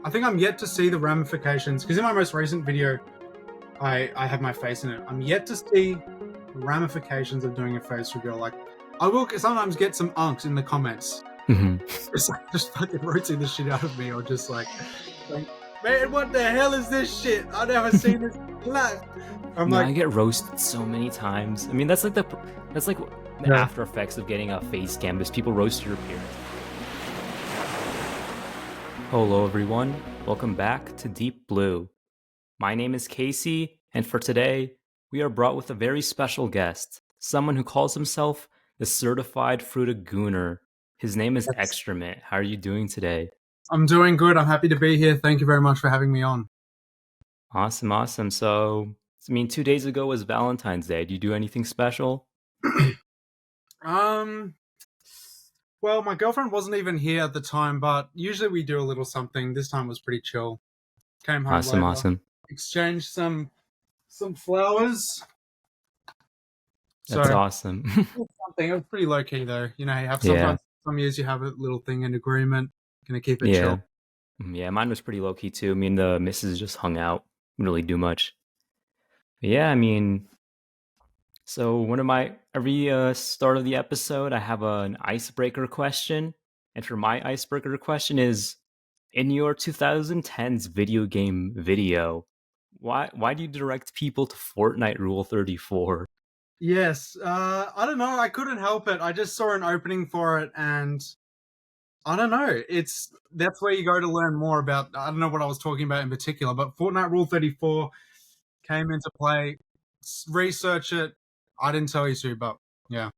I think I'm yet to see the ramifications, because in my most recent video, I have my face in it. I'm yet to see the ramifications of doing a face reveal. Like, I will sometimes get some unks in the comments, Mhm. just fucking roasting the shit out of me, or just like, man, what the hell is this shit? I've never seen this in my life. I'm No, like, I get roasted so many times. I mean, that's like the yeah. after effects of getting a face cam is people roast your appearance. Hello, everyone. Welcome back to Deep Blue. My name is Casey, and for today, we are brought with a very special guest, someone who calls himself the Certified Frutigooner. His name is That's, Extramint. How are you doing today? I'm doing good. I'm happy to be here. Thank you very much for having me on. Awesome, awesome. So, I mean, 2 days ago was Valentine's Day. Did you do anything special? um, well, my girlfriend wasn't even here at the time, but usually we do a little something. This time was pretty chill. Came home Awesome, later, awesome. exchanged some flowers. So That's awesome. something. It was pretty low key though. You know, you have Yeah, sometimes some years you have a little thing in agreement. Gonna keep it chill. yeah. Yeah, mine was pretty low key too. Me and the missus just hung out, didn't really do much. But yeah, I mean, so one of my every start of the episode, I have an icebreaker question, and for my icebreaker question is, in your 2010s video game video, why do you direct people to Fortnite Rule 34? Yes. I don't know. I couldn't help it. I just saw an opening for it, and I don't know. That's where you go to learn more about. I don't know what I was talking about in particular, but Fortnite Rule 34 came into play. Research it. I didn't tell you to, but yeah.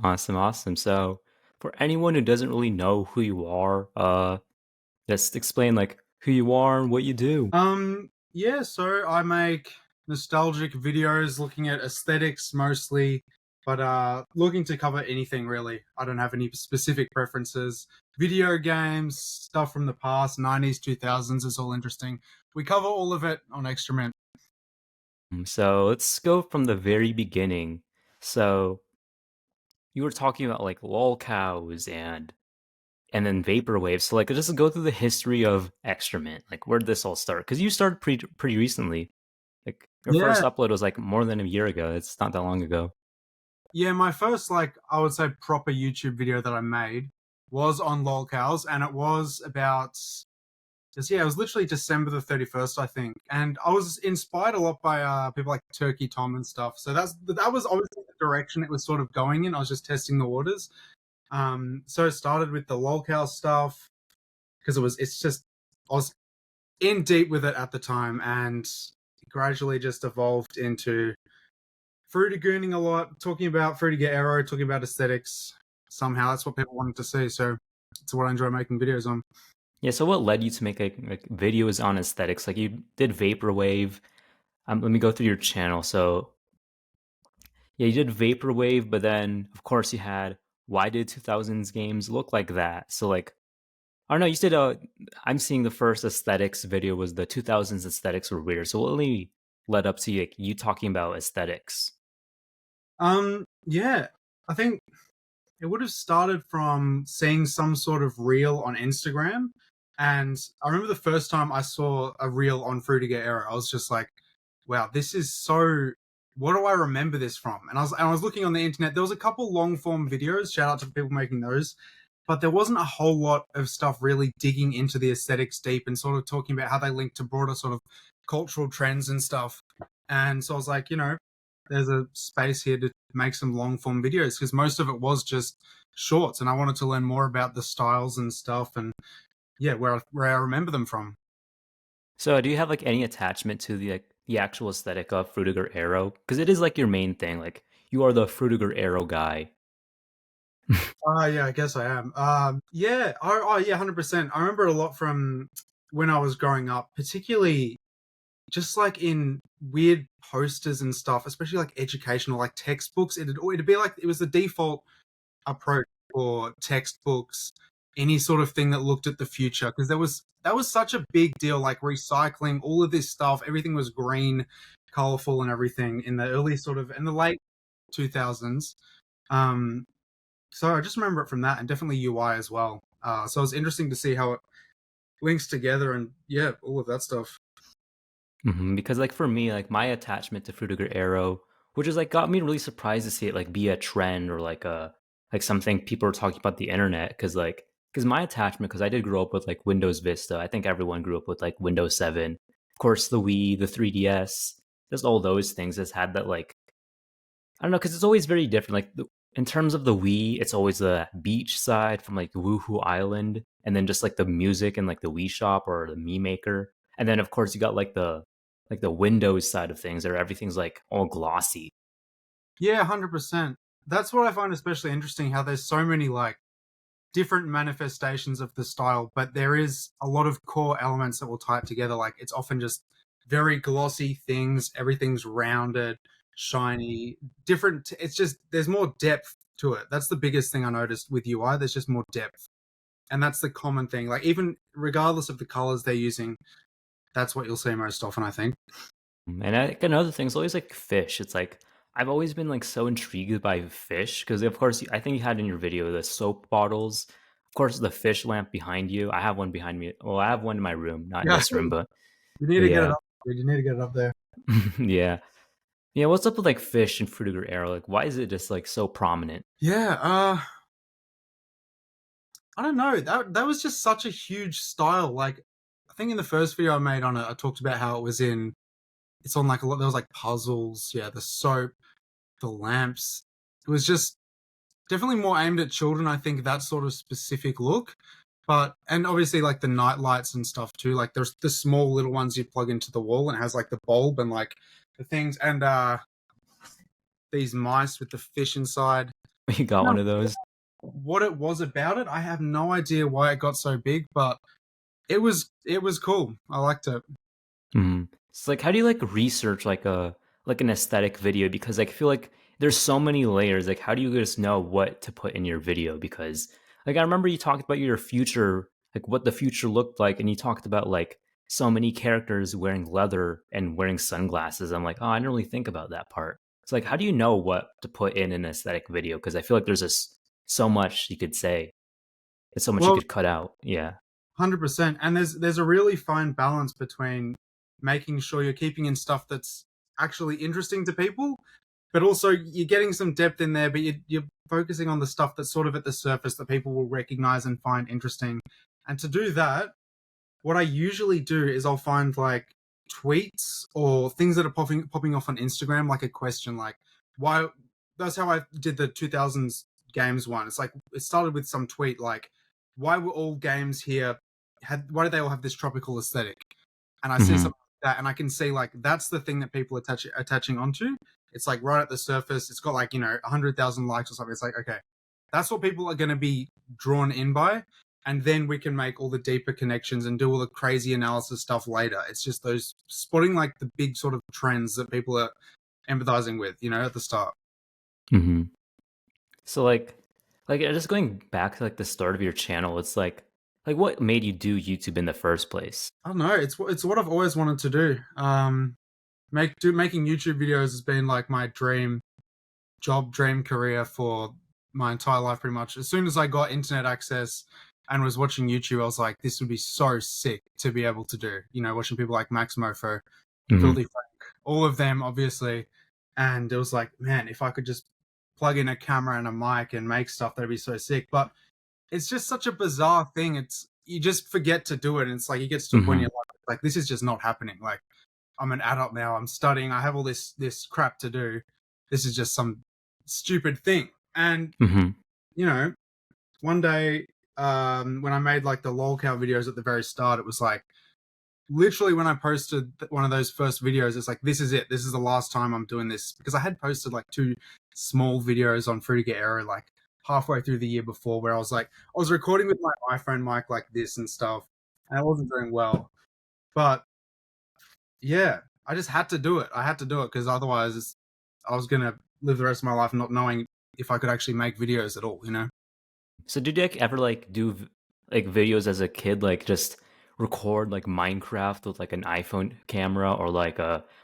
Awesome, awesome. So for anyone who doesn't really know who you are, just explain like who you are and what you do. Yeah, so I make nostalgic videos looking at aesthetics mostly, but looking to cover anything really. I don't have any specific preferences. Video games, stuff from the past, 90s, 2000s is all interesting. We cover all of it on Extrament. So let's go from the very beginning. So you were talking about like lol cows and then vaporwave. So like just go through the history of Extrament. Like where did this all start? Because you started pretty recently. Like your first Yeah, upload was like more than a year ago. It's not that long ago. yeah, my first, like, I would say proper YouTube video that I made was on lolcows, and it was about just, yeah, it was literally December the 31st, I think. And I was inspired a lot by people like Turkey Tom and stuff. So that was obviously the direction it was sort of going in. I was just testing the waters. So it started with the lolcow stuff because it's just, I was in deep with it at the time, and gradually just evolved into fruitigooning a lot, talking about Frutiger Aero, talking about aesthetics. Somehow that's what people wanted to see. So it's what I enjoy making videos on. Yeah. So what led you to make like videos on aesthetics? Like you did vaporwave. Let me go through your channel. So yeah, you did vaporwave, but then of course you had why did 2000s games look like that? So like I don't know, you said I'm seeing the first aesthetics video was the 2000s aesthetics were weird. So what really led up to like, you talking about aesthetics? Yeah, I think it would have started from seeing some sort of reel on Instagram. And I remember the first time I saw a reel on Frutiger Aero, I was just like, wow, this is so, what do I remember this from? And I was looking on the internet. There was a couple long form videos, shout out to people making those, but there wasn't a whole lot of stuff really digging into the aesthetics deep and sort of talking about how they link to broader sort of cultural trends and stuff. And so I was like, there's a space here to make some long form videos, because most of it was just shorts, and I wanted to learn more about the styles and stuff, and yeah, where I remember them from. So do you have like any attachment to the actual aesthetic of Frutiger Aero? Because it is like your main thing. Like you are the Frutiger Aero guy. Yeah, I guess I am. Yeah, oh yeah, 100%. I remember a lot from when I was growing up, particularly just like in weird posters and stuff, especially like educational, like textbooks. It'd be like it was the default approach for textbooks, any sort of thing that looked at the future, because that was such a big deal, like recycling all of this stuff. Everything was green, colorful, and everything in the early sort of in the late 2000s. Um, so I just remember it from that, and definitely UI as well. So it was interesting to see how it links together, and yeah, all of that stuff. Because like for me, like my attachment to Frutiger Aero, which is like got me really surprised to see it like be a trend or like a like something people are talking about the internet. Because my attachment, because I did grow up with like Windows Vista. I think everyone grew up with like Windows 7. Of course, the Wii, the 3DS, just all those things has had that like I don't know, because it's always very different. Like in terms of the Wii, it's always the beach side from like Woohoo Island, and then just like the music and like the Wii Shop or the Mii Maker, and then of course you got like the Windows side of things, where everything's like all glossy. Yeah, 100%. That's what I find especially interesting. How there's so many like different manifestations of the style, but there is a lot of core elements that will tie it together. Like it's often just very glossy things. Everything's rounded, shiny, different. It's just there's more depth to it. That's the biggest thing I noticed with UI. There's just more depth, and that's the common thing. Like even regardless of the colors they're using, that's what you'll see most often, I think. And another thing is always like fish. It's like I've always been like so intrigued by fish because of course I think you had in your video the soap bottles. Of course, the fish lamp behind you. I have one behind me. Well, I have one in my room, not in Yeah, this room, you need but to get it yeah, up. Dude. You need to get it up there. yeah. Yeah, what's up with like fish and Frutiger Aero? Like, why is it just like so prominent? Yeah, I don't know. That was just such a huge style. Like, I think in the first video I made on it, I talked about how it was in. It's on like a lot. There was like puzzles. Yeah, the soap, the lamps. It was just definitely more aimed at children. I think that sort of specific look. But and obviously like the night lights and stuff too. Like there's the small little ones you plug into the wall and it has like the bulb and like the things and these mice with the fish inside. You got No, one of those? what it was about it, I have no idea why it got so big, but it was cool. I liked it. It's like, how do you like research like an aesthetic video? Because like, I feel like there's so many layers. Like, how do you just know what to put in your video? Because like, I remember you talked about your future, like what the future looked like, and you talked about like so many characters wearing leather and wearing sunglasses. I'm like, oh, I didn't really think about that part. It's like, how do you know what to put in an aesthetic video? Because I feel like there's just so much you could say, and so much you Well, could cut out. Yeah. 100%. And there's a really fine balance between making sure you're keeping in stuff that's actually interesting to people, but also you're getting some depth in there, but you're focusing on the stuff that's sort of at the surface that people will recognize and find interesting. And to do that, what I usually do is I'll find like tweets or things that are popping off on Instagram, like a question like why. That's how I did the 2000s games one. It's like it started with some tweet like why were all games here had why do they all have this tropical aesthetic? And I see hmm something like that, and I can see like that's the thing that people attaching onto. It's like right at the surface. It's got like 100,000 likes or something. It's like okay, that's what people are going to be drawn in by, and then we can make all the deeper connections and do all the crazy analysis stuff later. It's just those spotting like the big sort of trends that people are empathizing with, at the start. hmm So like just going back to like the start of your channel, it's like what made you do YouTube in the first place? I don't know. It's what I've always wanted to do. Making YouTube videos has been like my dream career for my entire life, pretty much. As soon as I got internet access and was watching YouTube, I was like, this would be so sick to be able to do. Watching people like Max Mofo, hmm Filthy Frank, all of them, obviously. And it was like, man, if I could just plug in a camera and a mic and make stuff, that'd be so sick. But it's just such a bizarre thing. It's you just forget to do it, and it's like it gets to a point in hmm your life like this is just not happening. Like I'm an adult now. I'm studying. I have all this crap to do. This is just some stupid thing. And hmm you know, one day when I made like the lolcow videos at the very start, it was like literally when I posted one of those first videos, it's like this is it. This is the last time I'm doing this because I had posted like two small videos on Frutiger Aero like halfway through the year before where I was recording with my iPhone mic like this and stuff, and I wasn't doing well. But yeah, I just had to do it. I had to do it because otherwise I was gonna live the rest of my life not knowing if I could actually make videos at all. So did you like ever like do like videos as a kid, like just record like Minecraft with like an iPhone camera or like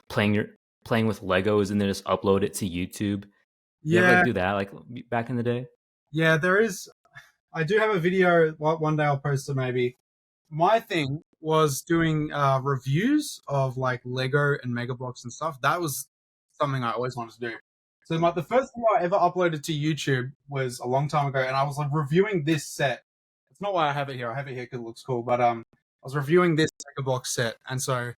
playing with Legos and then just upload it to YouTube? You ever like Yeah, do that like back in the day? yeah, there is. I do have a video. One day I'll post it maybe my thing was doing reviews of like Lego and Mega Bloks and stuff. That was something I always wanted to do. So the first thing I ever uploaded to YouTube was a long time ago, and I was like reviewing this set. It's not why I have it here. I have it here because it looks cool, but I was reviewing this Mega Block set, and so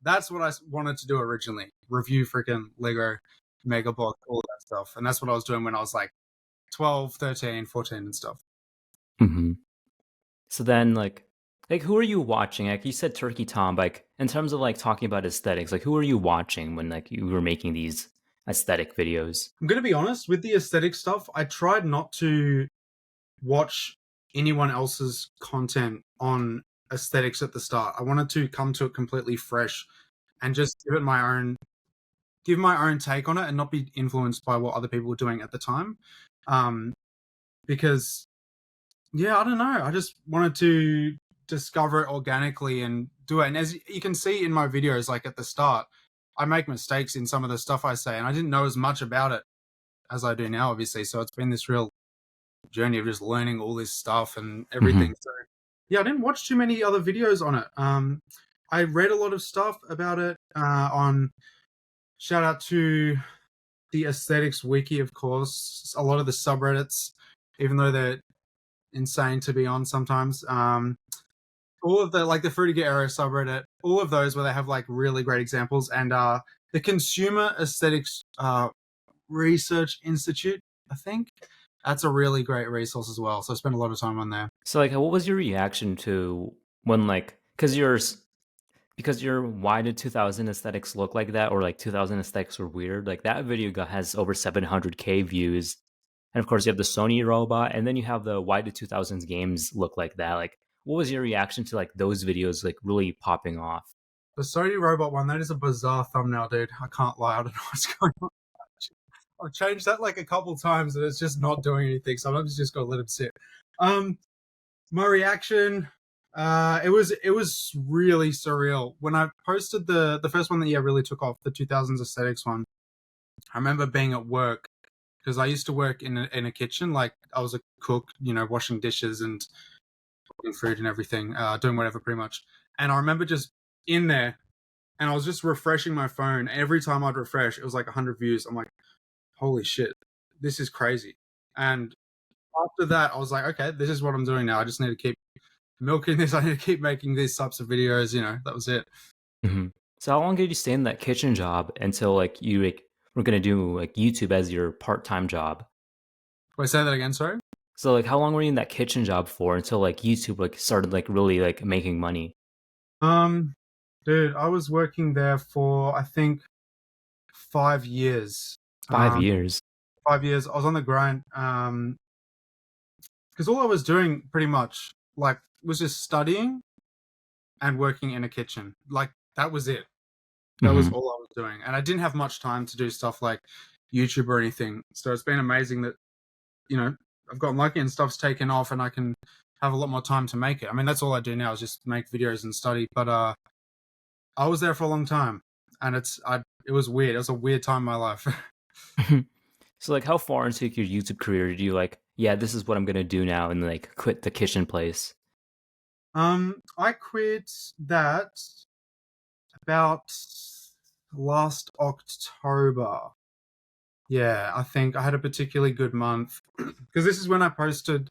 that's what I wanted to do originally: review freaking Lego Mega Block, all that stuff, and that's what I was doing when I was like 12, 13, 14, and stuff. Mm-hmm. So then, like who are you watching? Like you said, Turkey Tom. Like in terms of like talking about aesthetics, like who are you watching when like you were making these aesthetic videos? I'm gonna be honest with the aesthetic stuff. I tried not to watch anyone else's content on aesthetics at the start. I wanted to come to it completely fresh and just give my own take on it and not be influenced by what other people were doing at the time. Because yeah, I don't know. I just wanted to discover it organically and do it. And as you can see in my videos, like at the start, I make mistakes in some of the stuff I say, and I didn't know as much about it as I do now, obviously. So it's been this real journey of just learning all this stuff and Mm-hmm. everything. So yeah, I didn't watch too many other videos on it. I read a lot of stuff about it on shout out to the aesthetics wiki, of course. A lot of the subreddits, even though they're insane to be on sometimes. All of the like the Frutiger Aero subreddit, all of those where they have like really great examples, and the Consumer Aesthetics Research Institute, I think that's a really great resource as well. So I spent a lot of time on there. So like, what was your reaction to when like because your why did 2000 aesthetics look like that or like 2000 aesthetics were weird? Like that video has over 700K views, and of course you have the Sony robot, and then you have the why did 2000s games look like that? Like, what was your reaction to like those videos like really popping off? The Sony robot one, that is a bizarre thumbnail, dude. I can't lie. I don't know what's going on. I've changed that like a couple times and it's just not doing anything. So I'm just gonna let him sit. Um, my reaction, it was really surreal when I posted the first one that really took off, the 2000s aesthetics one. I remember being at work because I used to work in a kitchen, like I was a cook, washing dishes and cooking food and everything, doing whatever pretty much. And I remember just in there, and I was just refreshing my phone. Every time I'd refresh, it was like 100 views. I'm like, holy shit, this is crazy. And after that, I was like, okay, this is what I'm doing now. I just need to keep milking this. I need to keep making these types of videos. That was it. Mhm. So how long did you stay in that kitchen job until like you like were gonna do like YouTube as your part-time job? Wait, say that again. Sorry. So like how long were you in that kitchen job for until like YouTube like started like really like making money? Um, dude, I was working there for I think 5 years. 5 years. 5 years. I was on the grind. Because all I was doing pretty much like was just studying and working in a kitchen. Like that was it. That was Hmm. all I was doing, and I didn't have much time to do stuff like YouTube or anything. So it's been amazing that you know I've gotten lucky and stuff's taken off, and I can have a lot more time to make it. I mean, that's all I do now is just make videos and study. But I was there for a long time, and it was weird. It was a weird time in my life. So like how far into your YouTube career did you like, yeah, this is what I'm gonna do now and like quit the kitchen place? I quit that about last October. Yeah, I think I had a particularly good month because this is when I posted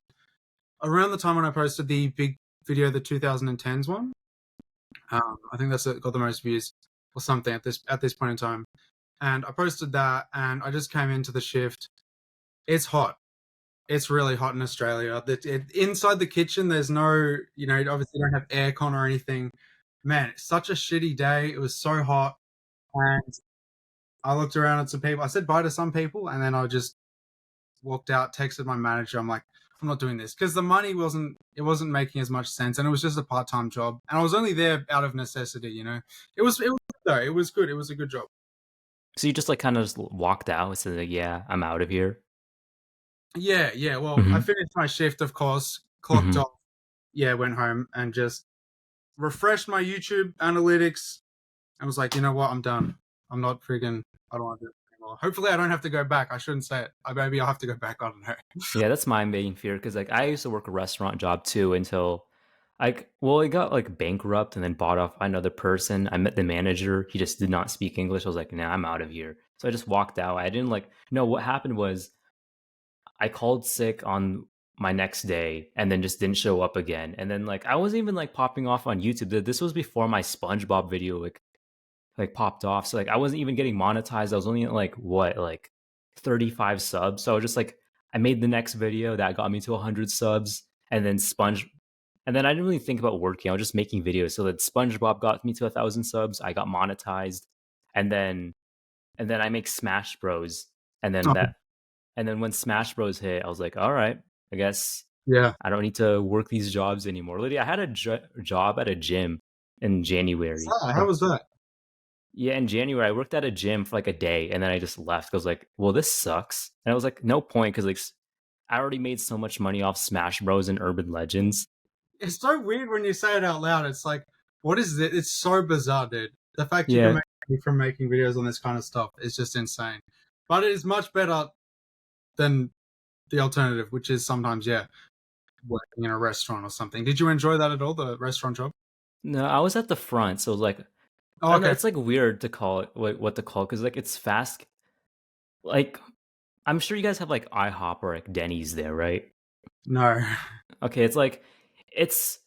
around the time when I posted the big video, the 2010s one. I think that's got the most views or something at this point in time. And I posted that, and I just came into the shift. It's hot. It's really hot in Australia. Inside the kitchen, there's no, obviously don't have aircon or anything. Man, it's such a shitty day. It was so hot, and I looked around at some people. I said bye to some people, and then I just walked out, texted my manager. I'm like, I'm not doing this because the money wasn't making as much sense, and it was just a part time job, and I was only there out of necessity. It was good, though. It was good. It was a good job. So you just like kind of just walked out and said like, yeah, I'm out of here. Yeah, yeah. Well, I Hmm. finished my shift, of course, clocked Hmm. off. Yeah, went home and just refreshed my YouTube analytics. I was like, you know what? I'm done. I'm not friggin'. I don't want to do it anymore. Hopefully, I don't have to go back. I shouldn't say it. Maybe I'll have to go back. I don't know. Yeah, that's my main fear because like I used to work a restaurant job too until Like, well, it got like bankrupt and then bought off by another person. I met the manager. He just did not speak English. I was like, nah, I'm out of here. So I just walked out. I didn't like, no, what happened was I called sick on my next day and then just didn't show up again. And then like, I wasn't even like popping off on YouTube. This was before my SpongeBob video like popped off. So like, I wasn't even getting monetized. I was only at like what, like 35 subs. So I was just like, I made the next video that got me to 100 subs. And then I didn't really think about working. I was just making videos. So that SpongeBob got me to 1,000 subs. I got monetized, and then I make Smash Bros. And then Oh, when Smash Bros hit, I was like, all right, I guess yeah. I don't need to work these jobs anymore. Literally, I had a job at a gym in What's January. that? How was that? Yeah, in January, I worked at a gym for like a day, and then I just left. I was like, well, this sucks. And I was like, no point, because like I already made so much money off Smash Bros and Urban Legends. It's so weird when you say it out loud. It's like, what is it? It's so bizarre, dude. The fact you can Yeah, make money from making videos on this kind of stuff is just insane. But it is much better than the alternative, which is sometimes, yeah, working in a restaurant or something. Did you enjoy that at all, the restaurant job? no, I was at the front, so like I Oh, don't know. okay. It's like weird to call it what to call because like it's fast. Like I'm sure you guys have like IHOP or like Denny's there, right? No. Okay, it's like it's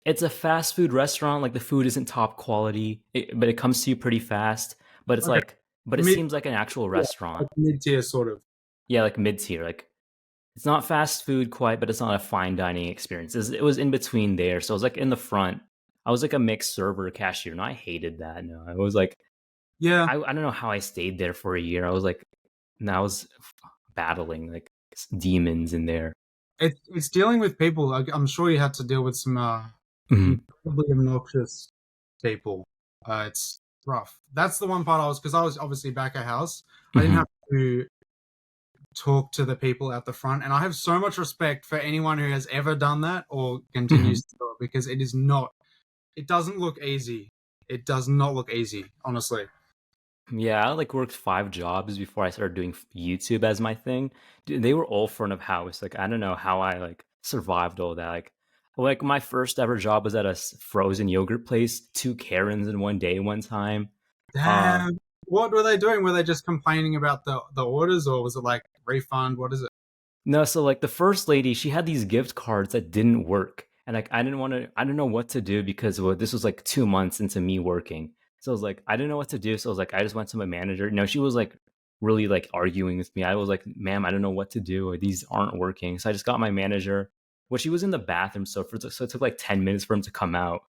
it's a fast food restaurant. Like the food isn't top quality, but it comes to you pretty fast. But it's Okay. like, but it Mid, seems like an actual yeah, restaurant. like mid-tier sort of. Yeah, like mid tier. Like it's not fast food quite, but it's not a fine dining experience. It was in between there. So I was like in the front. I was like a mixed server cashier, and I hated that. No, I was like Yeah, I don't know how I stayed there for a year. I was like, and I was battling like demons in there. it's dealing with people. Like, I'm sure you had to deal with some Mhm. incredibly obnoxious people. It's rough. That's the one part because I was obviously back at house. I didn't Mhm. have to talk to the people at the front, and I have so much respect for anyone who has ever done that or Mhm. continues to do it because it is not. It doesn't look easy. It does not look easy, honestly. Yeah, I like worked 5 jobs before I started doing YouTube as my thing. Dude, they were all front of house. Like I don't know how I like survived all that. Like my first ever job was at a frozen yogurt place. 2 Karens in one day, one time. Uh, Damn. What were they doing? Were they just complaining about the orders, or was it like refund? What is it? No, so like the first lady, she had these gift cards that didn't work. And like I didn't know what to do because well, this was like 2 months into me working. So I was like, I didn't know what to do. So I was like, I just went to my manager. No, she was like really like arguing with me. I was like, ma'am, I don't know what to do. Or these aren't working. So I just got my manager. Well, she was in the bathroom, so it took like 10 minutes for him to come out.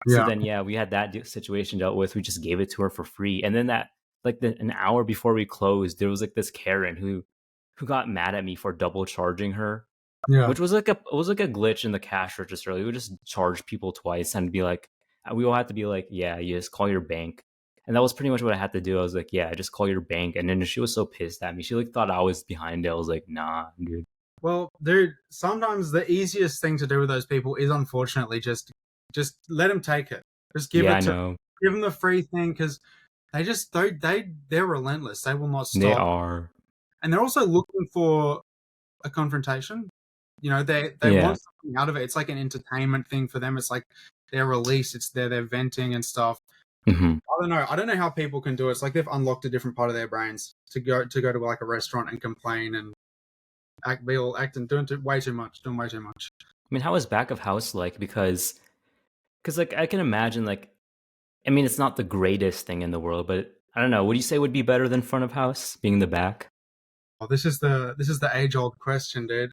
So Yeah, then yeah, we had that situation dealt with. We just gave it to her for free. And then an hour before we closed, there was like this Karen who got mad at me for double charging her, yeah. which was like a glitch in the cash register. We would just charge people twice and be like, we all had to be like, yeah, you just call your bank. And that was pretty much what I had to do. I was like, yeah, just call your bank. And then she was so pissed at me. She like thought I was behind it. I was like, nah, dude. Well, dude, sometimes the easiest thing to do with those people is unfortunately just let them take it. Just give Yeah, it I to know. give them the free thing because they're relentless. They will not They stop, are. and they're also looking for a confrontation. You know, they Yeah. want something out of it. It's like an entertainment thing for them. It's like their release. It's their venting and stuff. Hmm. I don't know. I don't know how people can do it. It's like they've unlocked a different part of their brains to go to like a restaurant and complain and be all acting doing way too much, doing way too much. I mean, how was back of house like? Because like I can imagine like I mean, it's not the greatest thing in the world, but I don't know. Would you say would be better than front of house being the back? Oh, this is the age old question, dude.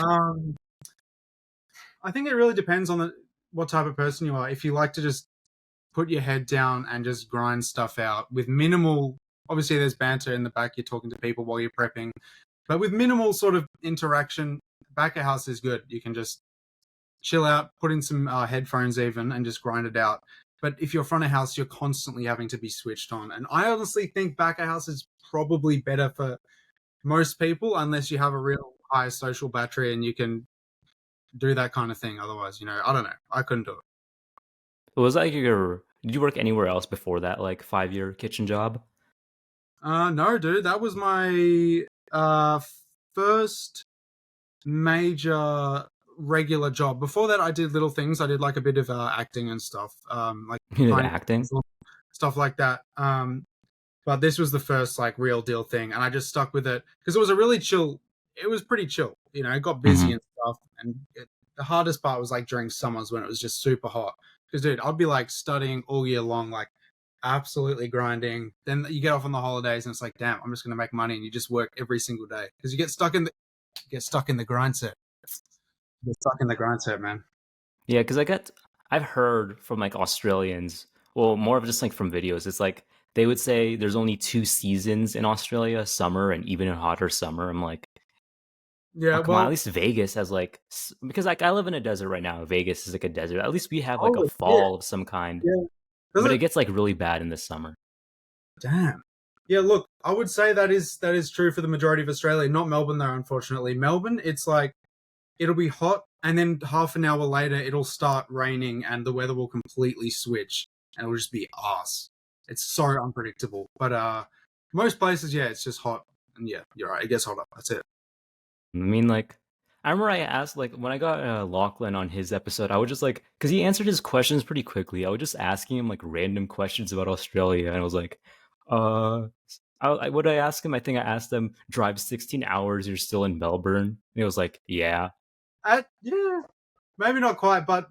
um, I think it really depends on what type of person you are. If you like to just put your head down and just grind stuff out with minimal, obviously there's banter in the back. You're talking to people while you're prepping, but with minimal sort of interaction, back of house is good. You can just chill out, put in some headphones even, and just grind it out. But if you're front of house, you're constantly having to be switched on. And I honestly think back of house is probably better for most people, unless you have a real high social battery and you can do that kind of thing. Otherwise, I don't know. I couldn't do it. Was that your? Did you work anywhere else before that, like 5 year kitchen job? No, dude, that was my first major regular job. Before that, I did little things. I did like a bit of acting and stuff, like You did tiny acting? stuff like that. But this was the first like real deal thing, and I just stuck with it because it was a really chill. It was pretty chill, you know. It got busy Hmm. and stuff, and the hardest part was like during summers when it was just super hot. Because dude, I'd be like studying all year long, like absolutely grinding. Then you get off on the holidays, and it's like, damn, I'm just gonna make money, and you just work every single day because you get stuck in the grind set. You get stuck in the grind set, man. Yeah, because I've heard from like Australians, well, more of just like from videos. It's like they would say there's only two seasons in Australia, summer and even a hotter summer. I'm like, Yeah, oh come on, at well, least Vegas has like because like I live in a desert right now. Vegas is like a desert. At least we have like a oh yeah, fall of some kind, yeah. Does but it it? gets like really bad in the summer. Damn. Yeah, look, I would say that is true for the majority of Australia. Not Melbourne though, unfortunately. Melbourne, it's like it'll be hot, and then half an hour later it'll start raining, and the weather will completely switch, and it'll just be ass. It's so unpredictable. But most places, yeah, it's just hot, and yeah, you're right. It gets hotter. That's it. I mean, like, I remember I asked, like, when I got Lachlan on his episode, I would just like, because he answered his questions pretty quickly. I was just asking him like random questions about Australia, and I was like, uh, what did I ask him? I think I asked him, drive 16 hours, you're still in Melbourne. And he was like, yeah. Yeah, maybe not quite, but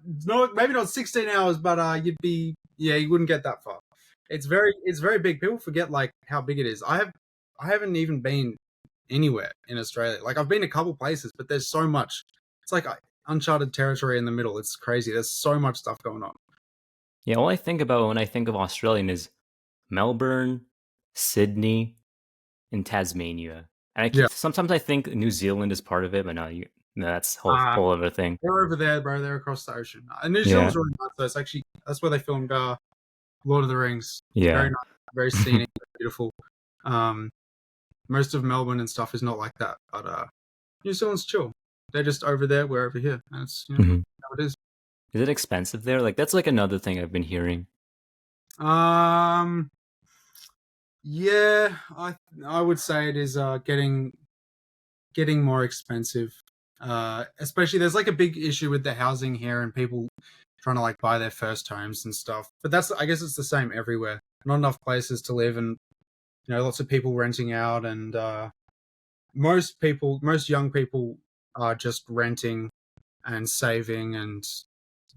maybe not 16 hours, but you wouldn't get that far. It's very big. People forget like how big it is. I haven't even been anywhere in Australia. Like I've been a couple places, but there's so much. It's like uncharted territory in the middle. It's crazy. There's so much stuff going on. Yeah, all I think about when I think of Australian is Melbourne, Sydney, and Tasmania. And I Yeah. keep sometimes I think New Zealand is part of it, but no, that's Uh, whole other thing. they're over there, bro. They're across the ocean. And New Yeah, Zealand's really nice. Though. It's actually that's where they filmed Lord of the Rings. Very yeah. nice, very scenic, beautiful. Um, Most of Melbourne and stuff is not like that, but New Zealand's chill. They're just over there, we're over here, and it's Mhm. how it is. Is it expensive there? Like that's like another thing I've been hearing. Um, yeah, I would say it is getting more expensive. Especially there's like a big issue with the housing here and people trying to like buy their first homes and stuff. But that's I guess it's the same everywhere. Not enough places to live, and lots of people renting out, and most young people are just renting and saving and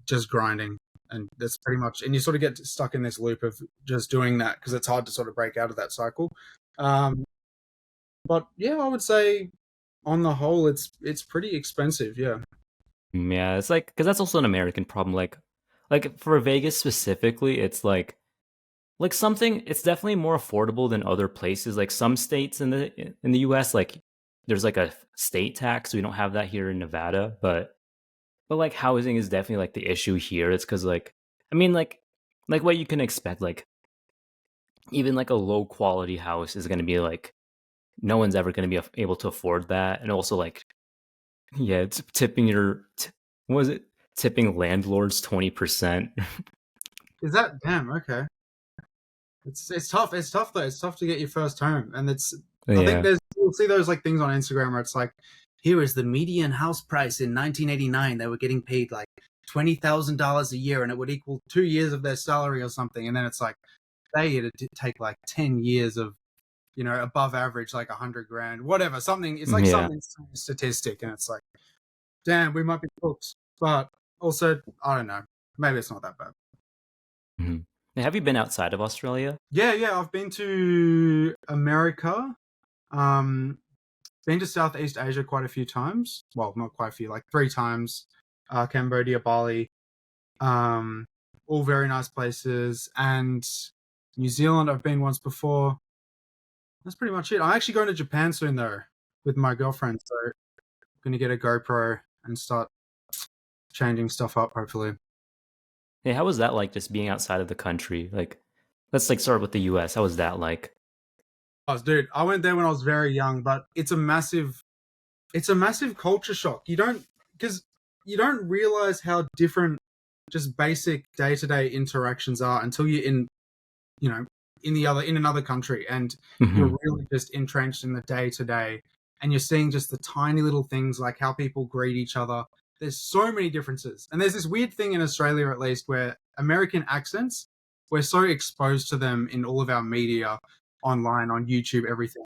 just grinding, and that's pretty much. And you sort of get stuck in this loop of just doing that because it's hard to sort of break out of that cycle. Um, but yeah, I would say on the whole, it's pretty expensive. Yeah, Yeah, it's like because that's also an American problem. Like for Vegas specifically, it's like something. It's definitely more affordable than other places. Like some states in the U.S., like there's like a state tax. We don't have that here in Nevada, but like housing is definitely like the issue here. It's because like I mean like what you can expect. Like even like a low quality house is going to be like no one's ever going to be able to afford that, and also like yeah, it's tipping what was it? Tipping landlords 20%. is that damn okay? It's tough. It's tough though. It's tough to get your first home, and it's. I think Yeah. you'll see those like things on Instagram where it's like, here is the median house price in 1989. They were getting paid like $20,000 a year, and it would equal 2 years of their salary or something. And then it's like they had to take like 10 years of above average, like 100 grand, whatever. Something. It's like Yeah. something statistic, and it's like, damn, we might be cooked. But also, I don't know. Maybe it's not that bad. Mhm. Have you been outside of Australia? Yeah, yeah. I've been to America. Um, Been to Southeast Asia quite a few times. Well, not quite a few, like 3 times. Cambodia, Bali, um, all very nice places. And New Zealand, I've been once before. That's pretty much it. I'm actually going to Japan soon, though, with my girlfriend. So I'm going to get a GoPro and start changing stuff up, hopefully. Hey, how was that like just being outside of the country? Like, let's like start with the US. How was that like? Oh, dude, I went there when I was very young, but it's a massive culture shock. Because you don't realize how different just basic day-to-day interactions are until you're you know in another country, and Hmm. you're really just entrenched in the day-to-day, and you're seeing just the tiny little things like how people greet each other, There's so many differences. And there's this weird thing in Australia, at least, where American accents, we're so exposed to them in all of our media, online, on YouTube, everything.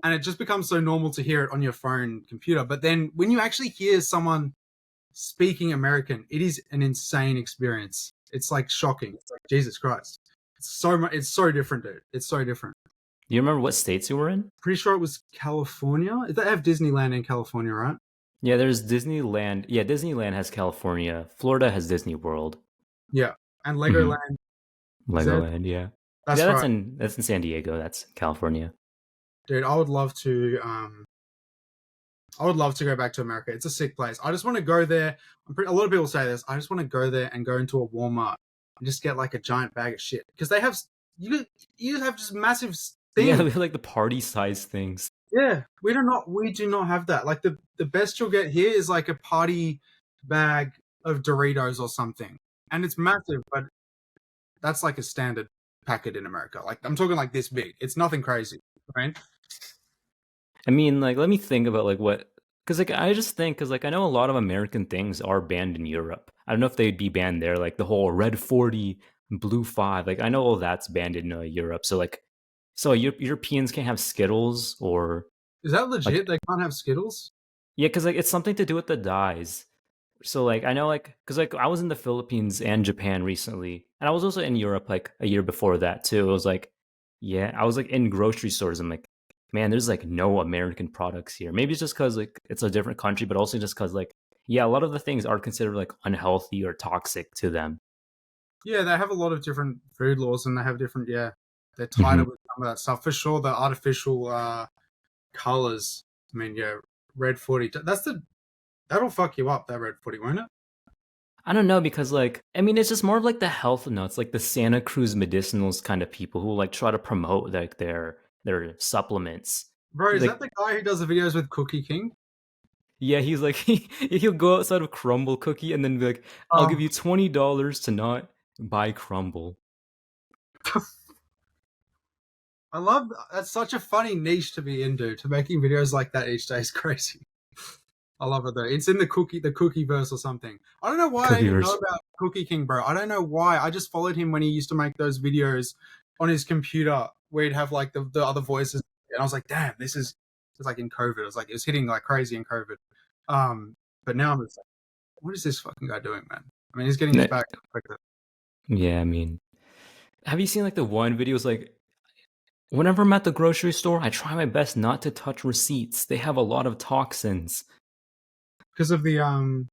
And it just becomes so normal to hear it on your phone, computer. But then when you actually hear someone speaking American, it is an insane experience. It's like shocking. It's like, Jesus Christ. It's so much. It's so different, dude. It's so different. Do you remember what states you were in? Pretty sure it was California. They have Disneyland in California, right? Yeah, there's Disneyland. Yeah, Disneyland has California. Florida has Disney World. Yeah, and Mhm. Legoland. Legoland, yeah. That's Yeah, right, that's in San Diego. That's California. dude. I would love to. I would love to go back to America. It's a sick place. I just want to go there. A lot of people say this. I just want to go there and go into a Walmart and just get like a giant bag of shit because they have you. You have just massive Yeah, things. we have like the party size things. Yeah, we do not have that. Like the best you'll get here is like a party bag of Doritos or something, and it's massive, but that's like a standard packet in America. Like I'm talking like this big. It's nothing crazy, right? I mean, like, let me think about like what, because like I just think, because like I know a lot of American things are banned in Europe. I don't know if they'd be banned there, like the whole Red 40, Blue 5. Like I know all that's banned in Europe. So like, so Europeans can't have Skittles or Is that legit? like, They can't have Skittles? yeah, because like it's something to do with the dyes. So like I know like because like I was in the Philippines and Japan recently, and I was also in Europe like a year before that too. It was like, yeah, I was like in grocery stores. I'm like, man, there's like no American products here. Maybe it's just because like it's a different country, but also just because like yeah, a lot of the things are considered like unhealthy or toxic to them. Yeah, they have a lot of different food laws, and they have different. Yeah, they're tighter Hmm. with some of that stuff for sure. The artificial colors. I mean, yeah, red 40. That'll fuck you up. That red 40, won't it? I don't know because like I mean it's just more of like the health nuts, like the Santa Cruz medicinals kind of people who like try to promote like their supplements. Bro, is that Like the guy who does the videos with Cookie King? yeah, he's like he'll go outside of Crumble Cookie and then be like, "I'll give Um, you $20 to not buy Crumble." I love that's such a funny niche to be into. To making videos like that each day is crazy. I love it though. It's in the cookie verse or something. I don't know why I even know Cookieverse. about Cookie King, bro. I don't know why. I just followed him when he used to make those videos on his computer where he'd have like the other voices, and I was like, damn, this is it's like in COVID. It was like it was hitting like crazy in COVID. But now I'm just like, what is this fucking guy doing, man? I mean, he's getting his Nah, back quicker. yeah, I mean, have you seen like the one videos like whenever I'm at the grocery store, I try my best not to touch receipts. They have a lot of toxins. Because of the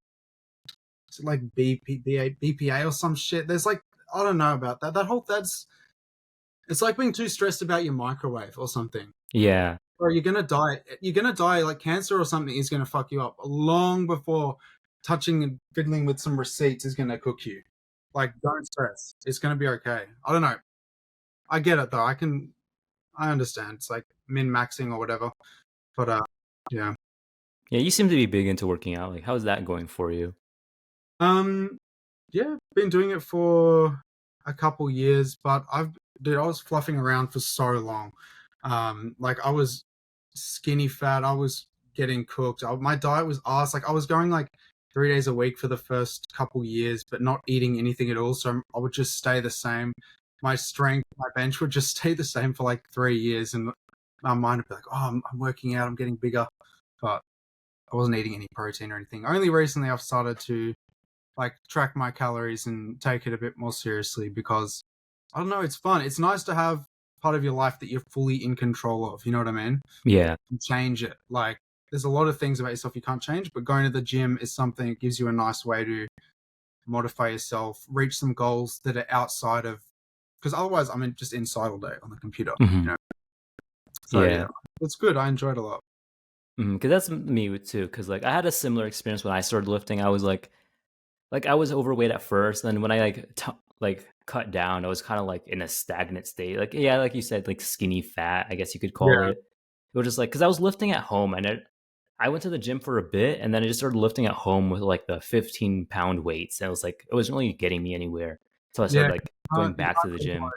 is it like BPA or some shit. There's like I don't know about that. That whole that's it's like being too stressed about your microwave or something. Yeah. Bro, you're gonna die. You're gonna die. Like cancer or something is gonna fuck you up long before touching and fiddling with some receipts is gonna cook you. Like, don't stress. It's gonna be okay. I don't know. I get it though. I understand. It's like min maxing or whatever. But yeah. Yeah, you seem to be big into working out. Like how's that going for you? Um, yeah, been doing it for a couple years, but dude, I was fluffing around for so long. Like I was skinny fat. I was getting cooked. My diet was ass. Like I was going like 3 days a week for the first couple years, but not eating anything at all. So I would just stay the same. My strength, my bench would just stay the same for like 3 years, and my mind would be like, "Oh, I'm working out. I'm getting bigger," but I wasn't eating any protein or anything. Only recently I've started to like track my calories and take it a bit more seriously because I don't know, it's fun. It's nice to have part of your life that you're fully in control of. You know what I mean? Yeah. You change it. Like there's a lot of things about yourself you can't change, but going to the gym is something that gives you a nice way to modify yourself, reach some goals that are outside of because otherwise I'm just inside all day on the computer. Hmm. You know? So yeah, Yeah. it's good. I enjoyed it a lot. Because that's me too. Because like I had a similar experience when I started lifting. I was like I was overweight at first, and then when I like cut down, I was kind of like in a stagnant state. Like yeah, like you said, like skinny fat, I guess you could call Yeah, it. It was just like because I was lifting at home, and I went to the gym for a bit, and then I just started lifting at home with like the 15-pound weights, and it was like it wasn't really getting me anywhere. So I yeah. started like going You back to can't the control gym.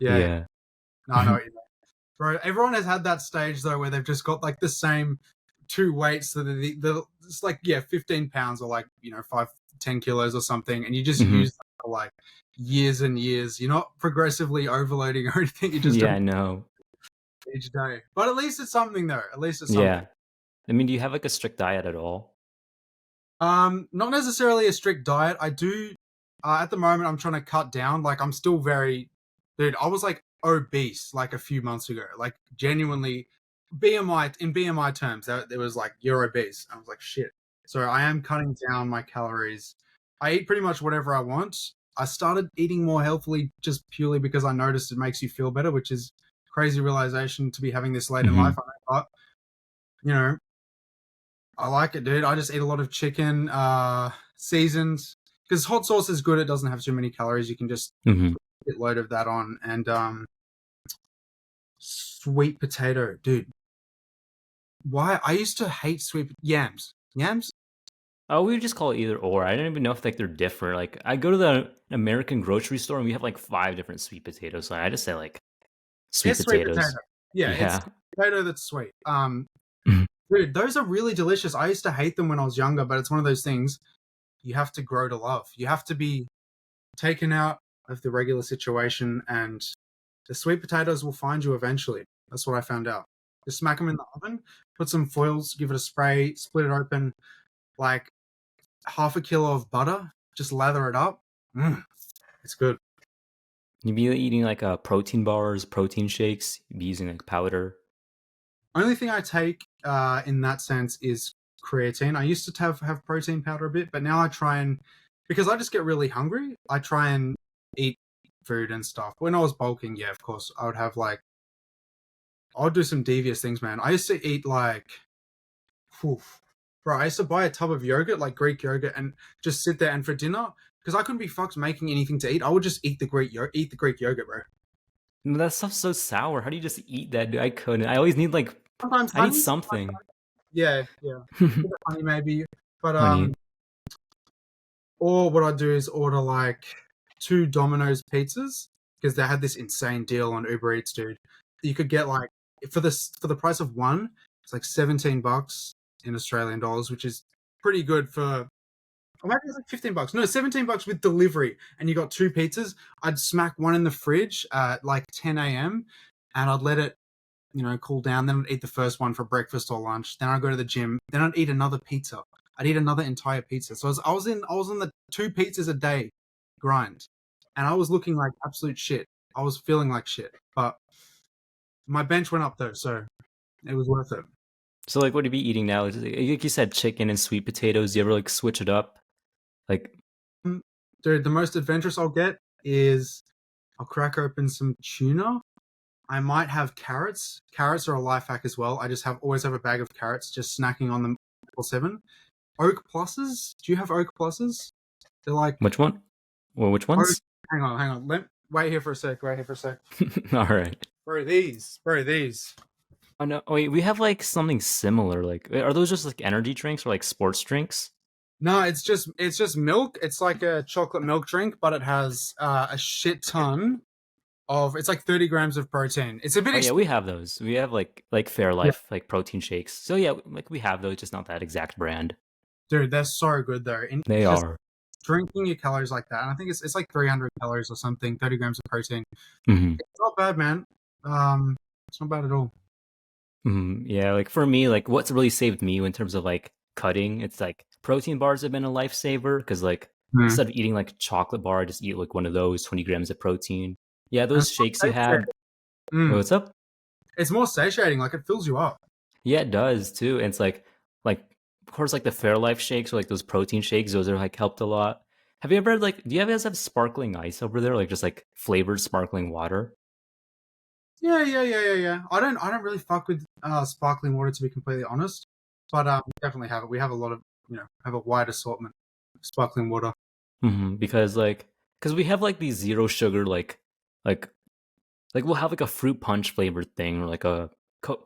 it. Yeah, yeah. Yeah. No, I know what you mean. Bro, everyone has had that stage though where they've just got like the same two weights that it's like, yeah, 15 pounds or like, 5, 10 kilos or something. And you just Hmm. use that for like years and years. You're not progressively overloading or anything. You're just Yeah, doing I know. it each day. But at least it's something though. At least it's something. Yeah. I mean, do you have like a strict diet at all? Not necessarily a strict diet. I do at the moment I'm trying to cut down. Like I'm still very dude, I was like obese like a few months ago. Like genuinely BMI in BMI terms, that it was like you're obese. I was like shit. So I am cutting down my calories. I eat pretty much whatever I want. I started eating more healthily just purely because I noticed it makes you feel better, which is crazy realization to be having this late in life. Hmm. I know, but you know, I like it, dude. I just eat a lot of chicken, seasoned because hot sauce is good. It doesn't have too many calories. You can just Hmm. get a load of that on, and sweet potato, dude. Why I used to hate sweet yams. Yams? Oh, we would just call it either or. I don't even know if like they're different. Like I go to the American grocery store and we have like five different sweet potatoes. So I just say like sweet It's sweet potato. potatoes. Yeah, it's Yeah. potato that's sweet. Mhm. Dude, those are really delicious. I used to hate them when I was younger, but it's one of those things you have to grow to love. You have to be taken out of the regular situation, and the sweet potatoes will find you eventually. That's what I found out. Just smack them in the oven, put some foils, give it a spray, split it open, like half a kilo of butter, just lather it up. It's good. You'd be eating like protein bars, protein shakes. You'd be using like powder. Only thing I take in that sense is creatine. I used to have protein powder a bit, but now I try and because I just get really hungry, I try and eat food and stuff. When I was bulking, yeah, of course, I would have like I'll do some devious things, man. I used to eat like, whew, bro. I used to buy a tub of yogurt, like Greek yogurt, and just sit there and for dinner, because I couldn't be fucked making anything to eat. I would just eat eat the Greek yogurt, bro. That stuff's so sour. How do you just eat that? Dude? I couldn't. I always need like Sometimes I need honey, something. yeah, yeah, bit of honey maybe, but Honey. or what I do is order like 2 Domino's pizzas because they had this insane deal on Uber Eats, dude. You could get like for the price of one, it's like $17 in Australian dollars, which is pretty good for. Or maybe it's like $15. No, $17 with delivery, and you got 2 pizzas. I'd smack one in the fridge at like 10 a.m. and I'd let it, cool down. Then I'd eat the first one for breakfast or lunch. Then I'd go to the gym. Then I'd eat another pizza. I'd eat another entire pizza. So I was in the 2 pizzas a day grind, and I was looking like absolute shit. I was feeling like shit, but my bench went up though, so it was worth it. So like, what do you be eating now? Like you said, chicken and sweet potatoes. Do you ever like switch it up? Like, Mm, Dude, the most adventurous I'll get is I'll crack open some tuna. I might have carrots. Carrots are a life hack as well. I just always have a bag of carrots, just snacking on them 7. Oak pluses. Do you have oak pluses? They're like which one? Well, which oak. ones? Hang on. Wait here for a sec. Wait here for a sec. All right. Bro, these. Bro, these. Oh no, wait, we have like something similar. Like, are those just like energy drinks or like sports drinks? No, it's just milk. It's like a chocolate milk drink, but it has a shit ton of. It's like 30 grams of protein. It's a bit Oh yeah, expensive. we have those. We have like Fairlife like protein shakes. So yeah, like we have those, just not that exact brand. Dude, they're so good though. And They just are. drinking your calories like that, and I think it's like 300 calories or something. 30 grams of protein. Hmm. It's not bad, man. It's not bad at all. Yeah, like for me, like what's really saved me in terms of like cutting, it's like protein bars have been a lifesaver because like Mm. instead of eating like chocolate bar, I just eat like one of those, 20 grams of protein. Yeah, And those it's more shakes you satiating. had. Wait, Mm. what's up? It's more satiating. Like it fills you up. Yeah, it does too. And it's like of course like the Fairlife shakes or like those protein shakes, those are like helped a lot. Have you ever had, like do you guys have sparkling ice over there? Like just like flavored sparkling water? Yeah. I don't really fuck with sparkling water to be completely honest, but definitely have it. We have a lot of have a wide assortment of sparkling water. Because because we have like these zero sugar like like we'll have like a fruit punch flavored thing or like a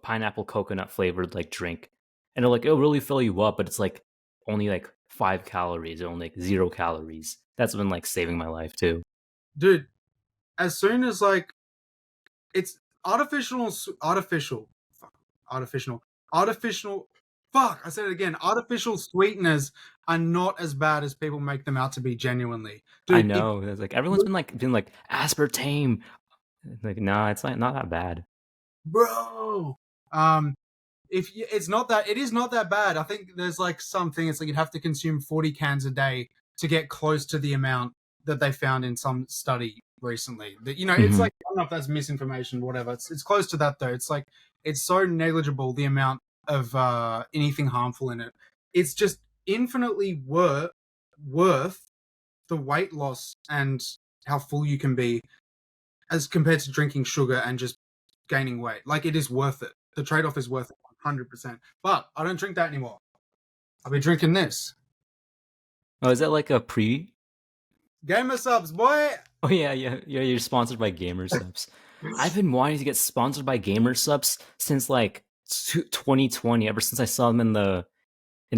pineapple coconut flavored like drink, and it'll really fill you up, but it's like only like 5 calories or only like 0 calories. That's been like saving my life too. Dude, as soon as like it's artificial, fuck, artificial, artificial. Fuck, I said it again. Artificial sweeteners are not as bad as people make them out to be genuinely. I Dude, know. It's like everyone's been like aspartame. Like, no, it's not that bad. bro. If you, it's not that, it is not that bad. I think there's like something, it's like you'd have to consume 40 cans a day to get close to the amount that they found in some study recently. That, you know, it's Mhm. like, I don't know if that's misinformation, whatever. It's close to that though. It's like, it's so negligible the amount of anything harmful in it. It's just infinitely worth the weight loss and how full you can be as compared to drinking sugar and just gaining weight. Like, it is worth it. The trade off is worth it 100%. But I don't drink that anymore. I'll be drinking this. Oh, is that like a pre? Gamer subs, boy. Oh yeah. You're sponsored by Gamer Subs. I've been wanting to get sponsored by Gamer Subs since like 2020. Ever since I saw them in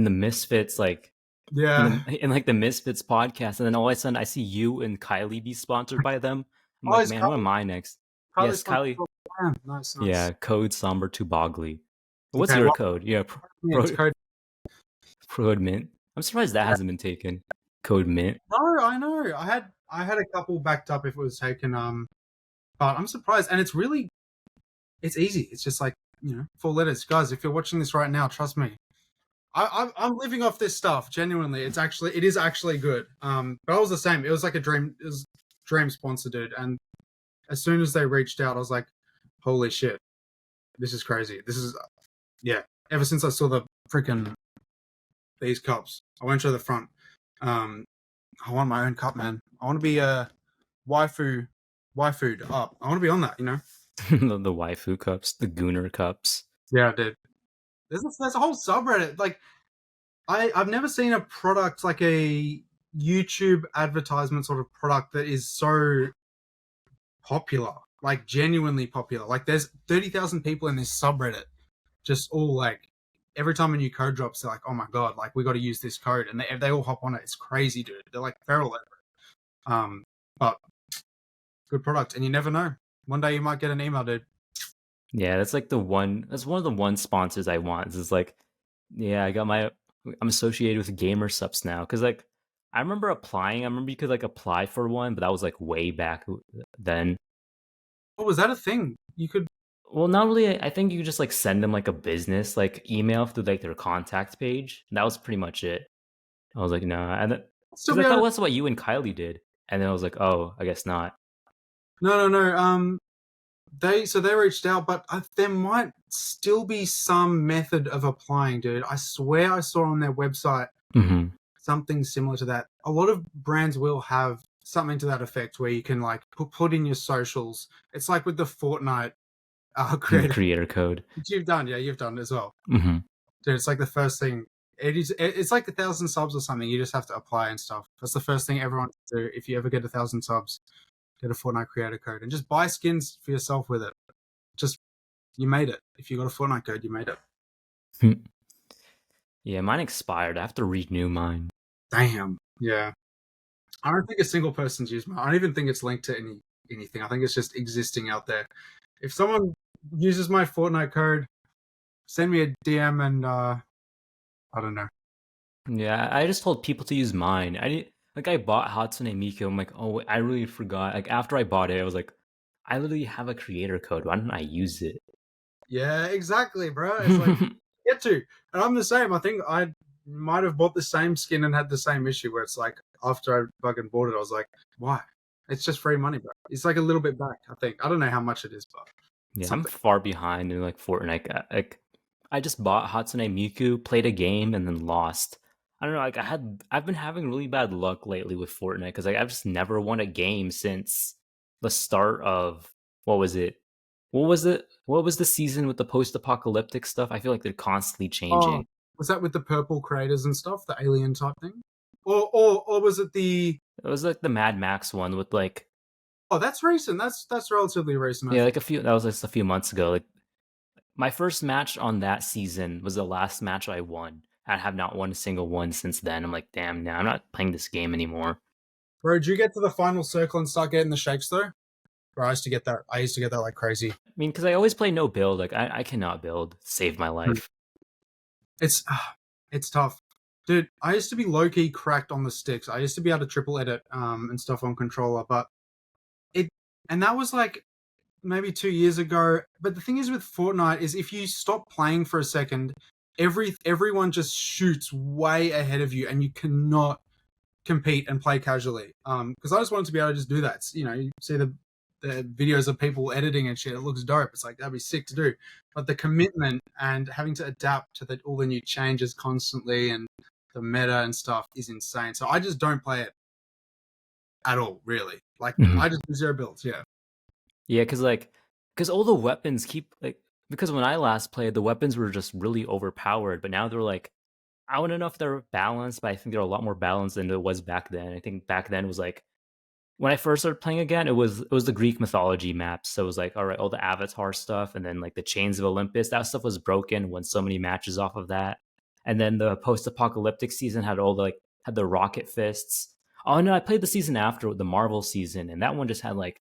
the Misfits, like Yeah. in like the Misfits podcast, and then all of a sudden I see you and Kylie be sponsored by them. I'm Oh, like, it's man, who am I next? Kylie's Yes, fun. Kylie. Nice, nice. Yeah, code Somber to Bogley. What's Okay, your well, code? Yeah, it's code. Code Mint. I'm surprised that Yeah. hasn't been taken. Code Mint. No, I know. I had a couple backed up if it was taken. But I'm surprised, and it's easy. It's just like, 4 letters, guys. If you're watching this right now, trust me. I'm living off this stuff. Genuinely, it is actually good. But I was the same. It was like a dream. It was dream sponsor, dude. And as soon as they reached out, I was like, holy shit, this is crazy. This is, yeah. Ever since I saw the freaking these cups, I went to the front. I want my own cup, man. I want to be a waifu up. I want to be on that, The waifu cups, the Gooner cups. Yeah, dude. There's a whole subreddit. Like, I've never seen a product like a YouTube advertisement sort of product that is so popular, like genuinely popular. Like, there's 30,000 people in this subreddit, just all like, every time a new code drops, they're like, oh my god, like, we got to use this code, and they all hop on it. It's crazy, dude. They're like feral over it. But good product, and you never know. One day you might get an email, dude. Yeah, that's like that's one of the one sponsors I want. It's just like, yeah, I'm associated with Gamer Subs now. Cause like, I remember applying. I remember you could like apply for one, but that was like way back then. Oh, was that a thing? You could. Well, not really. I think you could just like send them like a business like email through like their contact page. And that was pretty much it. I was like, no, and Still because be I able thought to. that's what you and Kylie did, and then I was like, oh, I guess not. No. They reached out, but there might still be some method of applying, dude. I swear I saw on their website Mm-hmm. something similar to that. A lot of brands will have something to that effect where you can like put in your socials. It's like with the Fortnite creator. Creator code. Which you've done, yeah, you've done as well. Mm-hmm. Dude, it's like the first thing. It's like 1,000 subs or something. You just have to apply and stuff. That's the first thing everyone should do. If you ever get 1,000 subs, get a Fortnite creator code and just buy skins for yourself with it. Just, you made it. If you got a Fortnite code, you made it. Yeah, mine expired. I have to renew mine. Damn. Yeah. I don't think a single person's used mine. I don't even think it's linked to anything. I think it's just existing out there. If someone uses my Fortnite code, send me a DM and I don't know. Yeah, I just told people to use mine. I bought Hatsune Miku. I'm like, oh, I really forgot. Like after I bought it, I was like, I literally have a creator code. Why don't I use it? Yeah, exactly, bro. It's like, get to. And I'm the same. I think I might have bought the same skin and had the same issue where it's like, after I fucking bought it, I was like, why? It's just free money, bro. It's like a little bit back, I think. I don't know how much it is, but Yeah, I'm something. far behind in like Fortnite. Like I just bought Hatsune Miku, played a game, and then lost. I don't know. Like I've been having really bad luck lately with Fortnite because like I've just never won a game since the start of what was it? What was it? What was the season with the post-apocalyptic stuff? I feel like they're constantly Oh, changing. was that with the purple creators and stuff, the alien type thing? Or was it the? It was like the Mad Max one with like Oh, that's recent. That's relatively recent, I yeah, think. like a few that was just a few months ago. Like my first match on that season was the last match I won. I have not won a single one since then. I'm like, damn, now I'm not playing this game anymore. Bro, did you get to the final circle and start getting the shakes though? Bro, I used to get that. I used to get that like crazy. I mean, because I always play no build. Like I cannot build, save my life. It's it's tough, dude. I used to be low key cracked on the sticks. I used to be able to triple edit and stuff on controller, but it and that was like maybe 2 years ago. But the thing is with Fortnite is if you stop playing for a second, everyone just shoots way ahead of you, and you cannot compete and play casually. Because I just wanted to be able to just do that. You know, you see the videos of people editing and shit. It looks dope. It's like that'd be sick to do. But the commitment and having to adapt to all the new changes constantly and the meta and stuff is insane. So I just don't play it at all, really. Like I just do zero builds. Yeah. Yeah, because all the weapons keep like because when I last played, the weapons were just really overpowered, but now they're like I don't know if they're balanced, but I think they're a lot more balanced than it was back then. I think back then was like when I first started playing again, it was the Greek mythology maps. So it was like, all right, all the Avatar stuff, and then like the Chains of Olympus. That stuff was broken when so many matches off of that. And then the post-apocalyptic season had all the like had the rocket fists. Oh no, I played the season after the Marvel season, and that one just had like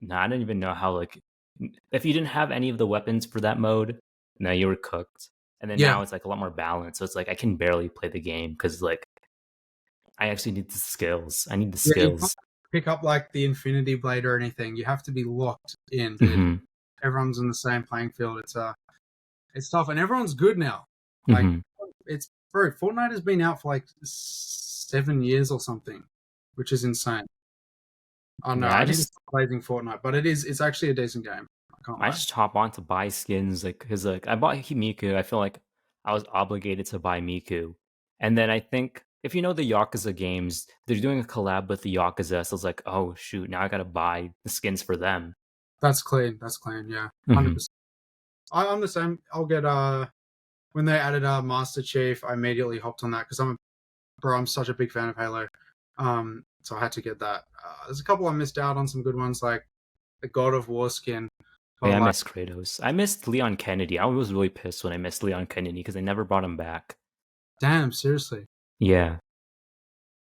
no, I don't even know how like if you didn't have any of the weapons for that mode, no, you were cooked. And then Yeah. now it's like a lot more balanced. So it's like I can barely play the game because like I actually need the skills. I need the Yeah. You can't skills. pick up like the Infinity Blade or anything. You have to be locked in, dude. Hmm. Everyone's in the same playing field. It's tough, and everyone's good now. Like Hmm. it's bro, Fortnite has been out for like 7 years or something, which is insane. I don't know. Yeah, I need to stop playing Fortnite, but it's actually a decent game. I can't I lie. just hop on to buy skins like because like I bought Miku. I feel like I was obligated to buy Miku, and then I think if you know the Yakuza games, they're doing a collab with the Yakuza. So it's like, oh shoot, now I gotta buy the skins for them. That's clean. That's clean. Yeah, Hmm. 100%. I'm the same. I'll get when they added Master Chief, I immediately hopped on that because I'm such a big fan of Halo. So I had to get that. There's a couple I missed out on, some good ones like the God of War skin, Oh, but yeah, I like miss Kratos. I missed Leon Kennedy. I was really pissed when I missed Leon Kennedy because they never brought him back. damn, seriously. Yeah.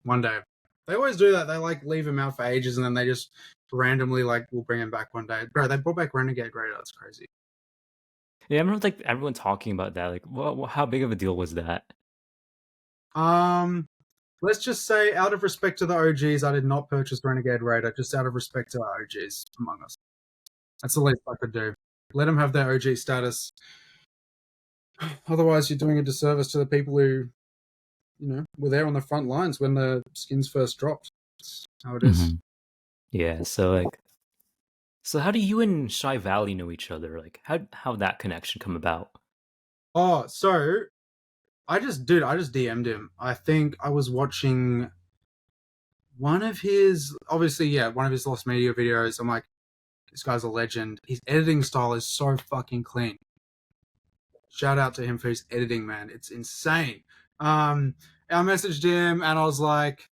One day. They always do that. They like leave him out for ages and then they just randomly like will bring him back one day. Bro, they brought back Renegade Raider. That's crazy. Yeah, I remember like everyone talking about that. Like, how big of a deal was that? Um, let's just say, out of respect to the OGs, I did not purchase Renegade Raider. Just out of respect to our OGs among us. That's the least I could do. Let them have their OG status. Otherwise, you're doing a disservice to the people who, were there on the front lines when the skins first dropped. That's how it is. Hmm. Yeah. So how do you and Shy Valley know each other? Like, how that connection come about? Oh, so I just DM'd him. I think I was watching one of his, obviously, yeah, one of his Lost Media videos. I'm like, this guy's a legend. His editing style is so fucking clean. Shout out to him for his editing, man. It's insane. I messaged him and I was like,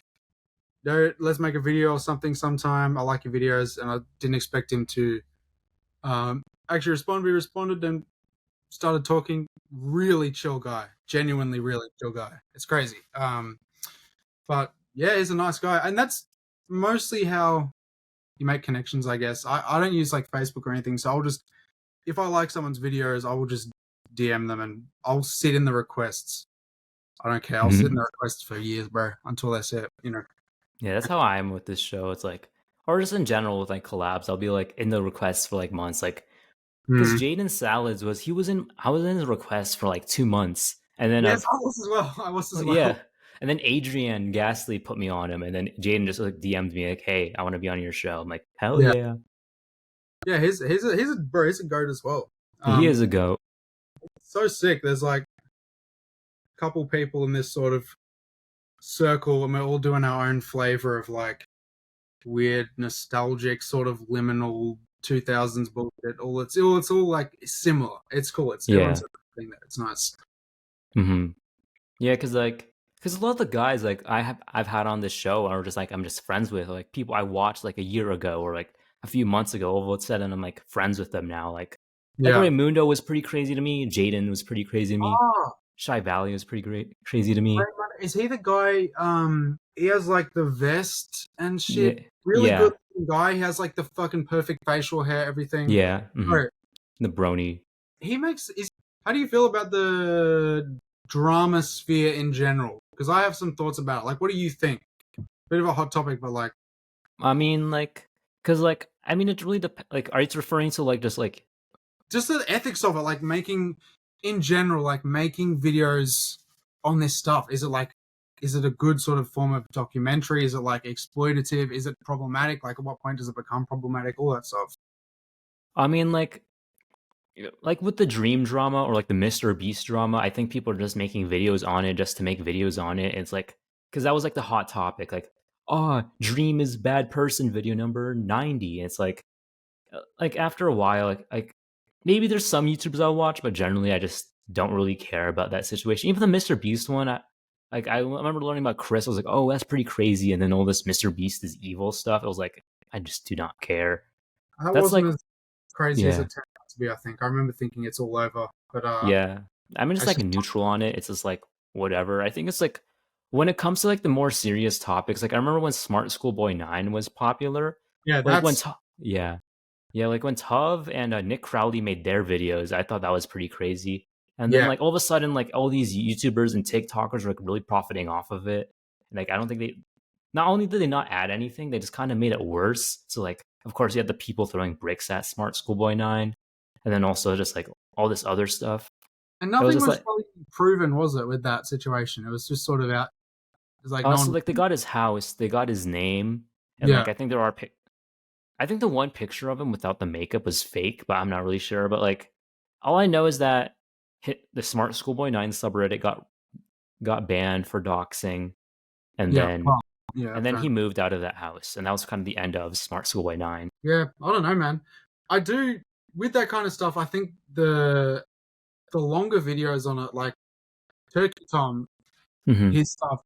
dude, let's make a video or something sometime. I like your videos. And I didn't expect him to actually respond. We responded and started talking. Really chill guy. Genuinely, really chill guy. It's crazy. But yeah, he's a nice guy. And that's mostly how you make connections, I guess. I don't use like Facebook or anything. So I'll just, if I like someone's videos, I will just DM them and I'll sit in the requests. I don't care. I'll sit in the requests for years, bro, until they say it. Yeah, that's how I am with this show. It's like, or just in general with like collabs, I'll be like in the requests for like months, like because Mm. Jaden Salads I was in his request for like 2 months, and then Yes, I was as well. I was as yeah, well. and then Adrian Gasly put me on him, and then Jaden just like DM'd me like, hey, I want to be on your show. I'm like, hell Yeah, yeah, yeah. He's a bro. He's a goat as well. he is a goat. So sick. There's like a couple people in this sort of circle, and we're all doing our own flavor of like weird, nostalgic, sort of liminal 2000s bullshit. It's all like similar. It's cool. It's Yeah. everyone's thing there. It's nice. Hmm. Yeah, because a lot of the guys like I've had on this show are just like I'm just friends with like people I watched like a year ago or like a few months ago. All of a sudden I'm like friends with them now. Like Yeah. Raymundo was pretty crazy to me. Jaden was pretty crazy to me. Oh, Shy Valley was pretty crazy to me. is he the guy? He has like the vest and shit. Yeah, Really yeah, good guy. He has like the fucking perfect facial hair, everything. yeah. Bro, The brony. he makes is How do you feel about the drama sphere in general? Because I have some thoughts about it. Like, what do you think? Bit of a hot topic, but like, I mean, like, because like, I mean, it really like, are you referring to like just like just the ethics of it, like making in general, like making videos on this stuff. Is it a good sort of form of documentary? Is it like exploitative? Is it problematic? Like, at what point does it become problematic? All that stuff. I mean, like with the dream drama or like the Mr. Beast drama, I think people are just making videos on it just to make videos on it. It's like because that was like the hot topic, like, oh, Dream is bad person video number 90. And it's like after a while, like maybe there's some YouTubers I'll watch, but generally I just don't really care about that situation. Even the Mr. Beast one, I remember learning about Chris. I was like, oh, that's pretty crazy. And then all this Mr. Beast is evil stuff. I was like, I just do not care. That That's wasn't like, as crazy as yeah. it turned out to be. I think I remember thinking it's all over, but Yeah. I'm just it's like just neutral on it. It's just like whatever. I think it's like when it comes to like the more serious topics, like I remember when Smart Schoolboy 9 was popular, yeah, like when that's yeah. Yeah, like when Tov and Nick Crowley made their videos, I thought that was pretty crazy. And then yeah. like all of a sudden like all these YouTubers and TikTokers are like really profiting off of it. And, like I don't think they not only did they not add anything, they just kind of made it worse. So like of course you had the people throwing bricks at Smart Schoolboy 9 and then also just like all this other stuff. And It was nothing just was like really proven, was it, with that situation? It was just sort of out. It's like no so one. like they got his house, they got his name, and Yeah, like I think there are I think the one picture of him without the makeup was fake, but I'm not really sure. But like, all I know is that the Smart Schoolboy 9 subreddit got banned for doxing, and yeah, then well, yeah, fair he enough. moved out of that house, and that was kind of the end of Smart Schoolboy 9. Yeah, I don't know, man. I do with that kind of stuff. I think the longer videos on it, like Turkey Tom, Hmm. his stuff,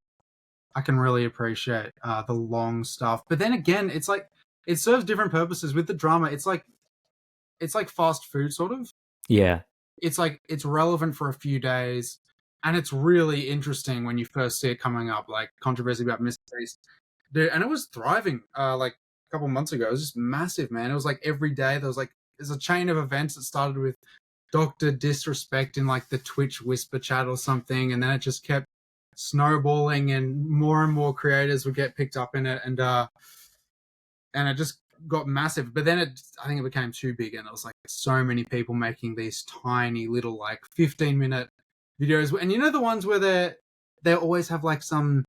I can really appreciate the long stuff. But then again, it's like it serves different purposes with the drama. It's like fast food, sort of. Yeah, It's like it's relevant for a few days, and it's really interesting when you first see it coming up, like controversy about Mr. Beast. Dude, and it was thriving like a couple months ago. It was just massive, man. It was like every day there was like there's a chain of events that started with Doctor Disrespect in like the Twitch whisper chat or something, and then it just kept snowballing, and more creators would get picked up in it, and it just got massive. But then I think it became too big, and it was like so many people making these tiny little like 15-minute videos, and you know the ones where they always have like some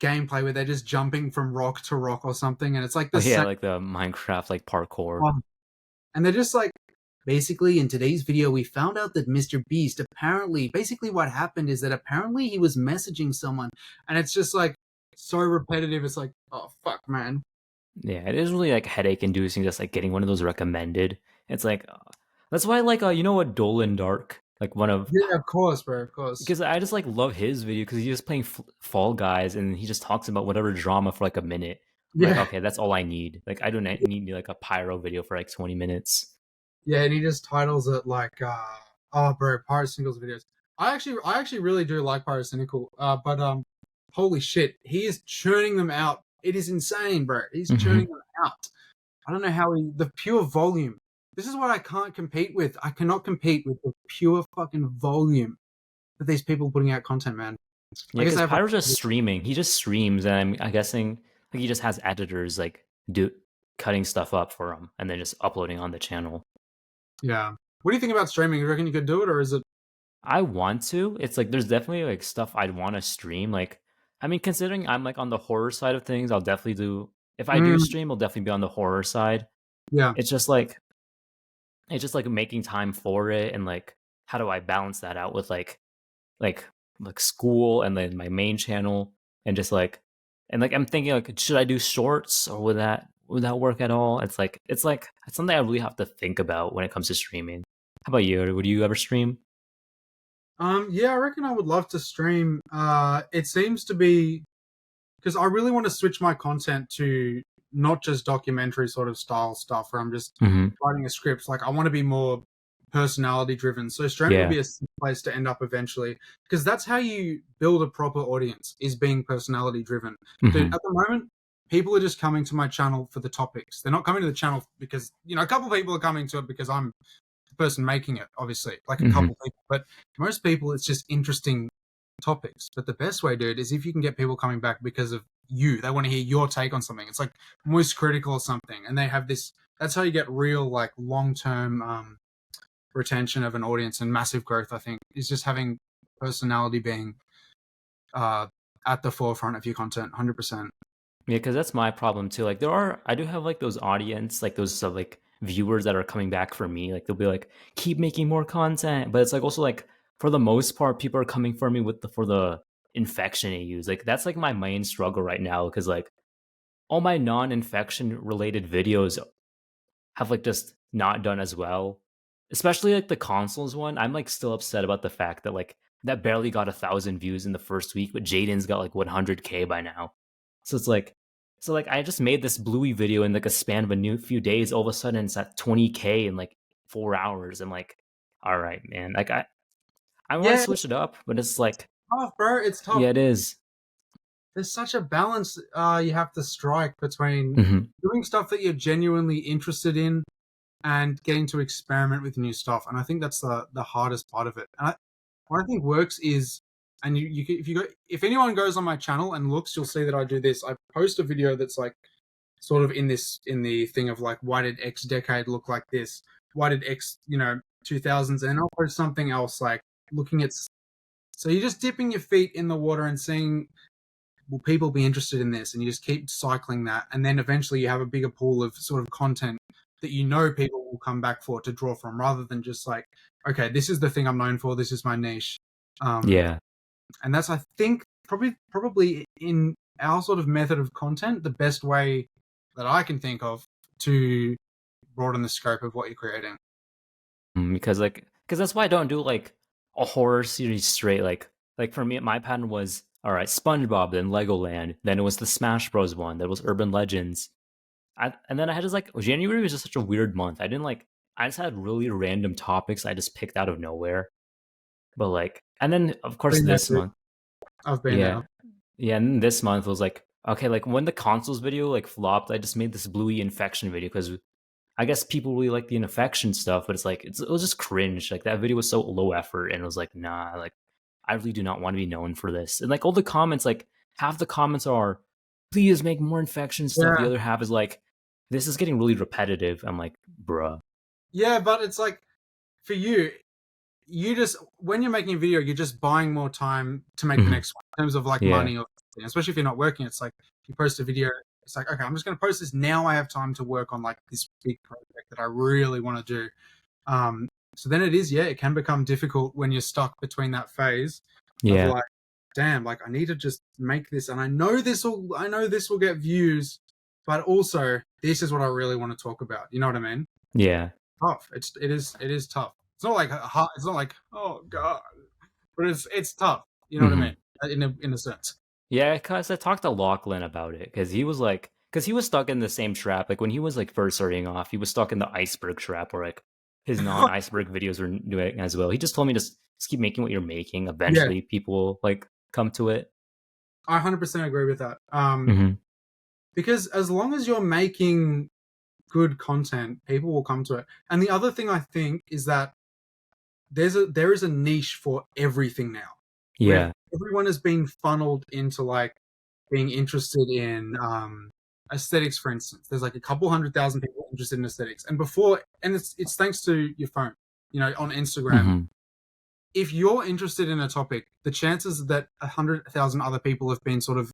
gameplay where they're just jumping from rock to rock or something, and it's like oh the yeah, same like the Minecraft like parkour. one. And they're just like, basically, in today's video, we found out that Mr. Beast basically what happened is that apparently he was messaging someone, and it's just like so repetitive. It's like, oh fuck, man. Yeah, it is really like headache inducing just like getting one of those recommended. It's like that's why like you know what Dolan Dark like one of Yeah, of course, bro, of course. because I just like love his video because he's just playing Fall Guys and he just talks about whatever drama for like a minute. I'm like, Yeah, okay, that's all I need. Like, I don't need like a pyro video for like 20 minutes. yeah, and he just titles it like, oh, bro, Pyrocynical's videos. I actually really do like Pyrocynical, but holy shit, he is churning them out. It is insane, bro. He's churning Hmm. them out. I don't know how the pure volume. This is what I can't compete with. I cannot compete with the pure fucking volume that these people putting out content, man. Yeah, I guess because I have like, Pyro's just streaming. He just streams, and I'm guessing like he just has editors like do cutting stuff up for him and then just uploading on the channel. yeah. What do you think about streaming? You reckon you could do it, or is it? I want to. It's like there's definitely like stuff I'd want to stream. Like, I mean, considering I'm like on the horror side of things, I'll definitely do. If I do Mm, stream, I'll definitely be on the horror side. yeah, It's just like making time for it and like how do I balance that out with like like school and then my main channel and just like I'm thinking like should I do shorts or would that work at all? It's something I really have to think about when it comes to streaming. How about you? Would you ever stream? yeah. I reckon I would love to stream. It seems to be because I really want to switch my content to not just documentary sort of style stuff where I'm just Hmm. writing a script. Like I want to be more personality driven. So streaming will Yeah. be a place to end up eventually because that's how you build a proper audience is being personality driven. Dude, Hmm. at the moment, people are just coming to my channel for the topics. They're not coming to the channel because, you know, a couple of people are coming to it because I'm the person making it, obviously, like a Mhm. couple people. But most people, it's just interesting topics. But the best way, dude, is if you can get people coming back because of you. They want to hear your take on something. It's like Moist Critical or something, and they have this. That's how you get real, like, long-term retention of an audience and massive growth. I think is just having personality being at the forefront of your content, 100%. Yeah, because that's my problem too. Like I do have like those audience, like those like viewers that are coming back for me. Like they'll be like, keep making more content. But it's like also like for the most part, people are coming for me with for the infection AUs. Like that's like my main struggle right now. Because like all my non-infection related videos have like just not done as well. Especially like the consoles one. I'm like still upset about the fact that like that barely got 1,000 views in the first week, but Jaden's got like 100K by now. So it's like I just made this Bluey video in like a span of a new few days. All of a sudden it's at 20K in like 4 hours. I'm like, all right, man. Like I want to Yeah, switch it up, but it's like, tough, bro. It's tough. yeah, it is. There's such a balance you have to strike between Mm-hmm. doing stuff that you're genuinely interested in and getting to experiment with new stuff. And I think that's the hardest part of it. And what I think works is, and if anyone goes on my channel and looks, you'll see that I do this. I post a video that's like sort of in the thing of like, why did X decade look like this? Why did X 2000s? And I'll post something else like looking at. So you're just dipping your feet in the water and seeing, will people be interested in this? And you just keep cycling that, and then eventually you have a bigger pool of sort of content that people will come back for to draw from, rather than just like, okay, this is the thing I'm known for, this is my niche. Yeah. And that's, I think, probably in our sort of method of content, the best way that I can think of to broaden the scope of what you're creating. Because that's why I don't do like a horror series straight. Like for me, my pattern was all right, SpongeBob, then Legoland, then it was the Smash Bros one, that was Urban Legends, and then I had just like January was just such a weird month. I just had really random topics I just picked out of nowhere. But like, and then of course Been there, this dude. month, I've been yeah, there. yeah, and then this month was like okay, like when the consoles video like flopped, I just made this Bluey infection video because I guess people really like the infection stuff, but it's like it was just cringe. Like that video was so low effort, and it was like, nah, like I really do not want to be known for this. And like all the comments, like half the comments are, please make more infection stuff. The Yeah, other half is like, this is getting really repetitive. I'm like, bruh. yeah, but it's like, for you, you just, when you're making a video, you're just buying more time to make the Mhm. next one in terms of like Yeah, money or something. Especially if you're not working. It's like you post a video, it's like, okay, I'm just going to post this now. I have time to work on like this big project that I really want to do. Um, so then it is, yeah, it can become difficult when you're stuck between that phase of yeah, like, damn, like I need to just make this, and I know this will get views, but also this is what I really want to talk about. You know what I mean? yeah. Tough. It is tough. It's not like hard. It's not like, oh god, but it's tough. You know what I Hmm. mean? In a sense. Yeah, because I talked to Lachlan about it because he was like, because he was stuck in the same trap. Like when he was like first starting off, he was stuck in the iceberg trap where like his non-iceberg videos were doing as well. He just told me just keep making what you're making. Yeah, Eventually, people will like come to it. I 100% agree with that. Hmm. Because as long as you're making good content, people will come to it. And the other thing I think is that there is a niche for everything now. Yeah. Everyone has been funneled into like being interested in aesthetics, for instance. There's like a couple 100,000 people interested in aesthetics, and it's thanks to your phone, on Instagram. Hmm. If you're interested in a topic, the chances that 100,000 other people have been sort of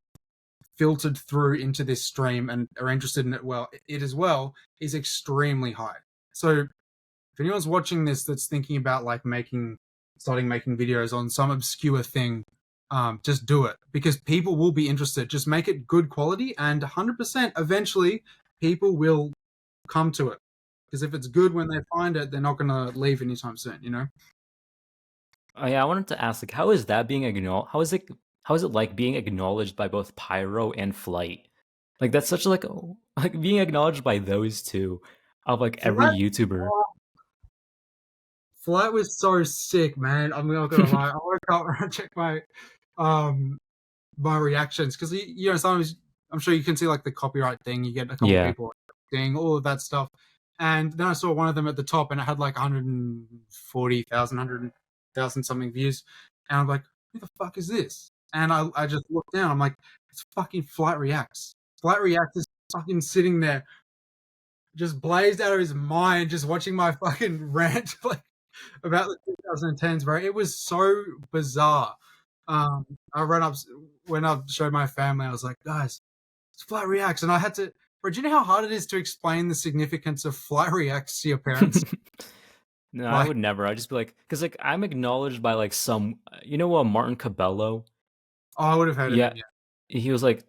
filtered through into this stream and are interested in it as well is extremely high. So if anyone's watching this that's thinking about like starting making videos on some obscure thing, just do it, because people will be interested. Just make it good quality, and 100% eventually people will come to it, because if it's good when they find it, they're not going to leave anytime soon. Oh yeah, I wanted to ask like, how is that being acknowledged? How is it like being acknowledged by both Pyro and Flight? Like that's such like being acknowledged by those two of like every Flat, YouTuber. Flat was so sick, man. I'm not gonna lie. I woke up and I checked um my reactions, because sometimes I'm sure you can see like the copyright thing. You get a couple Yeah. people reacting, all of that stuff, And then I saw one of them at the top, and it had like 140,000, 100,000 something views. And I'm like, who the fuck is this? And I just looked down. I'm like, it's fucking Flight Reacts. Flight Reacts is fucking sitting there, just blazed out of his mind, just watching my fucking rant like about the 2010s, bro. It was so bizarre. I ran up when I showed my family. I was like, guys, it's Flight Reacts, and I had to. Bro, do you know how hard it is to explain the significance of Flight Reacts to your parents? No, I Like, would never. I'd just be like, because like I'm acknowledged by like some, Martin Cabello. oh, I would have heard of him. Yeah, Yeah. he was like,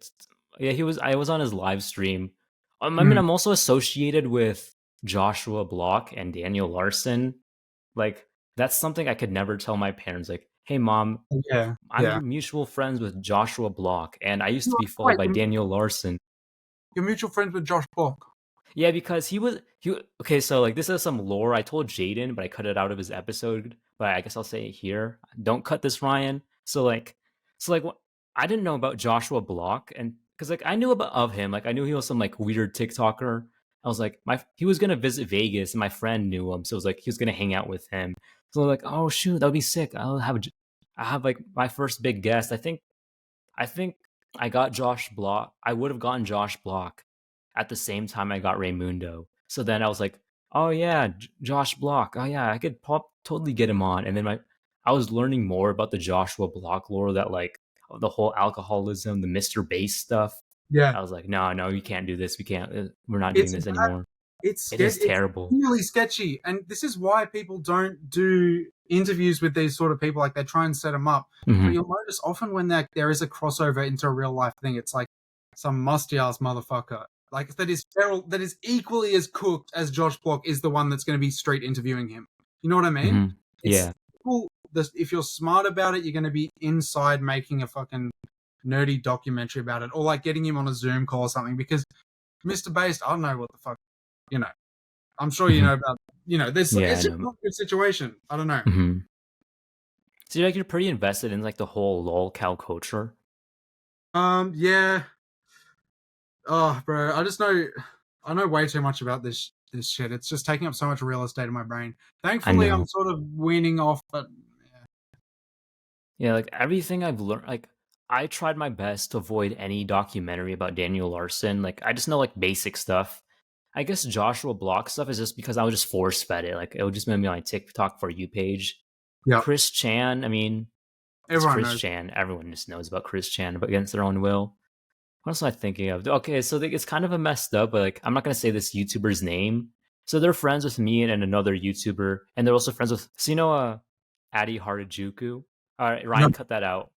yeah, he was. I was on his live stream. I mean, Mm, I'm also associated with Joshua Block and Daniel Larson. Like, that's something I could never tell my parents. Like, hey, mom, yeah. I'm Yeah. mutual friends with Joshua Block, and I used to You're be followed right. by Daniel Larson. You're mutual friends with Josh Block. Yeah, because okay, so like this is some lore I told Jaden, but I cut it out of his episode. But I guess I'll say it here. Don't cut this, Ryan. So like I didn't know about Joshua Block, and because like I knew about of him, like I knew he was some like weird TikToker. I was like, he was gonna visit Vegas, and my friend knew him, so it was like he was gonna hang out with him. So like, oh shoot, that would be sick. I have like my first big guest. I think I got Josh Block. I would have gotten Josh Block at the same time I got Raymundo. So then I was like, oh yeah, Josh Block. Oh yeah, I could totally get him on. And then I was learning more about the Joshua Block lore, that like the whole alcoholism, the Mr. Base stuff. Yeah. I was like, no, we can't do this. We can't. We're not doing It's this bad. anymore. It's It is it's terrible. really sketchy, and this is why people don't do interviews with these sort of people. Like, they try and set them up, but Hmm. you'll notice often when there is a crossover into a real life thing, it's like some musty ass motherfucker, like that is equally as cooked as Josh Block is the one that's going to be straight interviewing him. You know what I mean? Hmm. It's Yeah. cool. If you're smart about it, you're going to be inside making a fucking nerdy documentary about it, or like getting him on a Zoom call or something. Because Mr. Based, I don't know what the fuck, you know. I'm sure you Hmm. know about, this. Yeah, It's I just know. not a good situation. I don't know. Hmm. So like you're pretty invested in like the whole lol cow culture. Yeah. Oh, bro, I know way too much about this shit. It's just taking up so much real estate in my brain. I Thankfully, I'm know. sort of weaning off, but yeah. Yeah, like everything I've learned, like I tried my best to avoid any documentary about Daniel Larson. Like I just know like basic stuff. I guess Joshua Block stuff is just because I was just force fed it. Like it would just make me on my TikTok for you page. Yep. Chris Chan, I mean, it's Everyone Chris knows. Chan. Everyone just knows about Chris Chan, but against their own will. What else am I thinking of? Okay, so it's kind of a messed up, but like I'm not gonna say this YouTuber's name. So they're friends with me and another YouTuber, and they're also friends with Adi Harajuku. All right, No, Ryan, cut that out.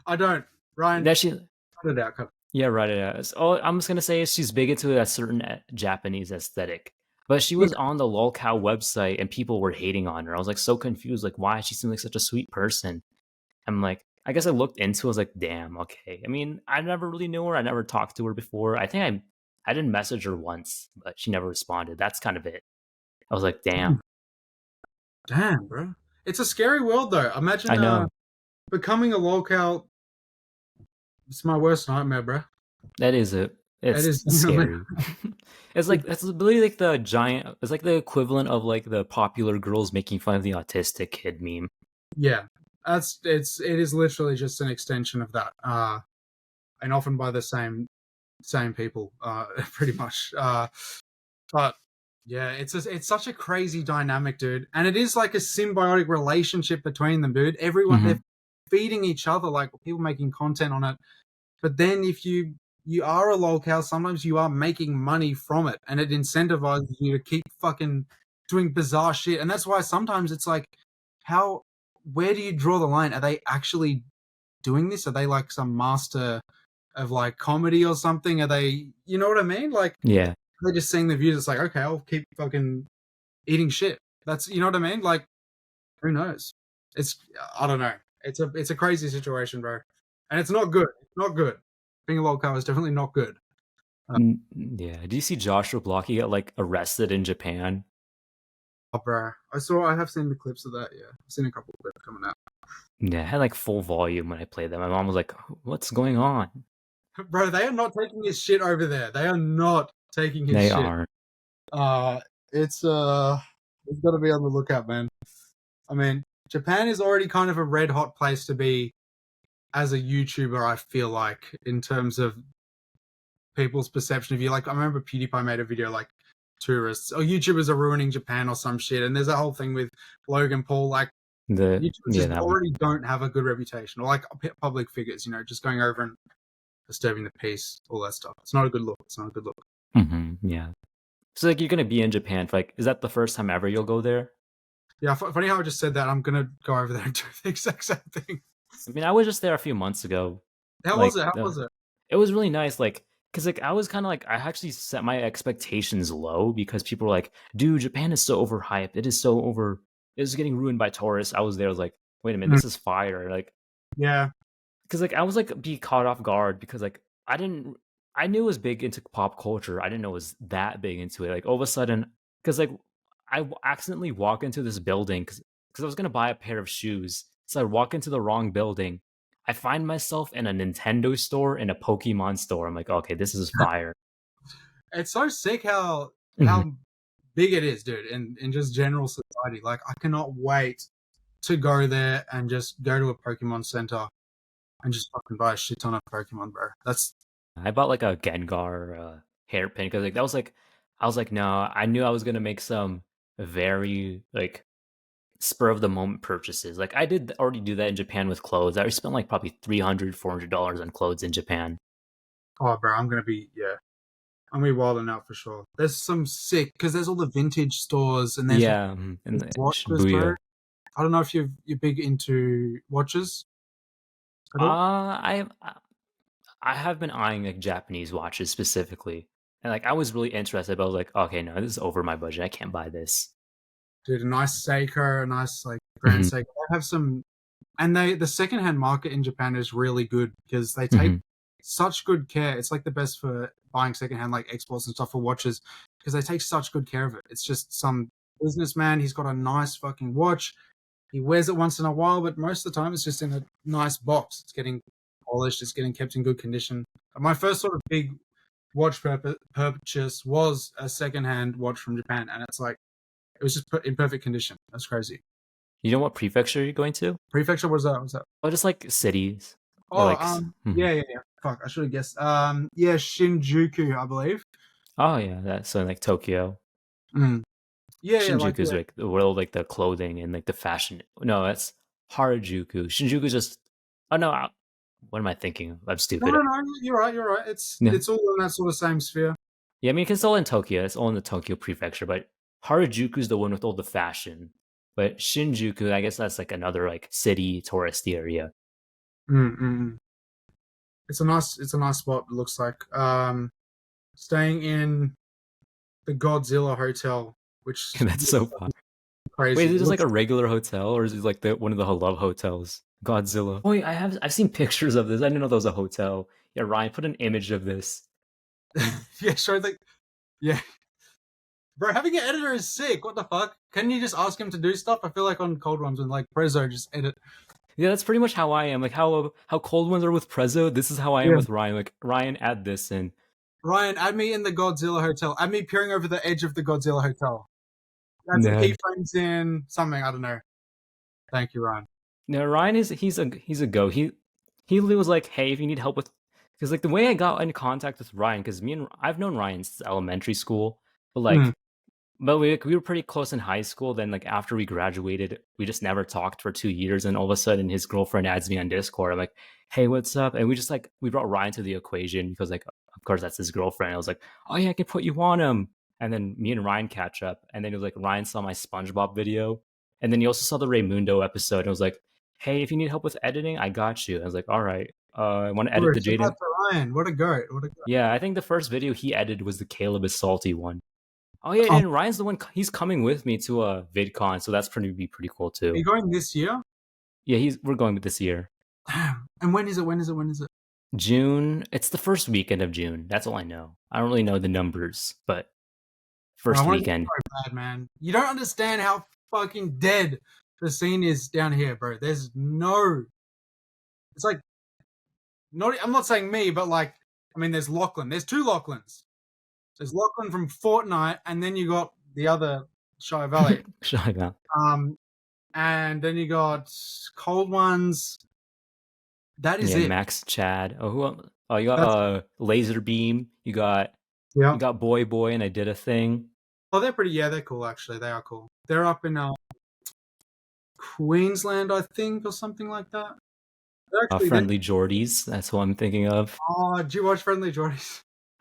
I don't. Ryan, That she, cut it out. yeah, right. It is. Oh, I'm just gonna say she's big into a certain Japanese aesthetic, but she Yeah, was on the lolcow website and people were hating on her. I was like so confused, like why she seemed like such a sweet person. I'm like, I guess I looked into it, I was like, damn, okay. I mean, I never really knew her. I never talked to her before. I didn't message her once, but she never responded. That's kind of it. I was like, damn. damn, bro. It's a scary world, though. I Imagine know. becoming a lolcow. It's my worst nightmare, bro. That is it. It It's is genuinely. scary. It's like that's literally like the giant. It's like the equivalent of like the popular girls making fun of the autistic kid meme. Yeah, it is literally just an extension of that, and often by the same people, pretty much. But yeah, it's such a crazy dynamic, dude, and it is like a symbiotic relationship between them, dude. Everyone, Hmm. they're feeding each other, like people making content on it. But then if you are a lolcow, sometimes you are making money from it, and it incentivizes you to keep fucking doing bizarre shit. And that's why sometimes it's like, how where do you draw the line? Are they actually doing this? Are they like some master of like comedy or something? Are they, you know what I mean? Like, Yeah. they're just seeing the views. It's like, okay, I'll keep fucking eating shit. That's, you know what I mean? Like, who knows? It's, I don't know. It's a crazy situation, bro, and it's not good. It's not good. Being a lolcow is definitely not good. Yeah. Do you see Joshua Block? He got like arrested in Japan. Oh, bro, I have seen the clips of that. Yeah, I've seen a couple of clips coming out. Yeah, I had like full volume when I played them. My mom was like, "What's going on?" Bro, they are not taking his shit over there. They are not taking his They shit. are. Uh, it's got to be on the lookout, man. I mean, Japan is already kind of a red hot place to be as a YouTuber. I feel like in terms of people's perception of you. Like, I remember PewDiePie made a video like tourists or YouTubers are ruining Japan or some shit, and there's a whole thing with Logan Paul. Like, YouTubers just that one. already don't have a good reputation, or like public figures, just going over and disturbing the peace, all that stuff. It's not a good look. It's not a good look. Yeah. So like you're gonna be in Japan for like, is that the first time ever you'll go there? Yeah, funny how I just said that. I'm gonna go over there and do the exact same thing. I mean, I was just there a few months ago. How was Like, it? How was it? it was really nice. Like, cause like I was kind of like I actually set my expectations low because people were like, "Dude, Japan is so overhyped. It is so over. It's getting ruined by tourists." I was there, I was like, "Wait a minute, this is fire!" Like, Yeah, because like I was like be caught off guard because like I knew it was big into pop culture. I didn't know it was that big into it. Like all of a sudden, because like accidentally walk into this building because I was gonna buy a pair of shoes, so I walk into the wrong building. I find myself in a Nintendo store and a Pokemon store. I'm like, okay, this is fire. it's so sick how Mhm. big it is, dude, in just general society. Like, I cannot wait to go there and just go to a Pokemon Center and just fucking buy a shit ton of Pokemon, bro. That's I bought like a Gengar hairpin because like that was like I was like, no, I knew I was gonna make some very like spur of the moment purchases. Like I did already do that in Japan with clothes. I spent like probably $300 $400 on clothes in Japan. oh, bro, I'm gonna be wilding out for sure. There's some sick because there's all the vintage stores and there's Yeah, and watches, bro. Shibuya. I don't know if you're big into watches at all. I have been eyeing like Japanese watches specifically, and like I was really interested, but I was like, okay, no, this is over my budget. I can't buy this. Dude, a nice Seiko, a nice like Grand Hmm. Seiko. They have some, and the secondhand market in Japan is really good because they take Hmm. such good care. It's like the best for buying secondhand like exports and stuff for watches because they take such good care of it. It's just some businessman. He's got a nice fucking watch. He wears it once in a while, but most of the time it's just in a nice box. It's getting polished. It's getting kept in good condition. My first sort of big watch purchase was a secondhand watch from Japan, and it's like it was just in perfect condition. That's crazy. You know what prefecture you're going to? Prefecture was that? Was that? Oh, just like cities. Or Oh, like, yeah, yeah, yeah. Fuck, I should have guessed. Yeah, Shinjuku, I believe. oh yeah, that's so like Tokyo. Mm. Yeah, yeah, like Shinjuku's yeah. like the world, like the clothing and like the fashion. No, that's Harajuku. Shinjuku's just. Oh no, what am I thinking? I'm No, stupid. no, no. You're right. You're right. Yeah, It's all in that sort of same sphere. yeah. I mean, it's all in Tokyo. It's all in the Tokyo prefecture. But Harajuku's the one with all the fashion. But Shinjuku, I guess that's like another like city touristy area. Mm. It's a nice spot. It looks like. Staying in the Godzilla Hotel, which That's so looks fun. Wait, crazy. is it It just like looks a regular hotel, or is it like the one of the love hotels? Godzilla. Oh, wait, I've seen pictures of this. I didn't know that was a hotel. Yeah, Ryan, put an image of this. yeah, sure. Yeah, bro, having an editor is sick. What the fuck? Can you just ask him to do stuff? I feel like on cold ones when like Prezzo just edit. Yeah, that's pretty much how I am. Like how cold ones are with Prezzo. This is how I am Yeah. with Ryan. Like Ryan, add this in. Ryan, add me in the Godzilla Hotel. Add me peering over the edge of the Godzilla Hotel. Add some No, keyframes in something. I don't know. Thank you, Ryan. no, Ryan is he's a go. He was like, hey, if you need help with, because like the way I got in contact with Ryan, because I've known Ryan since elementary school, but Mm. like but we were pretty close in high school. Then like after we graduated, we just never talked for 2 years. And all of a sudden, his girlfriend adds me on Discord. I'm like, "Hey, what's up?" And we just like we brought Ryan to the equation because like of course that's his girlfriend. I was like, "Oh yeah, I can put you on him." And then me and Ryan catch up. And then it was like Ryan saw my SpongeBob video, and then he also saw the Raymundo episode. And I was like, "Hey, if you need help with editing, I got you." I was like, "All right, I want to edit Bro, the shout out Jaden." to Ryan. What a goat. What a goat. Yeah, I think the first video he edited was the Caleb is salty one. Oh yeah, Oh, and Ryan's the one. He's coming with me to a VidCon, so that's pretty cool are you too. going this year? Yeah, we're going with this year, Damn. And when is it? When is it? When is it? June. It's the first weekend of June. That's all I know. I don't really know the numbers, but Bro, I first want to go weekend. so bad, man. You don't understand how fucking dead the scene is down here, bro. There's no. It's like not. I'm not saying me, but like, I mean, there's Lachlan. There's two Lachlans. There's Lachlan from Fortnite, and then you got the other Shy Valley. Shut up. And then you got Cold Ones. That is Yeah, it. Max, Chad. Oh, oh, you got That's Laser Beam. You yeah. got Boy Boy, and I did a thing. Oh, they're pretty. Yeah, they're cool. Actually, they are cool. They're up in Queensland, I think, or something like that. They're actually. Friendly Jordies. That's what I'm thinking of. Oh, do you watch Friendly Jordies?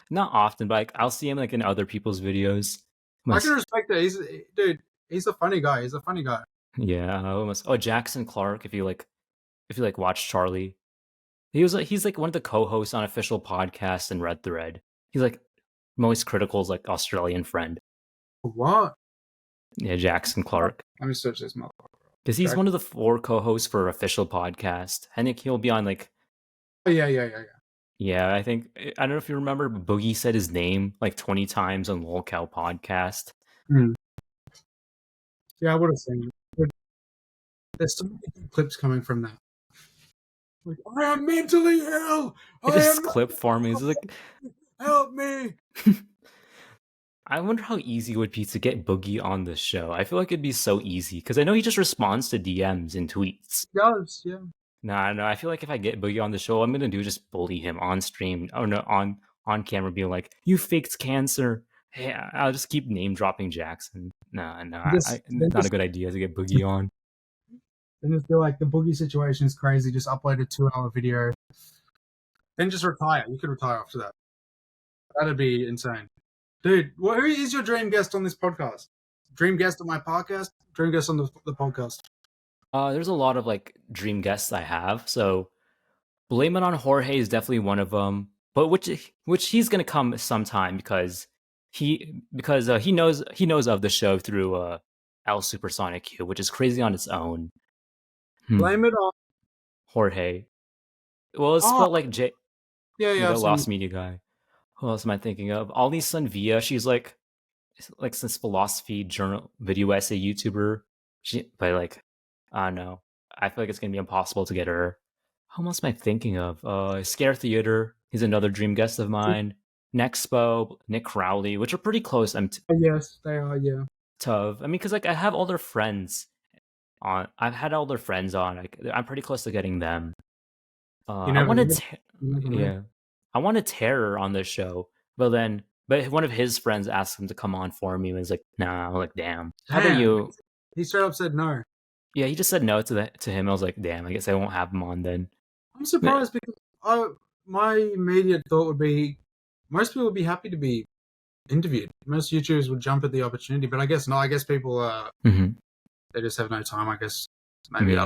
Not often, but like, I'll see him like in other people's videos. I can Must, respect that. Dude. He's a funny guy. He's a funny guy. yeah. Almost. Oh, Jackson Clark. If you like watch Charlie, he's like one of the co-hosts on official podcast and Red Thread. He's like most critical like Australian friend. What? Yeah, Jackson Clark. Let me search this motherfucker. Because he's one of the 4 co-hosts for official podcast. I think he'll be on like. Oh, yeah. Yeah, I think I don't know if you remember, but Boogie said his name like 20 times on Lolcow podcast. Yeah, I would have seen it. There's so many good clips coming from that. Like, I am mentally ill. This clip farming is like, help me. I wonder how easy it would be to get Boogie on the show. I feel like it'd be so easy because I know he just responds to DMs and tweets. He does, yeah. No, I feel like if I get Boogie on the show, all I'm gonna do is just bully him on stream. Oh no, on camera, being like, "You faked cancer." Hey, I'll just keep name dropping Jackson. No, not a good idea to get Boogie on. Then just feel like the Boogie situation is crazy. Just upload a 2-hour video. Then just retire. You could retire after that. That'd be insane. Dude, who is your dream guest on this podcast? Dream guest on my podcast? Dream guest on the podcast? There's a lot of like dream guests I have. So Blame It on Jorge is definitely one of them. But which he's gonna come sometime because he knows of the show through L Supersonic Q, which is crazy on its own. Blame it on Jorge. Well, it's spelled like J. Yeah, The Lost Media guy. Who else am I thinking of? Ollie Sunvia. She's like this philosophy journal video essay YouTuber. But like, I don't know. I feel like it's gonna be impossible to get her. Who else am I thinking of? Scare Theater. He's another dream guest of mine. Nexpo, Nick Crowley, which are pretty close. Yes, they are. Yeah. Tov. I mean, because like I have all their friends on. I've had all their friends on. Like, I'm pretty close to getting them. I wanted, yeah, I wanted Terror on this show, but one of his friends asked him to come on for me, and was like, "Nah." I'm like, "Damn." How about you? He straight up said no. Yeah, he just said no to him. I was like, "Damn." I guess I won't have him on then. I'm surprised because my immediate thought would be most people would be happy to be interviewed. Most YouTubers would jump at the opportunity, but I guess not. I guess people they just have no time. I guess maybe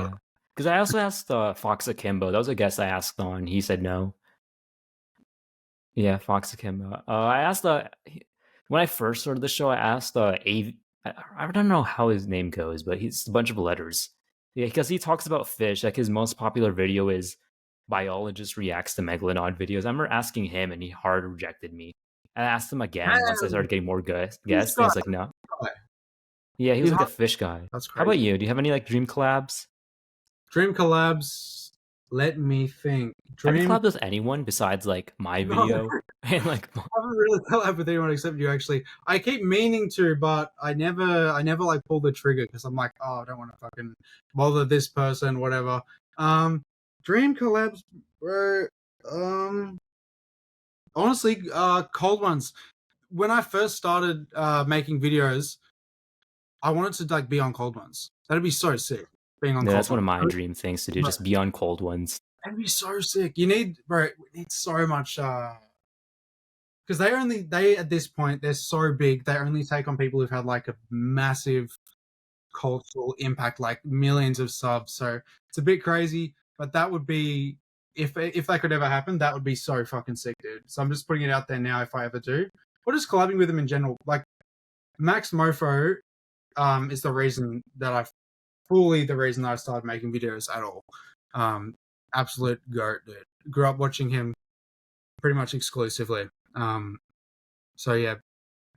because I also asked Fox Akimbo. That was a guest I asked on. He said no. Yeah, Fox Akimbo. I asked when I first started the show. I asked I don't know how his name goes, but he's a bunch of letters. Yeah, because he talks about fish. Like his most popular video is biologist reacts to megalodon videos. I remember asking him, and he hard rejected me. I asked him again once I started getting more guests. And he's like, no. Yeah, he was like a fish guy. That's crazy. How about you? Do you have any like dream collabs? Dream collabs. Let me think. Have you collabed with anyone besides like my video? And like, I haven't really collabed with anyone except you. Actually, I keep meaning to, but I never like pull the trigger because I'm like, oh, I don't want to fucking bother this person, whatever. Dream collabs, bro. Honestly, Cold Ones. When I first started making videos, I wanted to like be on Cold Ones. That'd be so sick. Being on. Yeah, that's one of my dream things to do. Just be on Cold Ones. That'd be so sick. You need, bro. We need so much. Because they at this point they're so big. They only take on people who've had like a massive cultural impact, like millions of subs. So it's a bit crazy, but that would be if that could ever happen, that would be so fucking sick, dude. So I'm just putting it out there now. If I ever do, or just collabing with them in general, like Max Mofo, is the reason that I started making videos at all. Absolute goat, dude. Grew up watching him pretty much exclusively. So yeah,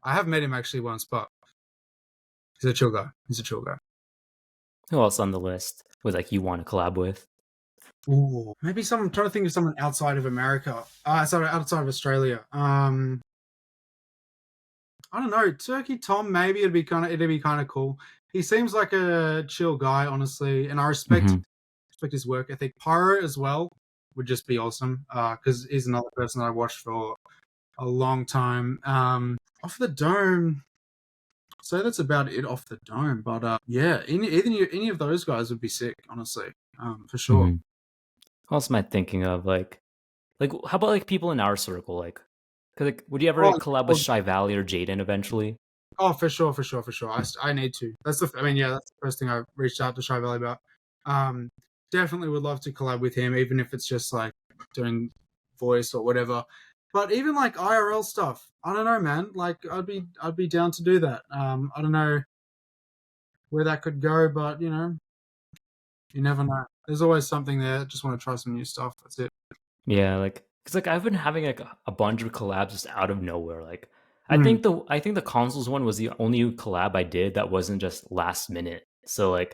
I have met him actually once, but he's a chill guy. Who else on the list was like you want to collab with? Ooh, maybe I'm trying to think of someone outside of America. Outside of Australia. I don't know, Turkey Tom. Maybe it'd be kind of cool. He seems like a chill guy, honestly, and I respect Hmm. his work ethic. Pyro as well would just be awesome. Because he's another person I watched for a long time. Off the dome. So that's about it off the dome. But yeah, any of those guys would be sick, honestly. For sure. Hmm. What else am I thinking of? Like how about like people in our circle? Cause like, would you ever Oh, like, collab with Shy Valley or Jaden eventually? oh, for sure, for sure, for sure. I need to. I mean, yeah, that's the first thing I reached out to Shy Valley about. Um, Definitely would love to collab with him, even if it's just like doing voice or whatever. But even like IRL stuff, I don't know, man. Like I'd be down to do that. I don't know where that could go, but you never know. There's always something there. Just want to try some new stuff. That's it. Yeah, like because like I've been having like a bunch of collabs just out of nowhere. Like Mm. I think the consoles one was the only collab I did that wasn't just last minute. Oh yeah,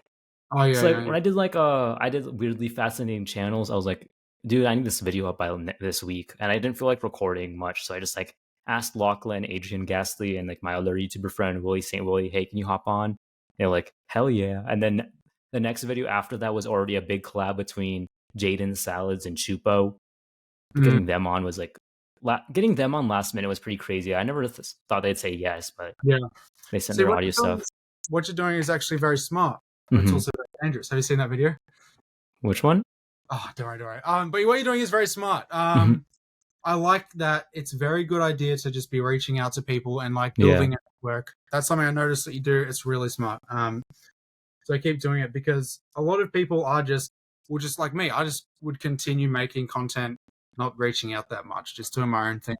So yeah, like yeah. when I did weirdly fascinating channels, I was like, dude, I need this video up by this week, and I didn't feel like recording much, so I just like asked Lachlan, Adrian Gasly, and like my other YouTuber friend Willie St. Willie, hey, can you hop on? They're like, hell yeah! And then the next video after that was already a big collab between Jaden Salads and Chupo. Mm. Getting them on was like, getting them on last minute was pretty crazy. I never thought they'd say yes, but Yeah. they sent See their what audio you're doing. stuff. What you're doing is actually very smart, but it's Hmm. also very dangerous. Have you seen that video? Which one? Oh, don't worry, don't worry. But what you're doing is very smart. Hmm. I like that. It's a very good idea to just be reaching out to people and like Yeah. building a network. That's something I noticed that you do. It's really smart. So I keep doing it because a lot of people well, just like me. I just would continue making content, not reaching out that much, just doing my own thing.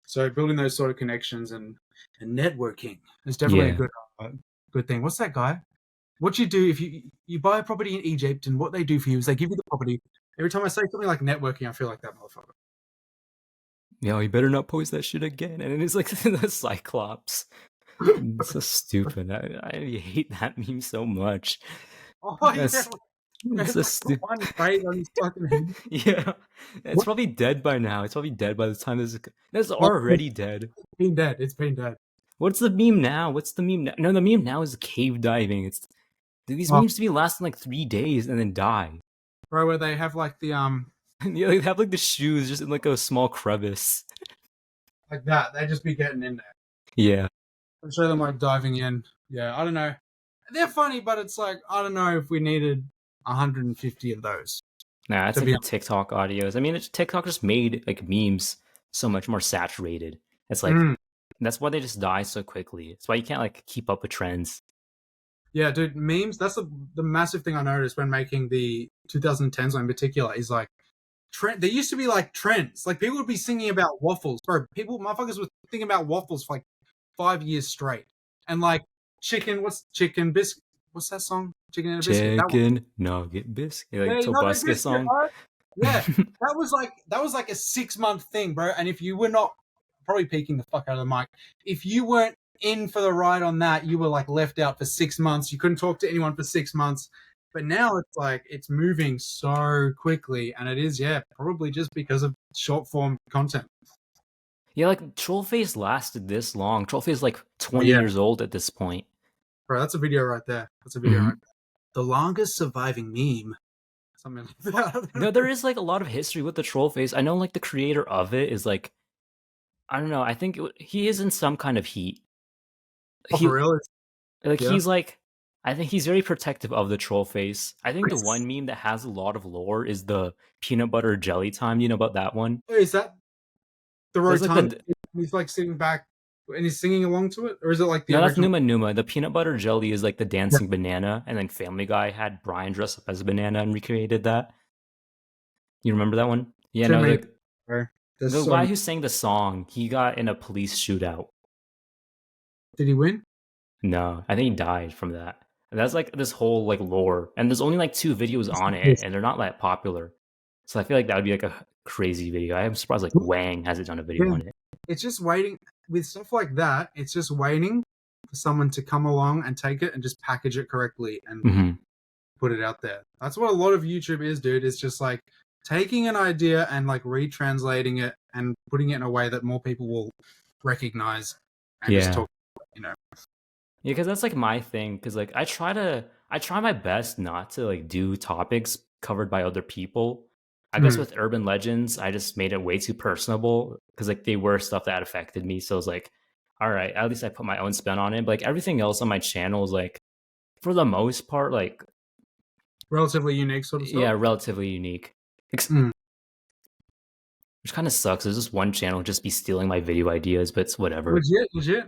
So building those sort of connections and networking is definitely a Yeah. good thing. What's that guy? What you do if you buy a property in Egypt, and what they do for you is they give you the property. Every time I say something like networking, I feel like that motherfucker. Yo, you better not post that shit again. And it's like the Cyclops. It's so stupid. I hate that meme so much. Oh yeah, That's it's it's so like the stupid. one right on his fucking head. Yeah, it's What? probably dead by now. It's probably dead by the time this. That's Oh, already dead. it's been dead. It's been dead. What's the meme now? What's the meme now? No, the meme now is cave diving. It's these Oh, memes to be lasting like 3 days and then die. bro, where they have like the And they have like the shoes just in like a small crevice. like that. They just be getting in there. Yeah. I'm sure them like diving in. Yeah, I don't know. They're funny, but it's like I don't know if we needed 150 of those Nah, it's to like be. the TikTok audios. I mean, TikTok just made like memes so much more saturated. It's like Mm. that's why they just die so quickly. It's why you can't like keep up with trends. Yeah, dude, memes. That's the massive thing I noticed when making the 2010s in particular is like trend. There used to be like trends. Like people would be singing about waffles, bro. People, motherfuckers, were thinking about waffles for like 5 years straight, and like chicken. What's chicken biscuit? What's that song? Chicken and a biscuit. That one. Chicken nugget biscuit, like Yeah, nugget Tobuscus biscuit, song. bro. Yeah, that was like a 6 month thing, bro. And if you were not probably peeking the fuck out of the mic, if you weren't in for the ride on that, you were like left out for 6 months. You couldn't talk to anyone for 6 months. But now it's like it's moving so quickly, and it is, yeah, probably just because of short form content. Yeah, like Trollface lasted this long. Trollface is like Oh 20 yeah, years old at this point. bro, that's a video right there. That's a video right Hmm. there. The longest surviving meme, something like No, that. there is like a lot of history with the Trollface. I know like the creator of it is like I don't know. I think he is in some kind of heat. Oh, for He real? like Yeah. he's like I think he's very protective of the Trollface. I think the one meme that has a lot of lore is the peanut butter jelly time. You know about that one? Wait, is that the There's like rotund? the He's like sitting back and he's singing along to it, or is it like the no, that's original? Numa Numa. The peanut butter jelly is like the Yeah. dancing banana, and then Family Guy had Brian dress up as a banana and recreated that. You remember that one? Yeah, Too no, many. Bro. There's the so guy many. who sang the song, he got in a police shootout. Did he win? No, I think he died from that. And that's like this whole like lore, and there's only like 2 videos on it, Yes. and they're not that popular. So I feel like that would be like a crazy video. I am surprised like Wang hasn't done a video Yeah. on it. It's just waiting with stuff like that. It's just waiting for someone to come along and take it and just package it correctly and Hmm. put it out there. That's what a lot of YouTube is, dude. It's just like taking an idea and like retranslating it and putting it in a way that more people will recognize. and just Yeah. talk, you know. Yeah, because that's like my thing. Because like I try my best not to like do topics covered by other people. I guess Mm. with urban legends, I just made it way too personable because like they were stuff that affected me. So it's like, all right, at least I put my own spin on it. But like everything else on my channel is like, for the most part, like Relatively unique sort of yeah, stuff. relatively unique. Mm. Which kind of sucks. There's just one channel just be stealing my video ideas, but it's whatever. Legit.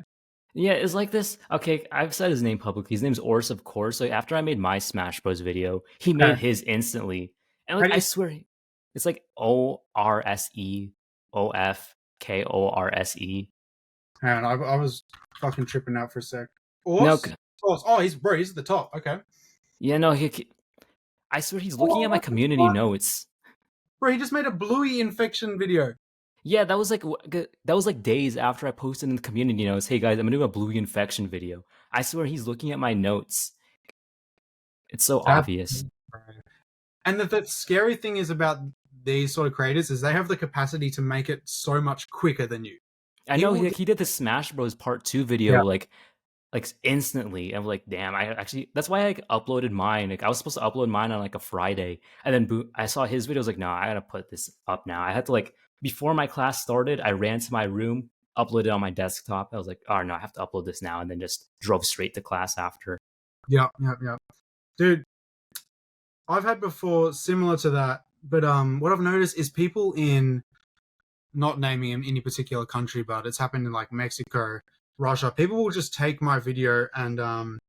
Yeah, it's like this. Okay, I've said his name publicly. His name's Ors, of course. So after I made my Smash Bros video, he made Okay. his instantly, and How like do I you? swear, it's like ORSEOFKORSE. Hang on, I was fucking tripping out for a sec. No, Ors? Ors. Oh, he's at the top. Okay. yeah, no, I swear he's looking Oh, at my what the community fuck? notes. Bro, he just made a bluey infection video. Yeah, that was like days after I posted in the community notes. Hey guys, I'm gonna do a blue infection video. I swear he's looking at my notes. It's so That, obvious. and the scary thing is about these sort of creators is they have the capacity to make it so much quicker than you. I He know will. he did the Smash Bros. Part 2 Yeah. video like instantly. I'm like, damn, I actually that's why I like, uploaded mine. Like I was supposed to upload mine on like a Friday. And then I saw his video. I was like, no, I gotta put this up now. I had to like before my class started, I ran to my room, uploaded it on my desktop. I was like, oh no, I have to upload this now, and then just drove straight to class after. Yeah. Dude, I've had before similar to that, but what I've noticed is people in, not naming in any particular country, but it's happened in like Mexico, Russia. People will just take my video and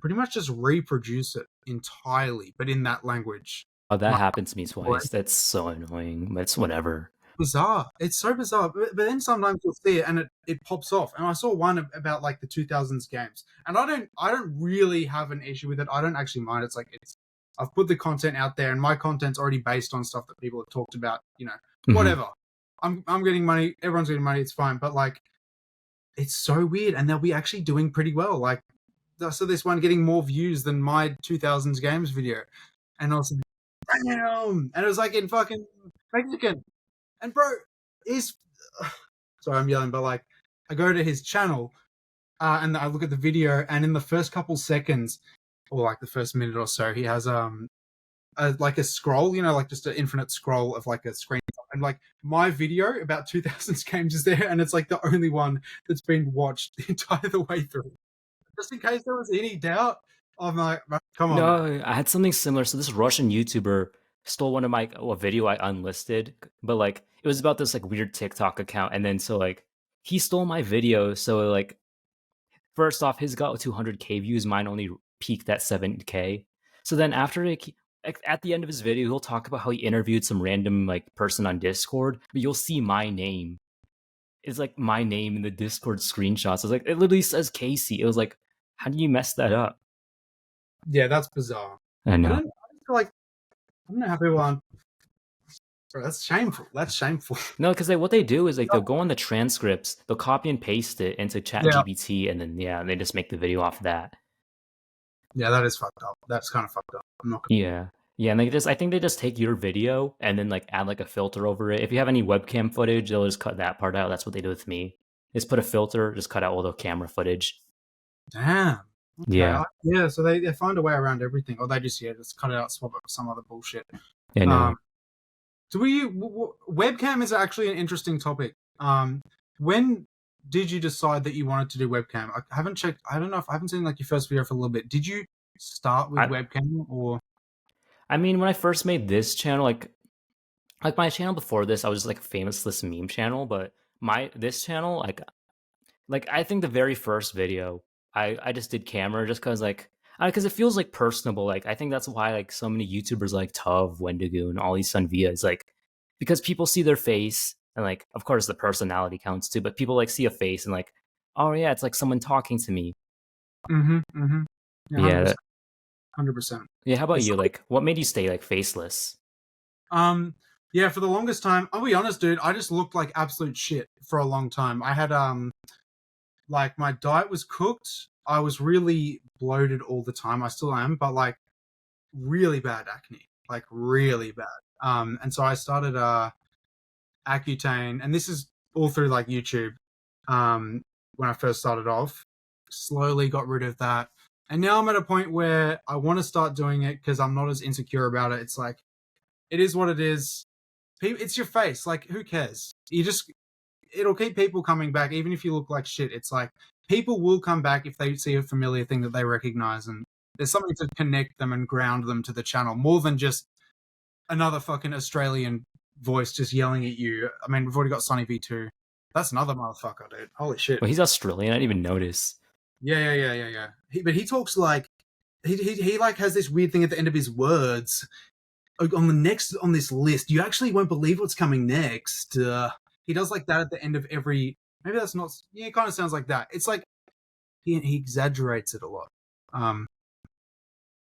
pretty much just reproduce it entirely, but in that language. Oh, that My happened to me twice. That's so annoying, but it's whatever. bizarre. It's so bizarre. But then sometimes you'll see it and it pops off. And I saw one about like the 2000s games, and I don't really have an issue with it. I don't actually mind. It's like I've put the content out there, and my content's already based on stuff that people have talked about. Mhm. Whatever. I'm getting money. Everyone's getting money. It's fine. But like, it's so weird, and they'll be actually doing pretty well. Like, so this one getting more views than my 2000s games video, and I was like, damn. And it was like in fucking Mexican. And bro, he's sorry, I'm yelling, but like, I go to his channel, and I look at the video, and in the first couple seconds, or like the first minute or so, he has like a scroll, like just an infinite scroll of like a screen, and like my video about 2000s games is there, and it's like the only one that's been watched the entire way through. Just in case there was any doubt, I'm like, come on, man. No, I had something similar. So this Russian YouTuber stole one of my a video I unlisted, but like it was about this like weird TikTok account, and then so like he stole my video. So like first off, his got 200K views, mine only peaked at 7K. So then after at the end of his video, he'll talk about how he interviewed some random like person on Discord, but you'll see my name. It's like my name in the Discord screenshots. It's like it literally says Casey. It was like, how do you mess that up? Yeah, that's bizarre. I I know. don't feel like, I don't know how people aren't. Bro, that's shameful. That's shameful. No, because like what they do is like they'll go on the transcripts, they'll copy and paste it into Yeah, ChatGPT, and then yeah, they just make the video off that. yeah, that is fucked up. That's kind of fucked up. I'm not. Yeah. Yeah, and they just I think they just take your video and then like add like a filter over it. If you have any webcam footage, they'll just cut that part out. That's what they do with me. Just put a filter, just cut out all the camera footage. Damn. Okay. Yeah. Yeah. So they find a way around everything, or they just cut it out, swap it for some other bullshit. I know. Do we? Webcam is actually an interesting topic. When did you decide that you wanted to do webcam? I haven't checked. I don't know if I haven't seen like your first video for a little bit. Did you start with I webcam or? I mean when I first made this channel, like my channel before this, I was just like a famous list meme channel, but my this channel, like I think the very first video, I just did camera just because it feels like personable. Like I think that's why like so many YouTubers like Tov, Wendigo, and all these Sunvia is like because people see their face and like of course the personality counts too, but people like see a face and like oh yeah, it's like someone talking to me. Mm-hmm. Yeah, Yeah, 100%. yeah. How about It's you? Like what made you stay like faceless? yeah, for the longest time, I'll be honest, dude, I just looked like absolute shit for a long time. I had like my diet was cooked. I was really bloated all the time. I still am, but like really bad acne, like really bad. And so I started Accutane, and this is all through like YouTube. when I first started off. Slowly got rid of that. And now I'm at a point where I want to start doing it because I'm not as insecure about it. It's like, it is what it is. It's your face. Like, who cares? It'll keep people coming back, even if you look like shit. It's like, people will come back if they see a familiar thing that they recognize. And there's something to connect them and ground them to the channel more than just another fucking Australian voice just yelling at you. I mean, we've already got Sonny V2. That's another motherfucker, dude. Holy shit. Well, he's Australian. I didn't even notice. Yeah. But he talks like he like has this weird thing at the end of his words. On this list, you actually won't believe what's coming next. He does like that at the end of every. Maybe that's not. Yeah, it kind of sounds like that. It's like he exaggerates it a lot.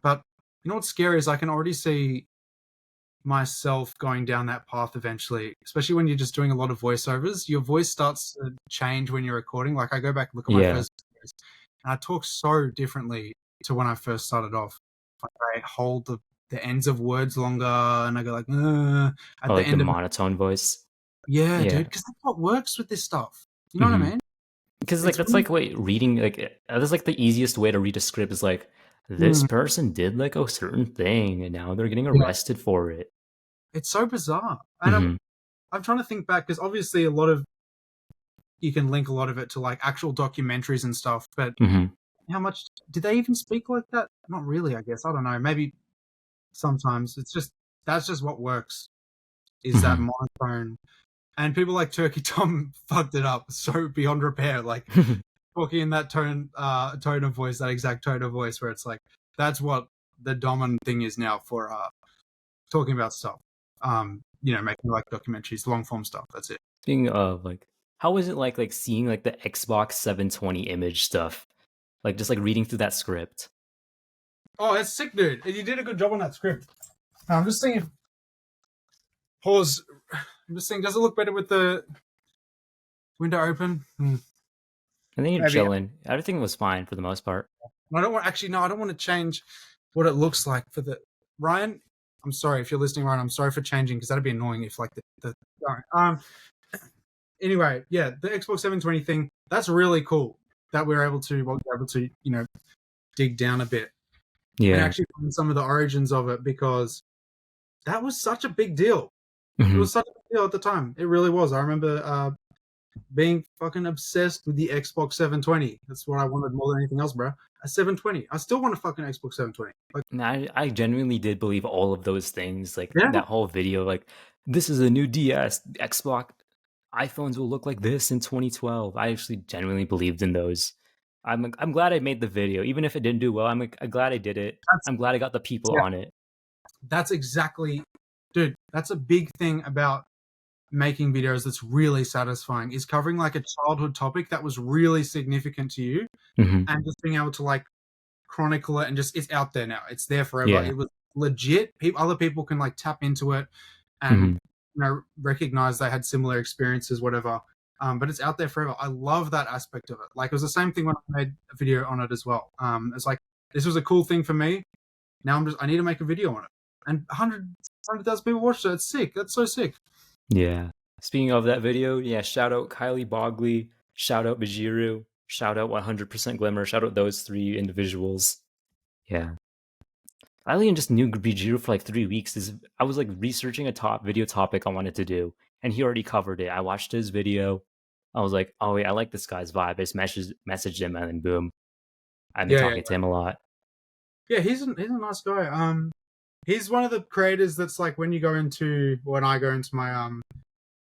But you know what's scary is I can already see myself going down that path eventually, especially when you're just doing a lot of voiceovers. Your voice starts to change when you're recording. Like, I go back and look at my first videos, and I talk so differently to when I first started off. Like, I hold the ends of words longer, and I go like, at the end the of monotone voice. Yeah, dude, because that's what works with this stuff. You know what I mean? Because like that's like reading like that's like the easiest way to read a script is like, this person did like a certain thing and now they're getting arrested for it. It's so bizarre. And I'm trying to think back, because obviously you can link a lot of it to like actual documentaries and stuff, but how much did they even speak like that? Not really, I guess. I don't know. Maybe sometimes that's just what works, is that monotone. And people like Turkey Tom fucked it up so beyond repair. Like, talking in that tone of voice, that exact tone of voice, where it's like, that's what the dominant thing is now for talking about stuff. Making like documentaries, long form stuff. That's it. Speaking of, like, how was it like seeing like the Xbox 720 image stuff? Like, just like reading through that script. Oh, it's sick, dude. You did a good job on that script. I'm just thinking. Pause. I'm just saying, does it look better with the window open? I think you're chilling. Everything was fine for the most part. I don't want to change what it looks like for the Ryan. I'm sorry if you're listening, Ryan. I'm sorry for changing, because that'd be annoying if like the Anyway, yeah, the Xbox 720 thing, that's really cool that we're able to dig down a bit. Yeah. And actually find some of the origins of it, because that was such a big deal. It was such a big deal at the time. It really was. I remember being fucking obsessed with the Xbox 720. That's what I wanted more than anything else, bro. A 720. I still want a fucking Xbox 720. Like, I genuinely did believe all of those things. Like, that whole video, like, this is a new DS, Xbox, iPhones will look like this in 2012. I actually genuinely believed in those. I'm glad I made the video, even if it didn't do well. I'm glad I did it. I'm glad I got the people on it. That's exactly, dude. That's a big thing about making videos that's really satisfying, is covering like a childhood topic that was really significant to you, and just being able to like chronicle it, and just, it's out there now. It's there forever. It was legit. Other people can like tap into it and recognize they had similar experiences, whatever. But it's out there forever. I love that aspect of it. Like, it was the same thing when I made a video on it as well. It's like, this was a cool thing for me. Now I need to make a video on it. And 100,000 people watched it. It's sick. That's so sick. Yeah. Speaking of that video, shout out Kylie Bogley, shout out Bajiru, shout out 100% Glimmer, shout out those three individuals. Yeah. I only just knew Bajiru for like 3 weeks. I was like researching a video topic I wanted to do, and he already covered it. I watched his video. I was like, oh wait, I like this guy's vibe. I just messaged him, and then boom. I've been talking to him a lot. Yeah, he's a nice guy. He's one of the creators that's like, when I go into my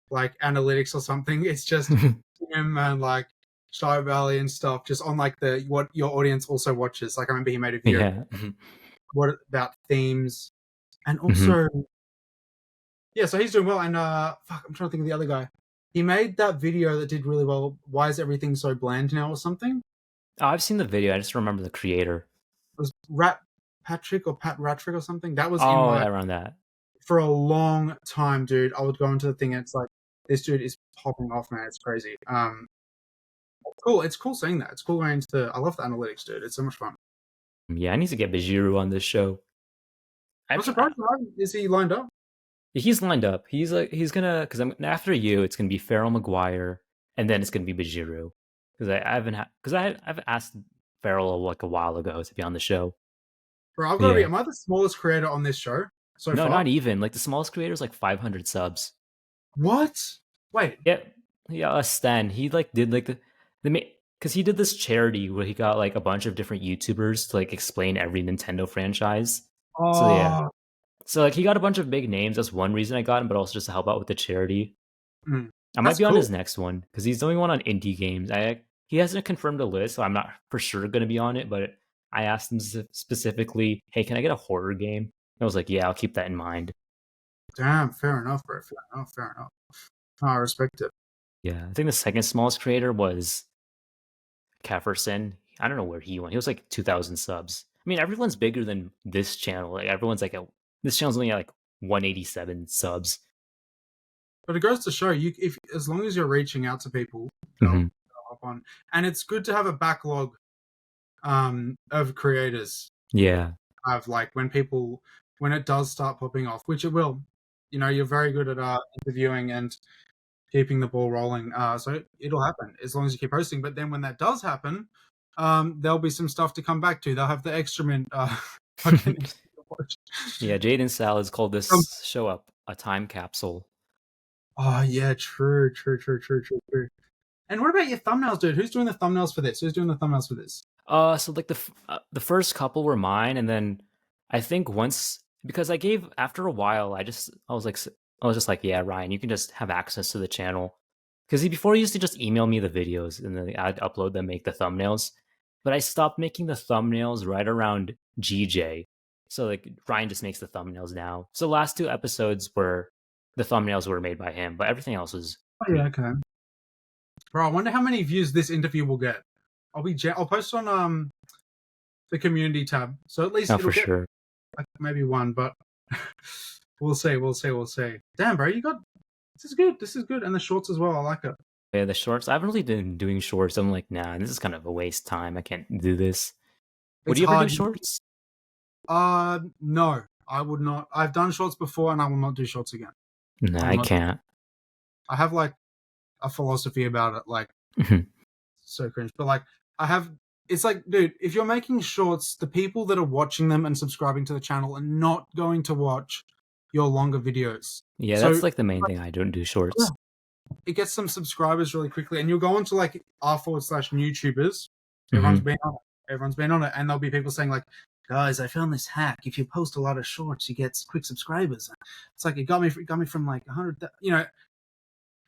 like analytics or something, it's just him and like Shy Valley and stuff, just on like what your audience also watches. Like, I remember he made a video about themes, and also so he's doing well. And I'm trying to think of the other guy. He made that video that did really well. Why is everything so bland now, or something? Oh, I've seen the video. I just remember the creator. It was Patrick or Pat Ratrick or something. That was around that. For a long time, dude. I would go into the thing, and it's like, this dude is popping off, man. It's crazy. Cool. It's cool seeing that. It's cool going into I love the analytics, dude. It's so much fun. Yeah, I need to get Bajiru on this show. I'm surprised. Is he lined up? He's lined up. He's gonna, because after you, it's gonna be Farrell McGuire, and then it's gonna be Bajiru. because I haven't because I've asked Farrell like a while ago to be on the show. Bro, I've But got to be. yeah, Am I the smallest creator on this show so no, not far? even like the smallest creator is like 500 subs. What? Wait. Yeah, yeah, Stan. He like did like the because he did this charity where he got like a bunch of different YouTubers to like explain every Nintendo franchise. So yeah, Oh, so like he got a bunch of big names. That's one reason I got him, but also just to help out with the charity. mm, I might that's be on his cool. next one because he's doing one on indie games. He hasn't confirmed a list, so I'm not for sure going to be on it. But I asked him specifically, "Hey, can I get a horror game?" I was like, "Yeah, I'll keep that in mind." Damn, fair enough, bro. Fair enough. Fair enough. I respect it. Yeah, I think the second smallest creator was Kefferson. I don't know where he went. He was like 2,000 subs. I mean, everyone's bigger than this channel. Like everyone's like this channel's only at like 187 subs. But it goes to show you, if as long as you're reaching out to people, Hmm. they'll hop on. And it's good to have a backlog of creators. Yeah, Have like when it does start popping off, which it will. You know, you're very good at interviewing and keeping the ball rolling. So it'll happen as long as you keep posting. But then when that does happen, there'll be some stuff to come back to. They'll have the Extrament fucking watch. yeah. Jaden Salads called Um, this show up a time capsule. oh yeah, true. And what about your thumbnails, dude? Who's doing the thumbnails for this? Who's doing the thumbnails for this? So like the first couple were mine, and then I think once because I gave after a while, I was just like, yeah, Ryan, you can just have access to the channel because before he used to just email me the videos and then I'd upload them, make the thumbnails. But I stopped making the thumbnails right around GJ, so like Ryan just makes the thumbnails now. So the last two episodes were the thumbnails were made by him, but everything else was Oh yeah, okay. Bro, I wonder how many views this interview will get. I'll post on the community tab, so at least oh it'll for get sure. like maybe one, but we'll see. Damn, bro, you got this is good. This is good, and the shorts as well. I like it. Yeah, the shorts. I haven't really been doing shorts. I'm like, nah, this is kind of a waste of time. I can't do this. Would It's you ever do hard. shorts? No, I would not. I've done shorts before, and I will not do shorts again. Nah, I will I not. can't. I have like a philosophy about it, like Mhm. so cringe, but like I have. It's like, dude, if you're making shorts, the people that are watching them and subscribing to the channel are not going to watch your longer videos. Yeah, So that's like the main thing. I don't do yeah, shorts. it gets some subscribers really quickly, and you'll go onto like r/YouTubers. Everyone's Hmm. been on it. Everyone's been on it, and there'll be people saying like, "Guys, I found this hack. If you post a lot of shorts, you get quick subscribers." It's like it got me from like 100. You know,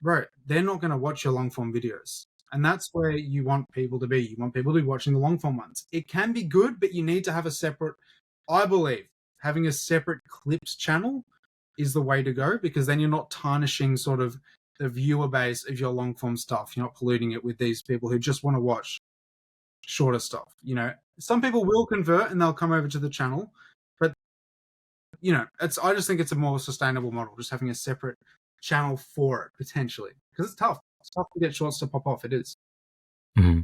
bro, they're not going to watch your long form videos. And that's where you want people to be. You want people to be watching the long form ones. It can be good, but you need to have a separate, I believe, having a separate clips channel is the way to go because then you're not tarnishing sort of the viewer base of your long form stuff. You're not polluting it with these people who just want to watch shorter stuff. You know, some people will convert and they'll come over to the channel, but you know, I just think it's a more sustainable model, just having a separate channel for it potentially because it's tough. It's tough to get shorts to pop off. It is. Hmm.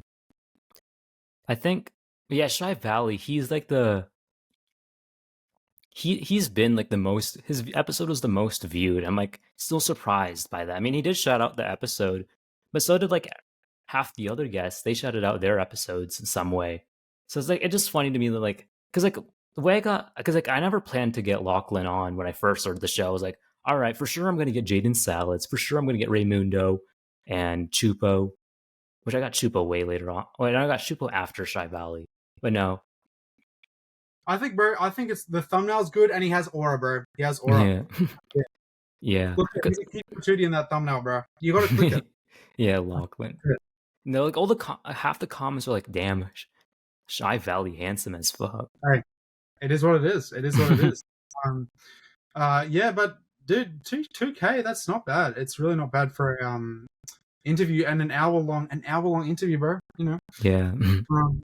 I think, yeah, Shy Valley. He's like he's been like the most. His episode was the most viewed. I'm like still surprised by that. I mean, he did shout out the episode, but so did like half the other guests. They shouted out their episodes in some way. So it's like it's just funny to me that like because like the way I got because like I never planned to get Lachlan on when I first started the show. I was like, all right, for sure I'm gonna get Jaden Salads. For sure I'm gonna get Raymundo and Chupo, which I got Chupo way later on. Wait, I got Chupo after Shy Valley, but no, I think, bro. I think it's the thumbnail's good, and he has aura, bro. He has aura. yeah, Yeah. yeah. Look, he's a cute patootie in that thumbnail, bro. You got to click it. Yeah, Lachlan. No, like all the half the comments are like, "Damn, Shy Valley handsome as fuck." Hey, it is what it is. It is what it is. Um, yeah, but dude, 2K. That's not bad. It's really not bad for a interview and an hour long interview, bro. You know. Yeah. Um,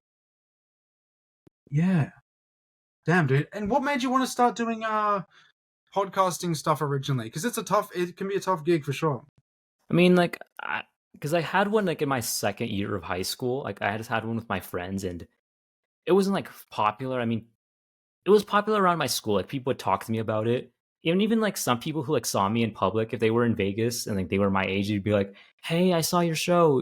yeah. Damn, dude. And what made you want to start doing podcasting stuff originally? Because it can be a tough gig for sure. I mean, like, because I had one like in my second year of high school. Like, I just had one with my friends, and it wasn't like popular. I mean, it was popular around my school. Like, people would talk to me about it. Even like some people who like saw me in public, if they were in Vegas and like they were my age, they'd be like, "Hey, I saw your show."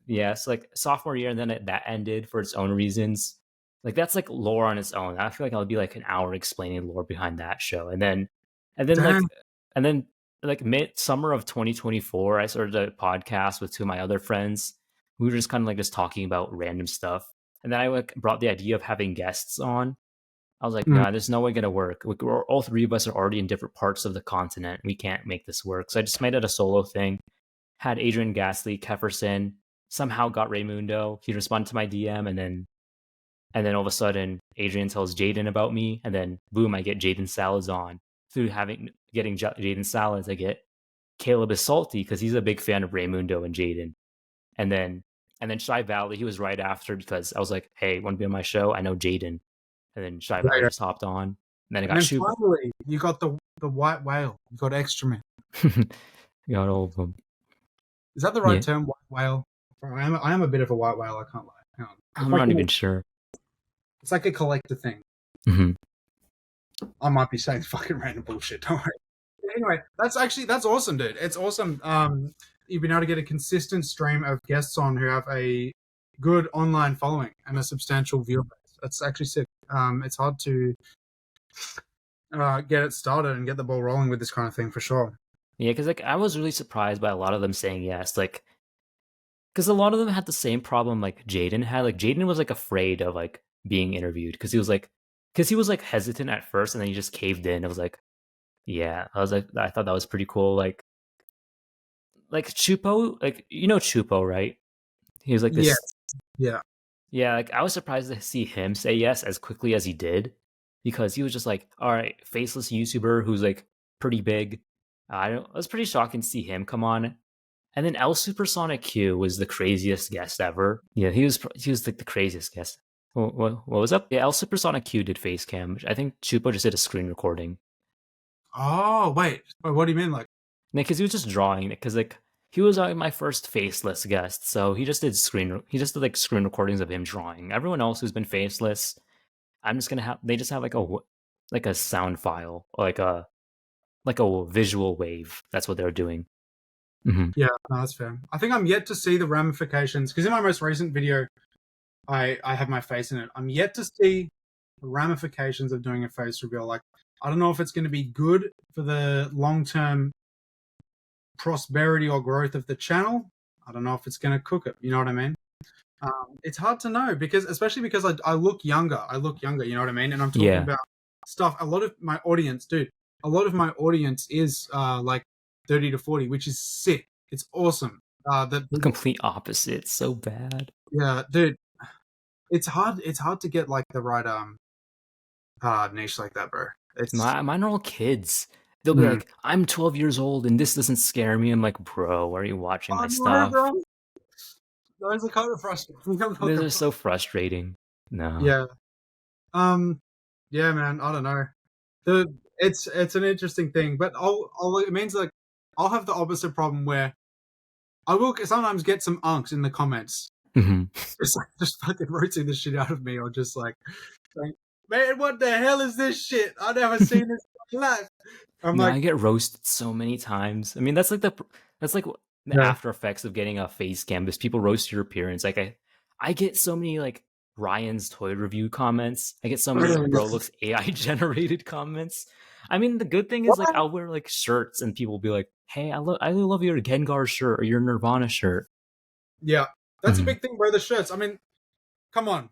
Yeah, it's like sophomore year, and then that ended for its own reasons. Like that's like lore on its own. I feel like I'll be like an hour explaining lore behind that show, and then Damn. and then like mid summer of 2024, I started a podcast with two of my other friends. We were just kind of like just talking about random stuff, and then I like brought the idea of having guests on. I was like, Mm, nah, there's no way gonna work. All three of us are already in different parts of the continent. We can't make this work. So I just made it a solo thing. Had Adrian Gasly, Kefferson, somehow got Raymundo. He responded to my DM, and then all of a sudden, Adrian tells Jaden about me, and then boom, I get Jaden Salads on. Through getting Jaden Salads, I get Caleb is salty because he's a big fan of Raymundo and Jaden. And then Shy Valley, he was right after because I was like, hey, want to be on my show? I know Jaden. And then Shy yeah, Valley yeah. just hopped on. And then I And got then Shoop. finally, you got the white whale. You got Extramint. Got all of them. Is that the right Yeah, term, white whale? I am a bit of a white whale. I can't lie. Hang on. I'm not even sure. It's like a collector thing. Mm-hmm. I might be saying fucking random bullshit. Don't worry. Anyway, that's awesome, dude. It's awesome. You've been able to get a consistent stream of guests on who have a good online following and a substantial viewer base. That's actually sick. It's hard to get it started and get the ball rolling with this kind of thing for sure. Yeah, because like I was really surprised by a lot of them saying yes. Like, because a lot of them had the same problem like Jaden had. Like Jaden was like afraid of like being interviewed because he was like hesitant at first, and then he just caved in. It was like, yeah, I thought that was pretty cool. Like Chupo, like you know Chupo, right? He was like Yeah, this. yeah. Yeah, like I was surprised to see him say yes as quickly as he did, because he was just like, all right, faceless YouTuber who's like pretty big. I was pretty shocking to see him come on. And then L Supersonic Q was the craziest guest ever. Yeah, he was like the craziest guest. What was up? Yeah, L Supersonic Q did face cam. I think Chupo just did a screen recording. Oh, wait. What do you mean? Like, Because he was just drawing it. Because like he was my first faceless guest, so he just did like screen recordings of him drawing. Everyone else who's been faceless, I'm just gonna have they just have like a sound file, or like a visual wave. That's what they're doing. Mm-hmm. yeah, no, that's fair. I think I'm yet to see the ramifications because in my most recent video, I have my face in it. I'm yet to see the ramifications of doing a face reveal. Like, I don't know if it's going to be good for the long term prosperity or growth of the channel. I don't know if it's going to cook it. You know what I mean? It's hard to know because, especially because I look younger. I look younger. You know what I mean? And I'm talking Yeah, about stuff. A lot of my audience, dude. A lot of my audience is like 30 to 40, which is sick. It's awesome. That complete opposite. So bad. yeah, dude. It's hard. It's hard to get like the right niche like that, bro. It's Mine are all kids. They'll be mm. like, I'm 12 years old and this doesn't scare me. I'm like, bro, why are you watching Oh my no, stuff? bro. Those are kind of frustrating. I'm not Those gonna are so frustrating. No. yeah. Um. Yeah, man. I don't know. It's an interesting thing, but it means like I'll have the opposite problem where I will sometimes get some unks in the comments, Hmm. just fucking roasting the shit out of me, or just like, man, what the hell is this shit? I've never seen this in my life. I'm No, like, I get roasted so many times. I mean, that's like the yeah, after effects of getting a face cam. Is people roast your appearance. Like I get so many like Ryan's toy review comments. I get so many like bro looks AI generated comments. I mean, the good thing is like what? I'll wear like shirts and people will be like, "Hey, I really love your Gengar shirt or your Nirvana shirt." Yeah, that's a Mhm. big thing, bro. The shirts. I mean, come on.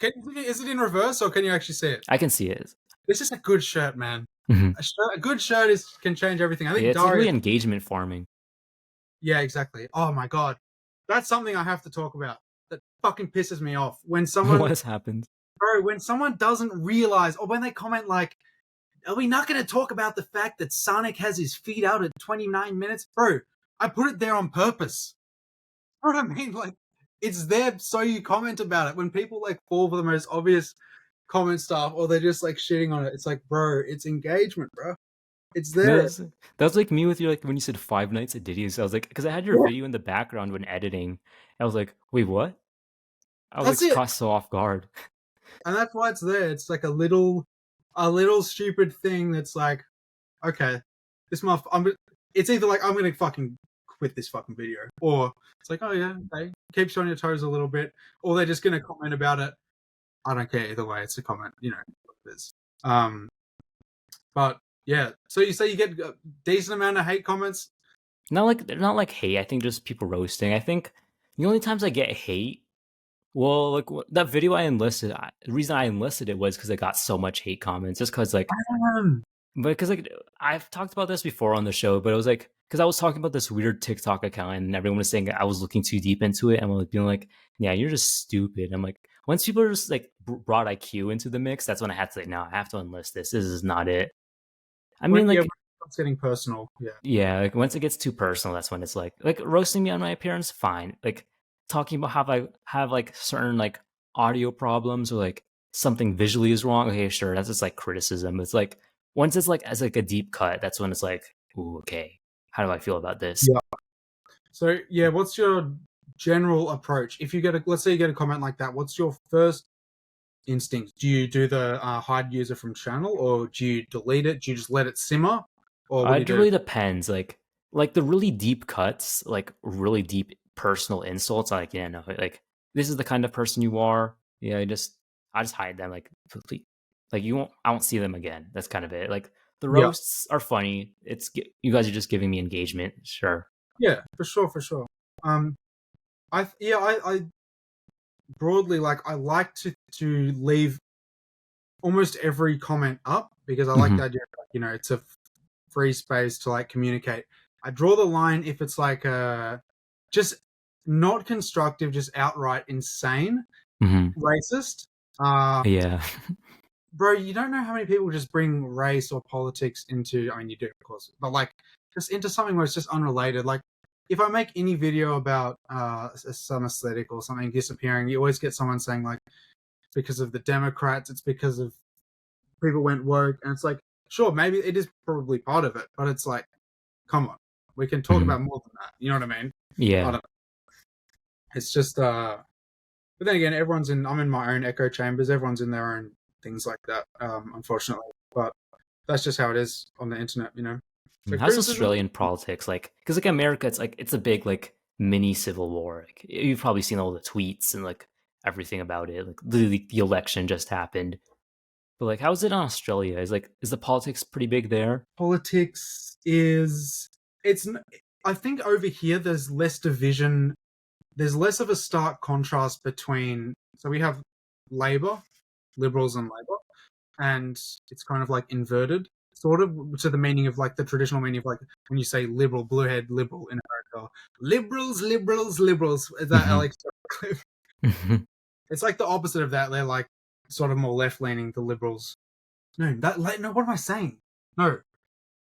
Is it in reverse or can you actually see it? I can see it. This is a good shirt, man. Mhm. A good shirt can change everything. I Yeah, think it's like Daria. really engagement farming. Yeah, exactly. Oh my god, that's something I have to talk about. That fucking pisses me off when What someone, has happened? bro, when someone doesn't realize, or when they comment like, "Are we not going to talk about the fact that Sonic has his feet out at 29 minutes?" Bro, I put it there on purpose. You know what I mean? Like, it's there so you comment about it. When people like fall for the most obvious comment stuff, or they're just like shitting on it, it's like, bro, it's engagement, bro. It's there. That was like me with you, like when you said Five Nights at Diddy's. I was like, because I had your Yeah. video in the background when editing. I was like, wait, what? I was That's like it. caught so off guard. And that's why it's there. It's like a little stupid thing that's like, okay, this it's either like I'm gonna fucking with this fucking video. Or it's like, oh yeah, they keeps you on your toes a little bit, or they're just gonna comment about it. I don't care either way. It's a comment, you know. What it is. But yeah, so you say you get a decent amount of hate comments. Not like hate. I think just people roasting. I think the only times I get hate, well, like that video I enlisted. The reason I enlisted it was because I got so much hate comments. Just because like, but because like I've talked about this before on the show, but it was like because I was talking about this weird TikTok account, and everyone was saying I was looking too deep into it, and was being like, "Yeah, you're just stupid." I'm like, once people are just like brought IQ into the mix, that's when I had to say, "No, I have to enlist this. This is not it." I mean, like, it's getting personal. Yeah, like once it gets too personal, that's when it's like roasting me on my appearance, fine. Like talking about how I have like certain like audio problems or like something visually is wrong. Okay, sure, that's just like criticism. It's like once it's like as like a deep cut, that's when it's like, ooh, okay, how do I feel about this? Yeah. So yeah, what's your general approach? If you get let's say you get a comment like that, what's your first instinct? Do you do the hide user from channel, or do you delete it? Do you just let it simmer, or what do you It do? really depends. Like the really deep cuts, like really deep personal insults. Like yeah, no, like this is the kind of person you are. Yeah, I just hide them. Like like I won't see them again. That's kind of it. Like the Yeah, roasts are funny. You guys are just giving me engagement. Sure. yeah, for sure. I broadly I like to leave almost every comment up because I like the idea of, you know, it's a free space to like communicate. I draw the line if it's like just not constructive, just outright insane, racist. Yeah. Bro, you don't know how many people just bring race or politics into. I mean, you do, of course, but like just into something where it's just unrelated. Like if I make any video about some aesthetic or something disappearing, you always get someone saying like, it's because of the Democrats, it's because of people went woke, and it's like, sure, maybe it is probably part of it, but it's like, come on, we can talk about more than that. You know what I mean? Yeah. I don't know. It's just but then again, I'm in my own echo chambers. Everyone's in their own things like that, unfortunately. But that's just how it is on the internet, you know. So How's criticism, Australian politics like? Because like America, it's a big like mini civil war. Like, you've probably seen all the tweets and like everything about it. Like the election just happened. But like, how is it in Australia? Is the politics pretty big there? politics is it's. I think over here there's less division. There's less of a stark contrast between. So we have Labor, Liberals, and Labor, and it's kind of like inverted, sort of, to the meaning of like the traditional meaning of like when you say liberal, bluehead liberal in America, liberals. Is that Alex Cliff? It's like the opposite of that. They're like sort of more left leaning. The liberals. No, no. What am I saying? No,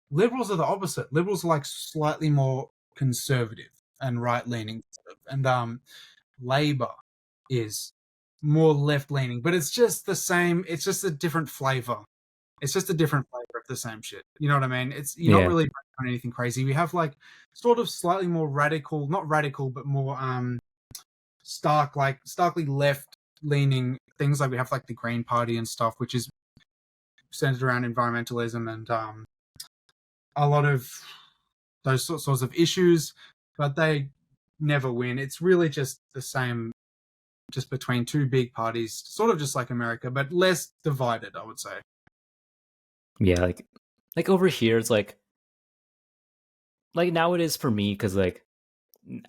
liberals are the opposite. Liberals are like slightly more conservative and right leaning, and Labor is more left leaning, but it's just the same. It's just a different flavor. It's just a different flavor of the same shit. You know what I mean? You're not really on anything crazy. We have like sort of slightly more radical, not radical, but more starkly left leaning things. Like we have like the Green Party and stuff, which is centered around environmentalism and a lot of those sorts of issues, but they never win. It's really just the same, just between two big parties, sort of just like America, but less divided, I would say. Yeah, like over here, it's like now it is for me because like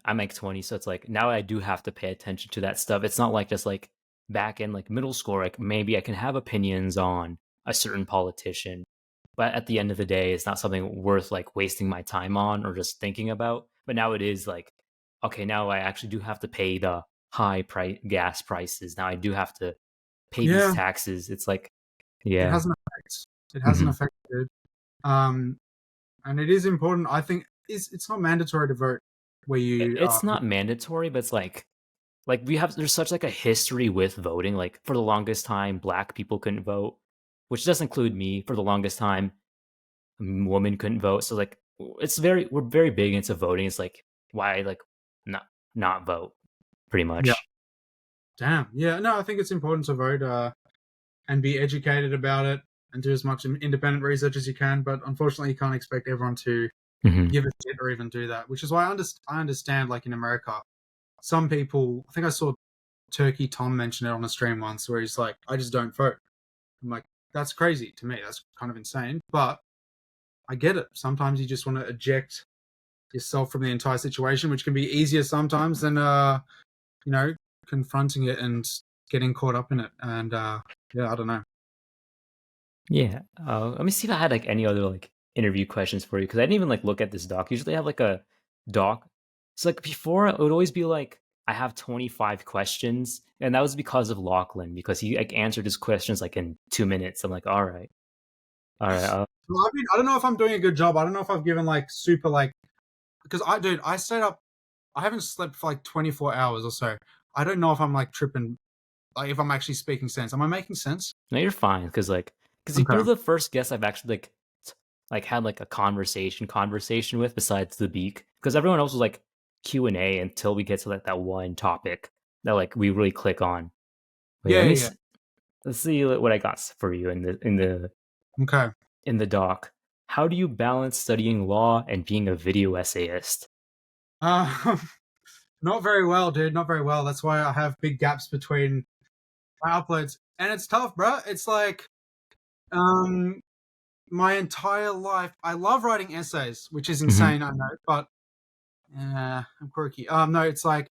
I'm like 20, so it's like now I do have to pay attention to that stuff. It's not like just like back in like middle school, like maybe I can have opinions on a certain politician, but at the end of the day, it's not something worth like wasting my time on or just thinking about. But now it is like, okay, now I actually do have to pay the high price gas prices. Now I do have to pay these taxes. It's like, It yeah. has an effect. It has an effect, dude. And it is important. I think it's not mandatory to vote where you. It's not mandatory, but it's like there's such like a history with voting. Like for the longest time, black people couldn't vote, which does include me. For the longest time, women couldn't vote. So like we're very big into voting. It's like why like not vote, pretty much. Yeah. Damn. Yeah. No, I think it's important to vote and be educated about it and do as much independent research as you can. But unfortunately, you can't expect everyone to Mhm. give a shit or even do that. Which is why I understand, like in America, some people. I think I saw Turkey Tom mention it on a stream once, where he's like, "I just don't vote." I'm like, that's crazy to me. That's kind of insane, but I get it. Sometimes you just want to eject yourself from the entire situation, which can be easier sometimes than you know, confronting it and getting caught up in it. And yeah, I don't know. Yeah. Let me see if I had like any other like interview questions for you because I didn't even like look at this doc. Usually I have like a doc. So like before it would always be like I have 25 questions, and that was because of Lachlan because he like answered his questions like in 2 minutes. I'm like, all right. Well, I mean, I don't know if I'm doing a good job. I don't know if I've given like super like because I stayed up. I haven't slept for like 24 hours or so. I don't know if I'm like tripping. Like if I'm actually speaking sense. Am I making sense? No, you're fine because you're Okay. the first guest I've actually like had like a conversation with besides the beak because everyone else was like Q&A until we get to like that one topic that like we really click on. Wait, Yeah, yeah, yeah. let's see what I got for you Okay. in the doc. How do you balance studying law and being a video essayist? Uh, not very well, dude. Not very well. That's why I have big gaps between my uploads, and it's tough, bro. It's like um my entire life. I love writing essays, which is Hmm. insane, I know, but I'm quirky. No, it's like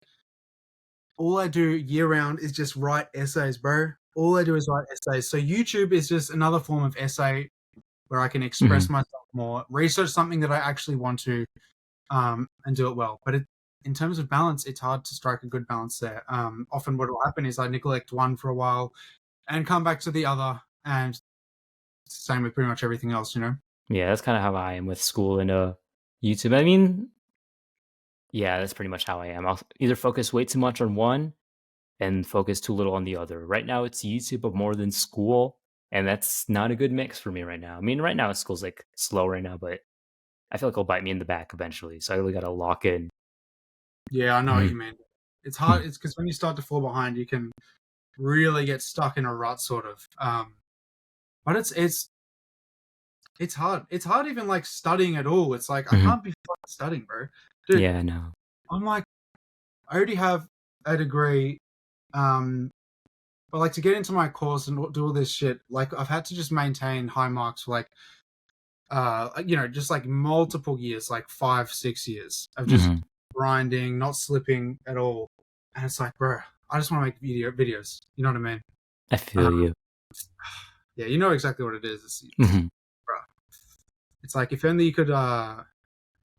all I do year round is just write essays, bro. All I do is write essays. So YouTube is just another form of essay where I can express Hmm. myself more, research something that I actually want to, and do it well. But in terms of balance, it's hard to strike a good balance there. Often what will happen is I neglect one for a while and come back to the other, and it's the same with pretty much everything else, you know? Yeah, that's kind of how I am with school and YouTube. I mean, yeah, that's pretty much how I am. I'll either focus way too much on one and focus too little on the other. Right now, it's YouTube, but more than school, and that's not a good mix for me right now. I mean, right now school's like slow right now, but I feel like it'll bite me in the back eventually. So I really got to lock in. Yeah, I know what you Mhm. mean. It's hard. It's because when you start to fall behind, you can really get stuck in a rut, sort of. But it's hard. It's hard even like studying at all. It's like I Mhm. can't be fucking studying, bro. Dude, Yeah, I know. I'm like I already have a degree, um, but like to get into my course and do all this shit, like I've had to just maintain high marks for like just like multiple years, like 5, 6 years of just Mhm. grinding, not slipping at all. And it's like, bro, I just want to make videos. You know what I mean? I Uh, feel you. yeah, you know exactly what it is. Mhm. Bro, it's like if only you could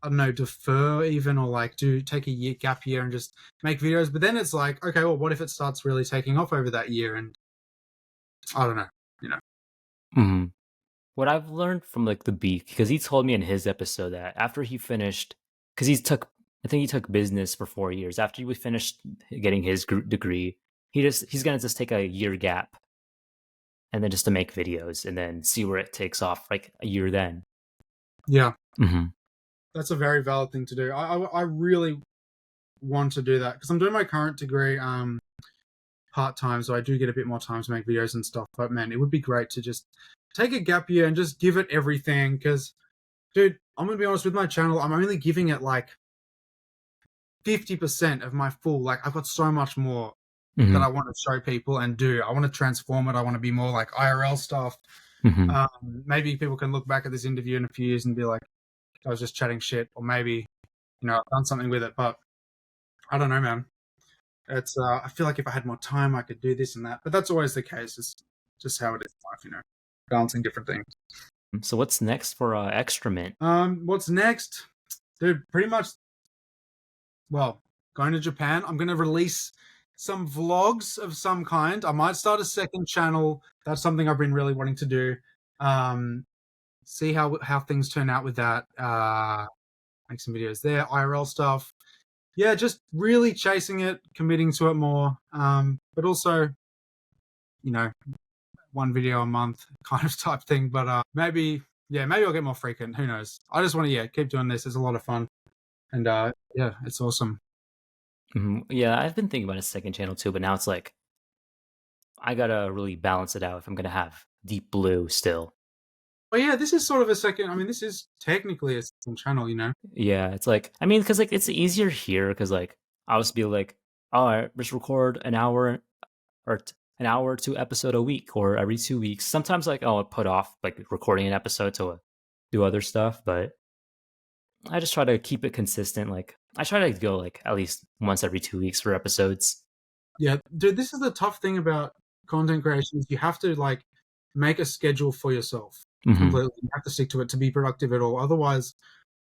I don't know, defer even or like do take a year gap year and just make videos. But then it's like, okay, well, what if it starts really taking off over that year? And I don't know, you know. Mhm. What I've learned from like the Beak, because he told me in his episode that after he finished, because I think he took business for 4 years. After he finished getting his degree, he's gonna just take a year gap and then just to make videos and then see where it takes off like a year then. Yeah, Hmm. that's a very valid thing to do. I really want to do that because I'm doing my current degree part time, so I do get a bit more time to make videos and stuff. But man, it would be great to just take a gap year and just give it everything. Because, dude, I'm gonna be honest with my channel. I'm only giving it like 50% of my full. Like I've got so much more that Hmm. I want to show people and do. I want to transform it. I want to be more like IRL stuff. Hmm. Maybe people can look back at this interview in a few years and be like, I was just chatting shit, or maybe I've done something with it. But I don't know, man. It's I feel like if I had more time, I could do this and that. But that's always the case. It's just how it is in life, balancing different things. So what's next for Extrament? What's next, dude? Pretty much. Well, going to Japan. I'm gonna release some vlogs of some kind. I might start a second channel. That's something I've been really wanting to do. Um, see how things turn out with that. Make some videos there, IRL stuff. Yeah, just really chasing it, committing to it more. But also, you know, one video a month kind of type thing. But maybe I'll get more frequent. Who knows? I just want to keep doing this. It's a lot of fun, and yeah, it's awesome. Yeah, I've been thinking about a second channel too, but now it's like I gotta really balance it out if I'm gonna have Deep Blue still. Oh yeah, this is sort of a second. I mean, this is technically a second channel, you know. Yeah, it's like I mean, because like it's easier here because like I'll just be like, all right, just record an hour or an hour to episode a week or every 2 weeks. Sometimes like I'll put off like recording an episode to do other stuff, but I just try to keep it consistent. Like I try to go like at least once every 2 weeks for episodes. Yeah, dude, this is the tough thing about content creation is you have to like make a schedule for yourself Mm-hmm. completely. You have to stick to it to be productive at all. Otherwise,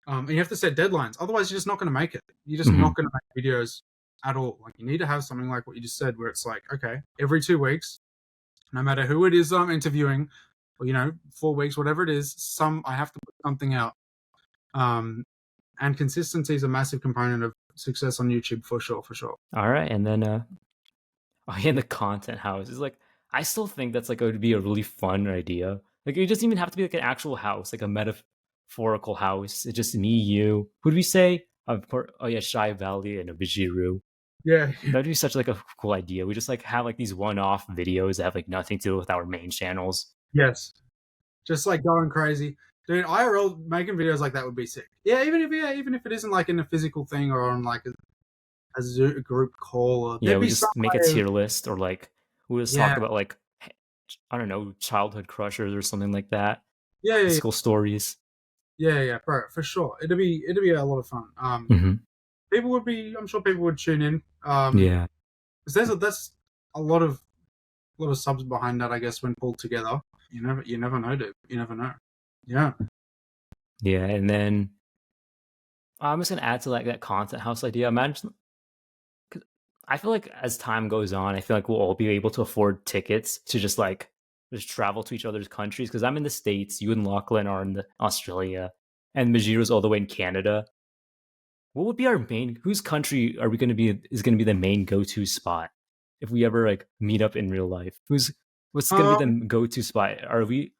and you have to set deadlines. Otherwise, you're just not going to make it. You're just Mm-hmm. not going to make videos at all. Like you need to have something like what you just said, where it's like, okay, every 2 weeks, no matter who it is I'm interviewing, or 4 weeks, whatever it is, I have to put something out. And consistency is a massive component of success on YouTube for sure, for sure. All right, and then oh yeah, the content house is like I still think that's like it would be a really fun idea. Like it doesn't even have to be like an actual house, like a metaphorical house. It's just me, you. Who'd we say? Of course, oh yeah, Shy Valley and a Bijiru. Yeah. That'd be such like a cool idea. We just like have like these one-off videos that have like nothing to do with our main channels. Yes. Just like going crazy. Dude, IRL making videos like that would be sick. Yeah, even if it isn't like in a physical thing or on like a group call, or Yeah, there'd we be some just make a way of, tier list, or like we just yeah, talk about like I don't know, childhood crushes or something like that. yeah, yeah, School stories. yeah, bro, for sure. It'd be a lot of fun. Hmm. I'm sure people would tune in. Yeah. Because that's a lot of subs behind that, I guess, when pulled together. You never know, dude. You never know. Yeah. Yeah, and then I'm just gonna add to like that content house idea. Imagine, 'cause I feel like as time goes on, I feel like we'll all be able to afford tickets to just travel to each other's countries. Because I'm in the States, you and Lachlan are in Australia, and Majiro's all the way in Canada. What would be our main? Whose country are we gonna be? Is gonna be the main go-to spot if we ever like meet up in real life? What's gonna be Um, the go-to spot? Are we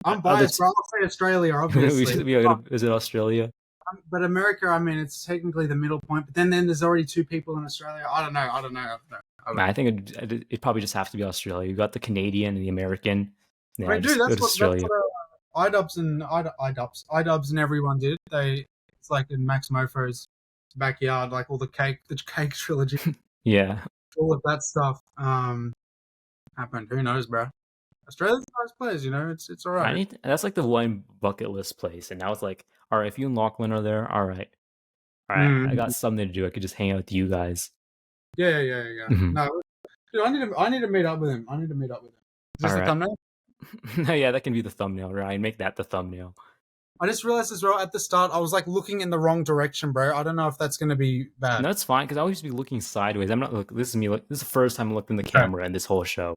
I'm other? biased, bro. I'll say Australia, We obviously. should be able to visit Australia. But America, I mean, it's technically the middle point. But then there's already two people in Australia. I don't know. I don't know. I don't know. I don't Nah, know. I think it'd probably just have to be Australia. You got the Canadian and the American. I Yeah, mean, dude, just go to that's Australia. what iDubbbz and everyone did. It's like in Max Mofo's backyard, like all the cake trilogy, Yeah, all of that stuff. Happened. Who knows, bro? Australia's a nice place, It's all I right. need. That's like the one bucket list place, and now it's like, all right, if you and Lachlan are there, all right, I got Mm. something to do. I could just hang out with you guys. Yeah. Mhm. No, dude, I need to meet up with him. I need to meet up with him. Is this All the right. thumbnail? Yeah, that can be the thumbnail, Ryan. Make that the thumbnail. I just realized as well at the start I was like looking in the wrong direction, bro. I don't know if that's gonna be bad. No, it's fine because I always be looking sideways. I'm not. Look, this is me. This is the first time I looked in the Okay. camera in this whole show.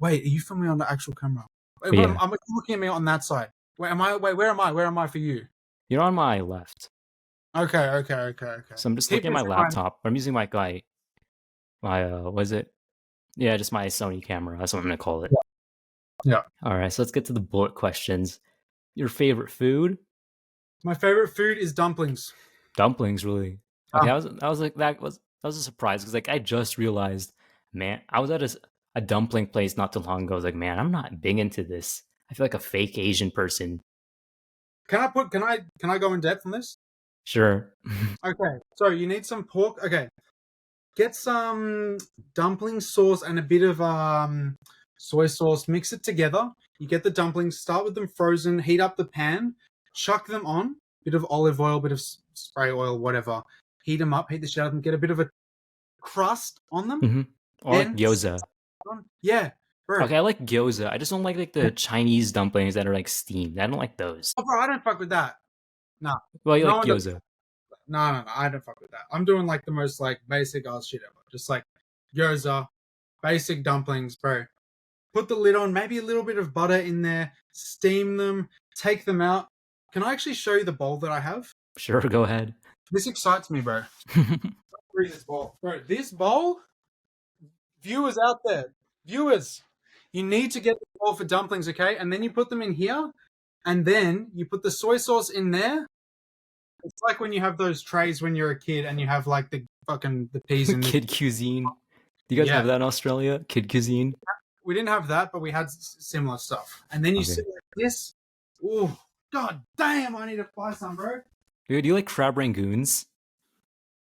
Wait, are you filming on the actual camera? Wait, but Yeah, I'm looking at me on that side. Wait, am I? Wait, where am I? Where am I for you? you're on my left, Okay. so I'm just Keep looking at my this in mind. laptop. I'm using my was it? Yeah, just my Sony camera. That's what I'm gonna call it. Yeah. All right, so let's get to the bullet questions. Your favorite food? My favorite food is dumplings. Dumplings, really? Okay, Ah, that was a surprise because like I just realized, man, I was at a dumpling place not too long ago. I was like, man, I'm not big into this. I feel like a fake Asian person. can I go in depth on this? Sure. Okay. So you need some pork. Okay. Get some dumpling sauce and a bit of soy sauce. Mix it together. You get the dumplings. Start with them frozen. Heat up the pan. Chuck them on. Bit of olive oil, bit of spray oil, whatever. Heat them up. Heat the shit out of them. Get a bit of a crust on them. Hmm. Or like Then gyoza. yeah, bro. Okay, I like gyoza. I just don't like the Chinese dumplings that are like steamed. I don't like those. Oh, bro, I don't fuck with that. No, Well, you no like one does. gyoza. No. I don't fuck with that. I'm doing like the most like basic ass shit ever. Just like gyoza, basic dumplings, bro. Put the lid on, maybe a little bit of butter in there, steam them, take them out. Can I actually show you the bowl that I have? Sure, go ahead. This excites me, bro. Bring this bowl. Bro, this bowl, viewers out there, viewers, you need to get the bowl for dumplings, okay? And then you put them in here, and then you put the soy sauce in there. It's like when you have those trays when you're a kid and you have like the peas in the Kid cuisine. Do you guys yeah. have that in Australia? Kid cuisine? We didn't have that, but we had similar stuff. And then you Okay. sit like this, Oh, god damn! I need to buy some, bro. Dude, do you like crab rangoons?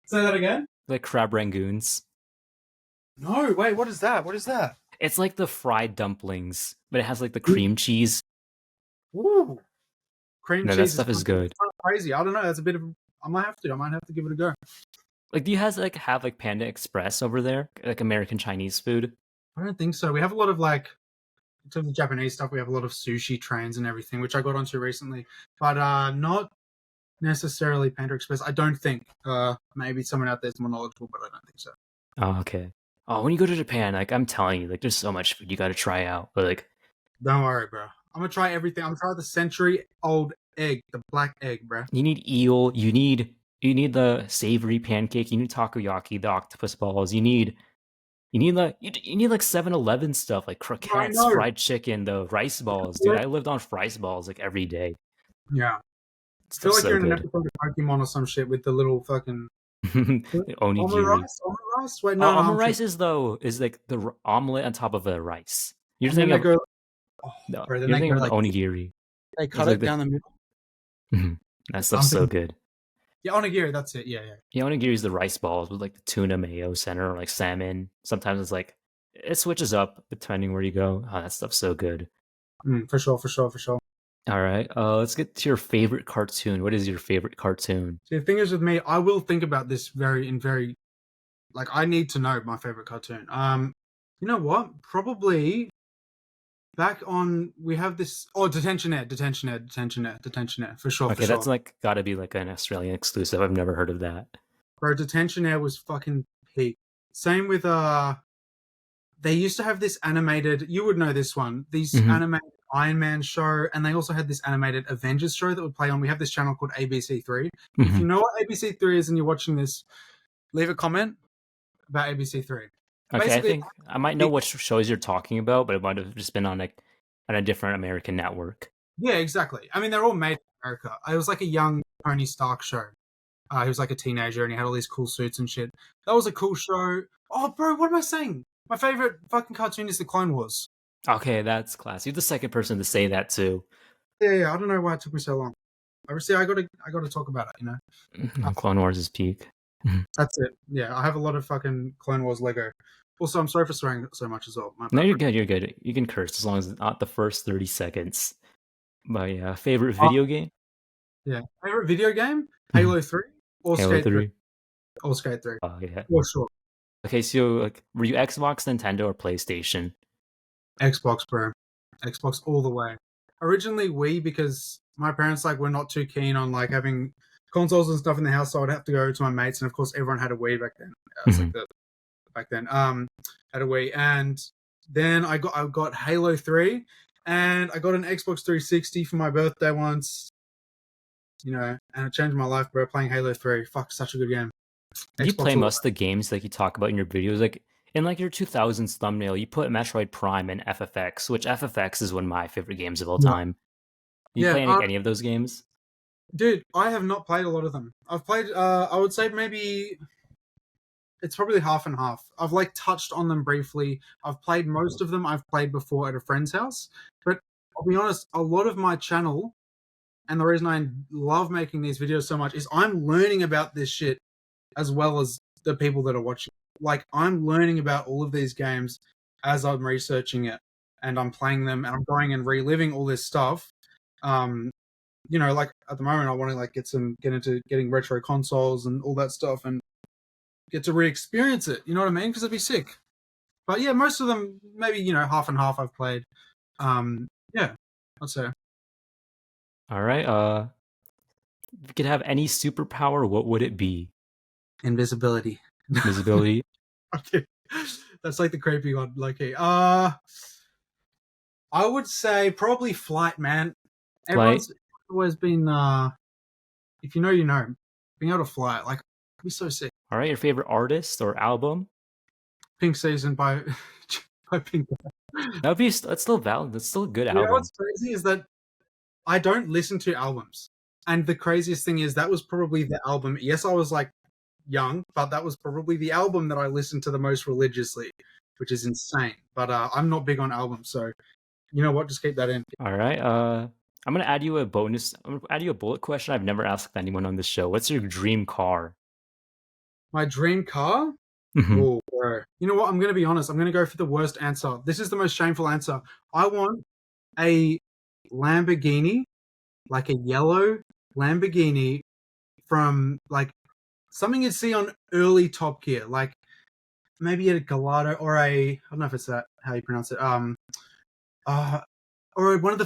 Say that again. Like crab rangoons? No, wait. What is that? What is that? It's like the fried dumplings, but it has like the cream cheese. Ooh, cream No, that cheese is stuff is kind good. of crazy. I don't know. That's a bit of. I might have to. I might have to give it a go. Like, do you guys like have like Panda Express over there, like American Chinese food? I don't think so. We have a lot of like, in terms of Japanese stuff, we have a lot of sushi trains and everything, which I got onto recently, but not necessarily Panda Express. I don't think. Maybe someone out there's more knowledgeable, but I don't think so. Oh, okay. Oh, when you go to Japan, like I'm telling you, like there's so much food you got to try out. But like, Don't worry, bro. I'm gonna try everything. I'm gonna try the century-old egg, the black egg, bro. you need eel, you need the savory pancake, you need takoyaki, the octopus balls, you need like 7-Eleven stuff like I croquettes, know. fried chicken, the rice balls, dude. I lived on rice balls like every day. Yeah. I feel Stuff's like so you're in an good. episode of Pokemon or some shit with the little fucking Onigiri. rice. Omelet rice. Wait, no, Omelet I'm rice is like the omelet on top of the rice. You're and then thinking they of go, oh, no, bro. Then you're they thinking go of the like onigiri. they It's cut like it the down the middle. that I'm stuff's so thinking, good. yeah, onigiri. That's it. Yeah, yeah. Yeah, onigiri is the rice balls with like the tuna mayo center or like salmon. Sometimes it's like it switches up depending where you go. Oh, that stuff's so good. For sure, for sure, for sure. All right, let's get to your favorite cartoon. What is your favorite cartoon? See, the thing is with me, I will think about this very like I need to know my favorite cartoon. You know what? Probably back on we have this. Oh, Detention Ed, Detention Ed, Detention Ed, Detention Ed, for sure, for Okay, that's sure. like got to be like an Australian exclusive. I've never heard of that. Bro, Detention Ed was fucking peak. Same with they used to have this animated. You would know this one. These Hmm. animated Iron Man show, and they also had this animated Avengers show that would play on. We have this channel called ABC3. If Hmm. you know what ABC3 is and you're watching this, leave a comment about ABC3. Okay, I Basically, think I might know what shows you're talking about, but it might have just been on like on a different American network. yeah, exactly. I mean, they're all made in America. It was like a young Tony Stark show. He was like a teenager and he had all these cool suits and shit. That was a cool show. Oh, bro, what am I saying? My favorite fucking cartoon is the Clone Wars. Okay, that's class. You're the second person to say that too. Yeah. I don't know why it took me so long. Obviously, I gotta talk about it. You know, Clone Wars is peak. that's it. Yeah, I have a lot of fucking Clone Wars Lego. Also, I'm sorry for swearing so much as well. My No, bad. you're good. You're good. You can curse as long as it's not the first 30 seconds. But yeah, favorite Oh, video game? yeah, favorite video game: Halo 3 or Halo Skate 3 3. or Skate 3 Oh yeah. for sure. Okay, so like, were you Xbox, Nintendo, or PlayStation? Xbox, bro. Xbox all the way. Originally Wii because my parents like were not too keen on like having consoles and stuff in the house, so I'd have to go to my mates, and of course everyone had a Wii back then. It's like the back then. Had a Wii, and then I got Halo 3, and I got an Xbox 360 for my birthday once. You know, and it changed my life, bro. Playing Halo 3, fuck, such a good game. You Xbox play all the most of the games like you talk about in your videos, like in like your 2000s thumbnail, you put Metroid Prime and FFX, which FFX is one of my favorite games of all way. time. Do you Yeah, play any of those games? dude, I have not played a lot of them. I've played, I would say maybe it's probably half and half. I've like touched on them briefly. I've played most of them. I've played before at a friend's house, but I'll be honest, a lot of my channel and the reason I love making these videos so much is I'm learning about this shit as well as the people that are watching. Like I'm learning about all of these games as I'm researching it and I'm playing them and I'm going and reliving all this stuff. Um, you know, like at the moment I want to like get into getting retro consoles and all that stuff and get to re-experience it. You know what I mean? Because it'd be sick. But yeah, most of them maybe half and half I've played. Yeah, I'd say All right. If you could have any superpower, what would it be? invisibility. Visibility. Okay, that's like the creepy one. Like, I would say probably flight, man. Flight. Everyone's always been, if you know, you know, being able to fly, like, it'd be so sick. All right. Your favorite artist or album? Pink Season by by Pink. That would be that's still valid. That's still a good You know album. what's crazy is that I don't listen to albums, and the craziest thing is that was probably the album. Yes, I was like young, but that was probably the album that I listened to the most religiously, which is insane. But I'm not big on albums, so you know what? Just keep that in. All right. I'm gonna add you a bonus. I'm gonna add you a bullet question I've never asked anyone on this show. What's your dream car? My dream car? Mhm. Oh, bro. You know what? I'm going to be honest. I'm going to go for the worst answer. This is the most shameful answer. I want a Lamborghini, like a yellow Lamborghini from like something you'd see on early Top Gear, like maybe a Gallardo or I don't know if it's that how you pronounce it. Uh, or one of the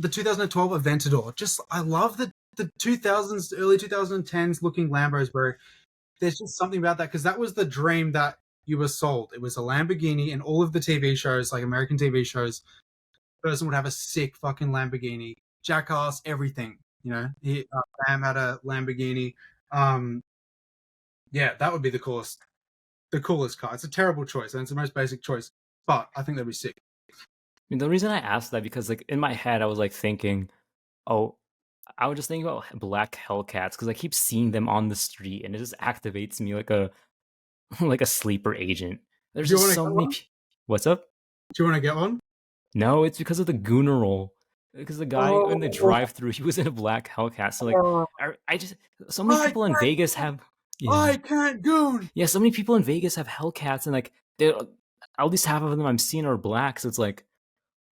2012 Aventador. Just I love the 2000s, early 2010s looking Lambos, bro. There's just something about that because that was the dream that you were sold. It was a Lamborghini, and all of the TV shows, like American TV shows, the person would have a sick fucking Lamborghini, Jackass, everything. You know, Bam had a Lamborghini. Um, yeah, that would be the coolest car. It's a terrible choice, and it's the most basic choice, but I think that'd be sick. I mean, the reason I asked that because like in my head I was like thinking, oh, I was just thinking about black Hellcats because I keep seeing them on the street and it just activates me like a like a sleeper agent. There's Do you just want to so get many. one? What's up? Do you want to get one? No, it's because of the Goonerol. Because the guy in the Oh, drive-through, he was in a black Hellcat. So like, oh, I just so many I people in can't, Vegas have yeah I can't goon. yeah so many people in Vegas have Hellcats and like they at least half of them I'm seeing are black. So it's like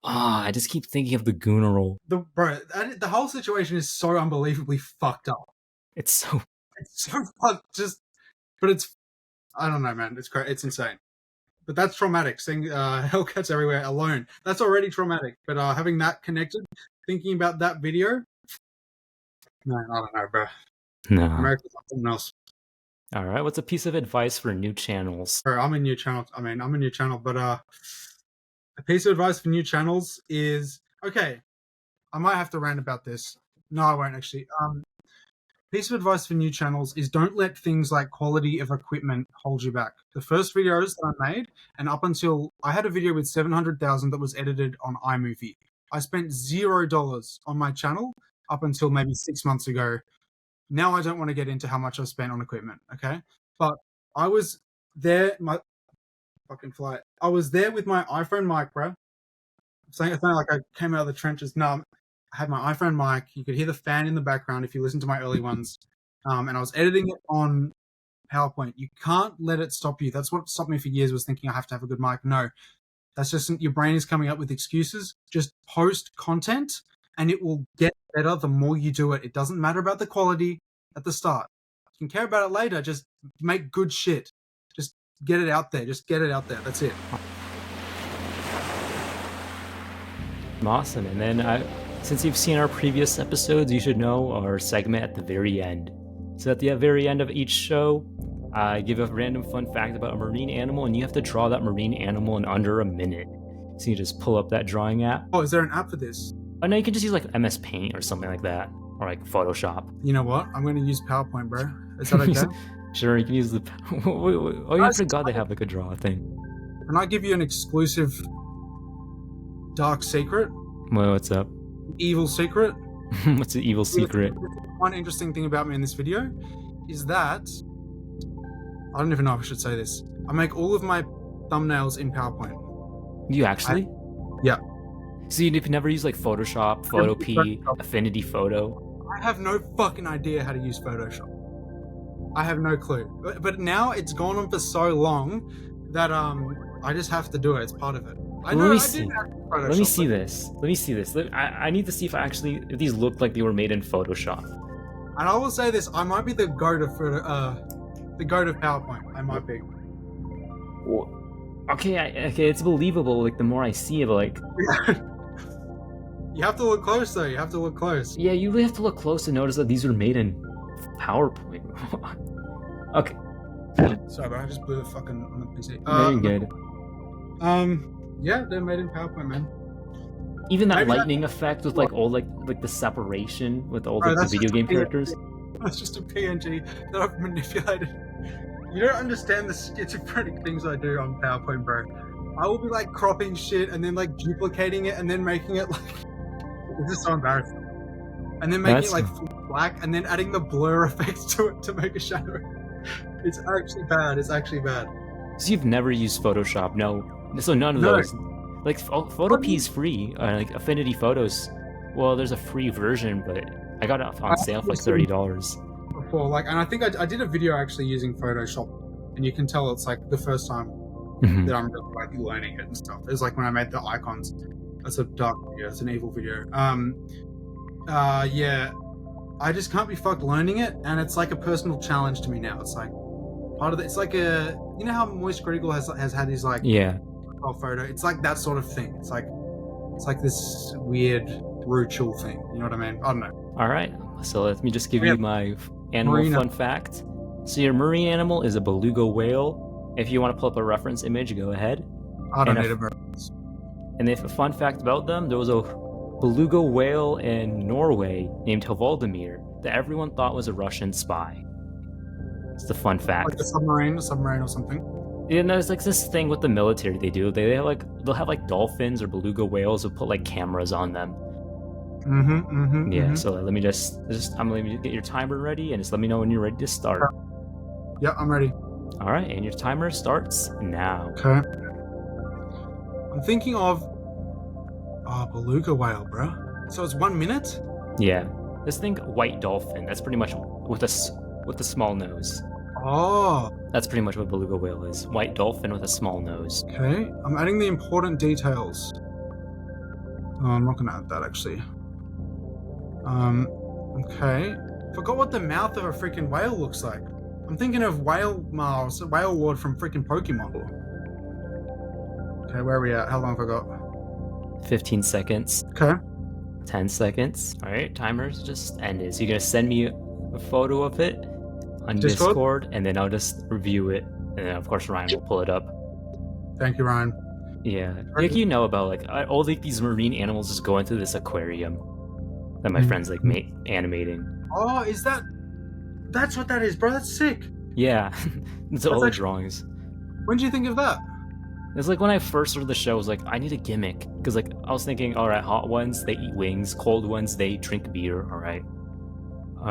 I just keep thinking of the Goonerol. The whole situation is so unbelievably fucked up. It's so It's so just, but it's I don't know, man. It's great. It's insane. But that's traumatic. Seeing Hellcats everywhere alone, that's already traumatic. But having that connected, thinking about that video, man, I don't know, bro. no. America's something else. All right, what's a piece of advice for new channels? Bro, I'm a new channel. I mean, I'm a new channel, but a piece of advice for new channels is okay. I might have to rant about this. No, I won't actually. Piece of advice for new channels is don't let things like quality of equipment hold you back. The first videos that I made, and up until I had a video with 700,000 that was edited on iMovie. I spent $0 on my channel up until maybe 6 months ago. Now I don't want to get into how much I spent on equipment, okay? But I was there, my fucking flight. I was there with my iPhone mic, bro. It's not like I came out of the trenches. No, I had my iPhone mic. You could hear the fan in the background if you listen to my early ones. And I was editing it on PowerPoint. You can't let it stop you. That's what stopped me for years, was thinking I have to have a good mic. No, that's just your brain is coming up with excuses. Just post content and it will get better the more you do it. It doesn't matter about the quality at the start. You can care about it later. Just make good shit. Just get it out there. Just get it out there. That's it. Awesome. And then since you've seen our previous episodes, you should know our segment at the very end. So at the very end of each show, I give a random fun fact about a marine animal, and you have to draw that marine animal in under a minute. So you just pull up that drawing app. Oh, is there an app for this? Oh no, you can just use like MS Paint or something like that, or like Photoshop. You know what? I'm going to use PowerPoint, bro. Is that okay? Sure, you can use the. Oh, you forgot they have like a draw thing. Can I give you an exclusive dark secret? Well, what's up? Evil secret? What's the evil secret? One interesting thing about me in this video is that I don't even know if I should say this. I make all of my thumbnails in PowerPoint. You actually? Yeah. So you've never used like Photoshop, Photopea, Affinity Photo? I have no fucking idea how to use Photoshop. I have no clue. But now it's gone on for so long that I just have to do it. It's part of it. Let me see. Let me see this. Let me see this. I need to see if these look like they were made in Photoshop. And I will say this: I might be the goat of PowerPoint. I might be. Okay, it's believable. Like the more I see it, like you have to look close, though. You have to look close. Yeah, you really have to look close to notice that these were made in PowerPoint. Okay. Sorry, but I just blew the fucking on the PC. Very good. Yeah, they're made in PowerPoint, man. Even that lightning effect with like all like the separation with all the video game characters. That's just a PNG that I've manipulated. You don't understand the schizophrenic things I do on PowerPoint, bro. I will be like cropping shit and then like duplicating it and then making it like this is so embarrassing. And then making it like full black and then adding the blur effects to it to make a shadow. It's actually bad. It's actually bad. So you've never used Photoshop? No. So none of those. Like Photopea is free. Like Affinity Photos. Well, there's a free version, but I got it on sale for like $30. Before, like, and I think I did a video actually using Photoshop, and you can tell it's like the first time that I'm really like learning it and stuff. It's like when I made the icons. It's a dark video. It's an evil video. Yeah, I just can't be fucked learning it, and it's like a personal challenge to me now. It's like part of it. It's like a, you know how Moist Critical has had his like photo. It's like that sort of thing. It's like this weird ritual thing. You know what I mean? I don't know. All right. So let me just give you my animal fun fact. So your marine animal is a beluga whale. If you want to pull up a reference image, go ahead. I don't need a reference. And if a fun fact about them, there was a beluga whale in Norway named Hvaldimir that everyone thought was a Russian spy. It's the fun fact. Like a submarine or something. Yeah, there's like this thing with the military they do. They'll have like dolphins or beluga whales who put like cameras on them. So let me just I'm gonna get your timer ready, and just let me know when you're ready to start. Yeah, I'm ready. All right, and your timer starts now. Okay. I'm thinking of beluga whale, bro. So it's 1 minute? Yeah. Just think white dolphin. That's pretty much with a small nose. Oh. That's pretty much what beluga whale is. White dolphin with a small nose. Okay. I'm adding the important details. Oh, I'm not gonna add that actually. Okay. Forgot what the mouth of a freaking whale looks like. I'm thinking of Whale Lord from freaking Pokemon. Okay, where are we at? How long have I got? 15 seconds. Okay. 10 seconds. All right, timer's just ended. So you're gonna send me a photo of it on Discord, and then I'll just review it, and then of course Ryan will pull it up. Thank you, Ryan. Yeah, like you know about like all like these marine animals just go into this aquarium that my friends like animating. Oh, that's what that is, bro? That's sick. Yeah, it's all the drawings. When did you think of that? It's like when I first started the show, I was like, I need a gimmick. Because like I was thinking, all right, hot ones, they eat wings. Cold ones, they drink beer. All right,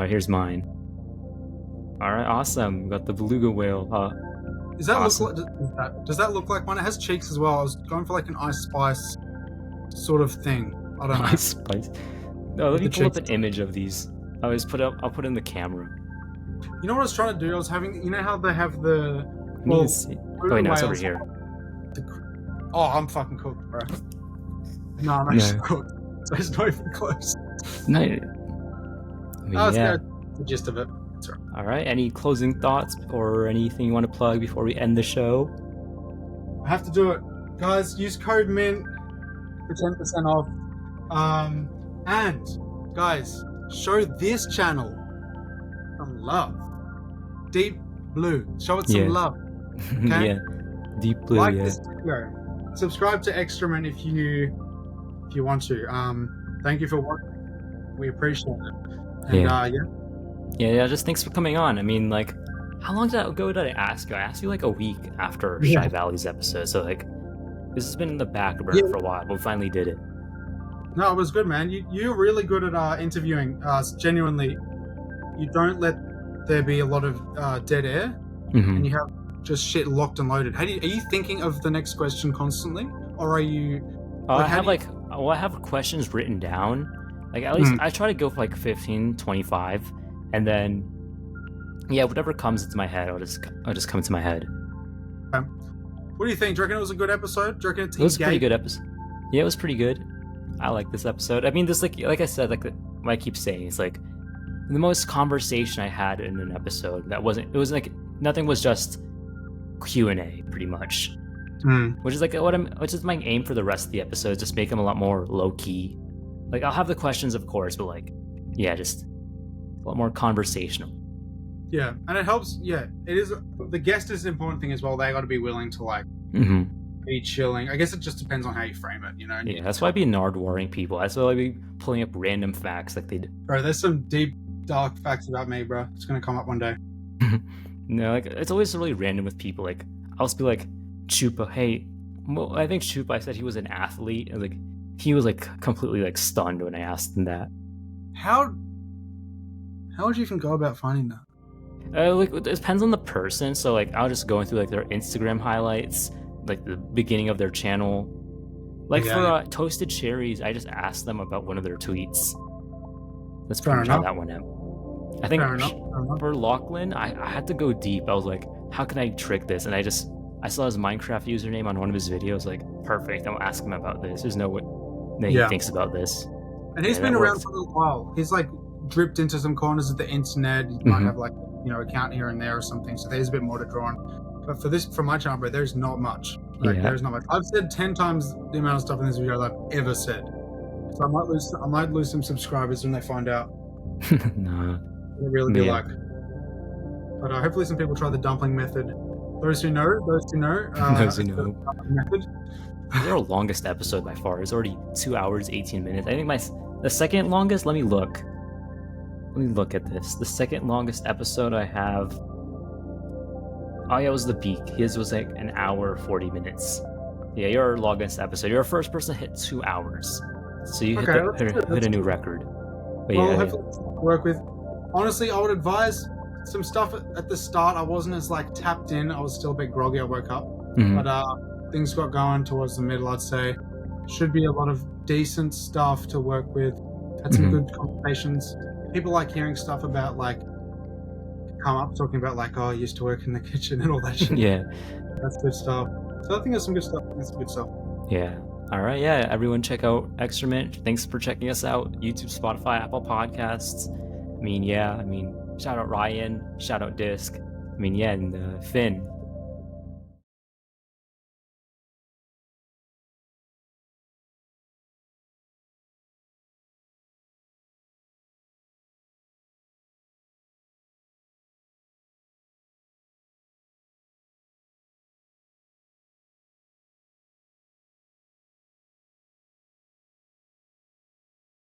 here's mine. All right, awesome. Got the beluga whale. Does that awesome. Does that look like one? It has cheeks as well. I was going for like an Ice Spice sort of thing. I don't know. Ice Spice. No, let me pull up an image of these. I'll put it in the camera. You know what I was trying to do? I was having, you know how they have the. Well, wait, no, it's over here. Oh, I'm fucking cooked, bro. No, I'm actually cooked. So it's not even close. No. That's the gist of it. Right. All right. Any closing thoughts or anything you want to plug before we end the show? I have to do it, guys. Use code MINT for 10% off. And guys, show this channel some love. Deep Blue. Show it some love. Okay? Yeah. Deep Blue. Like this video. Subscribe to Extramint if you want to. Thank you for watching. We appreciate it. And yeah, just thanks for coming on. I mean, like, how long ago did I ask you? I asked you like a week after Shy Valley's episode. So like, this has been in the back burner for a while, but we finally did it. No, it was good, man. You're really good at interviewing. Genuinely, you don't let there be a lot of dead air, and you have just shit locked and loaded. Are you thinking of the next question constantly, or are you? I have questions written down. Like at least I try to go for like 15, 25, and then whatever comes into my head, I'll just come to my head. What do you think? Do you reckon it was a good episode? Do you reckon it was a pretty good episode? Yeah, it was pretty good. I like this episode. I mean, this like I said, like what I keep saying, it's like the most conversation I had in an episode. It was like nothing was just Q&A, pretty much. Which is like which is my aim for the rest of the episodes. Just make them a lot more low key. Like I'll have the questions, of course, but like, just a lot more conversational. Yeah, and it helps. Yeah, it is. The guest is an important thing as well. They got to be willing to like be chilling. I guess it just depends on how you frame it, you know. Yeah, that's why I be nard-warring people. That's why I be pulling up random facts like they do. Bro, there's some deep, dark facts about me, bro. It's gonna come up one day. No, like it's always really random with people. Like I'll just be like, Chupa, hey, I think Chupa. I said he was an athlete, and like he was like completely like stunned when I asked him that. How would you even go about finding that? Like it depends on the person. So like I'll just go through like their Instagram highlights, like the beginning of their channel, Like Yeah, for yeah. Toasted Cherries, I just asked them about one of their tweets. Let's Fair pretty much how enough. that went out. I think Fair enough. Fair enough. for Lachlan, I had to go deep. I was like, how can I trick this? And I saw his Minecraft username on one of his videos. Like, perfect. I'm gonna ask him about this. There's no way that he Yeah. thinks about this. And he's Yeah, been that around worked. for a little while. He's like dripped into some corners of the internet. He might have like, you know, account here and there or something. So there's a bit more to draw on. But for my channel, bro, there's not much. Like Yeah. there's not much. I've said 10 times the amount of stuff in this video that I've ever said. So I might lose some subscribers when they find out. No. It'll really be like. But hopefully some people try the dumpling method. Those who know. Those who know. it's the dumpling method. This is our longest episode by far. It's already 2 hours, 18 minutes. I think the second longest, let me look at this. The second longest episode I have, oh yeah, it was the Beak. His was like an hour, 40 minutes. Yeah, your longest episode. You're the first person to hit 2 hours. So you hit a new record. But well, yeah, hopefully work with. Honestly, I would advise some stuff at the start. I wasn't as like tapped in. I was still a bit groggy. I woke up, but things got going towards the middle. I'd say should be a lot of decent stuff to work with. Had some good conversations. People like hearing stuff about like come up talking about like, oh, I used to work in the kitchen and all that shit. Yeah, that's good stuff. So I think that's some good stuff. That's good stuff. Yeah. All right. Yeah. Everyone check out Extramint. Thanks for checking us out. YouTube, Spotify, Apple Podcasts. Shout out Ryan. Shout out Disc. And Finn.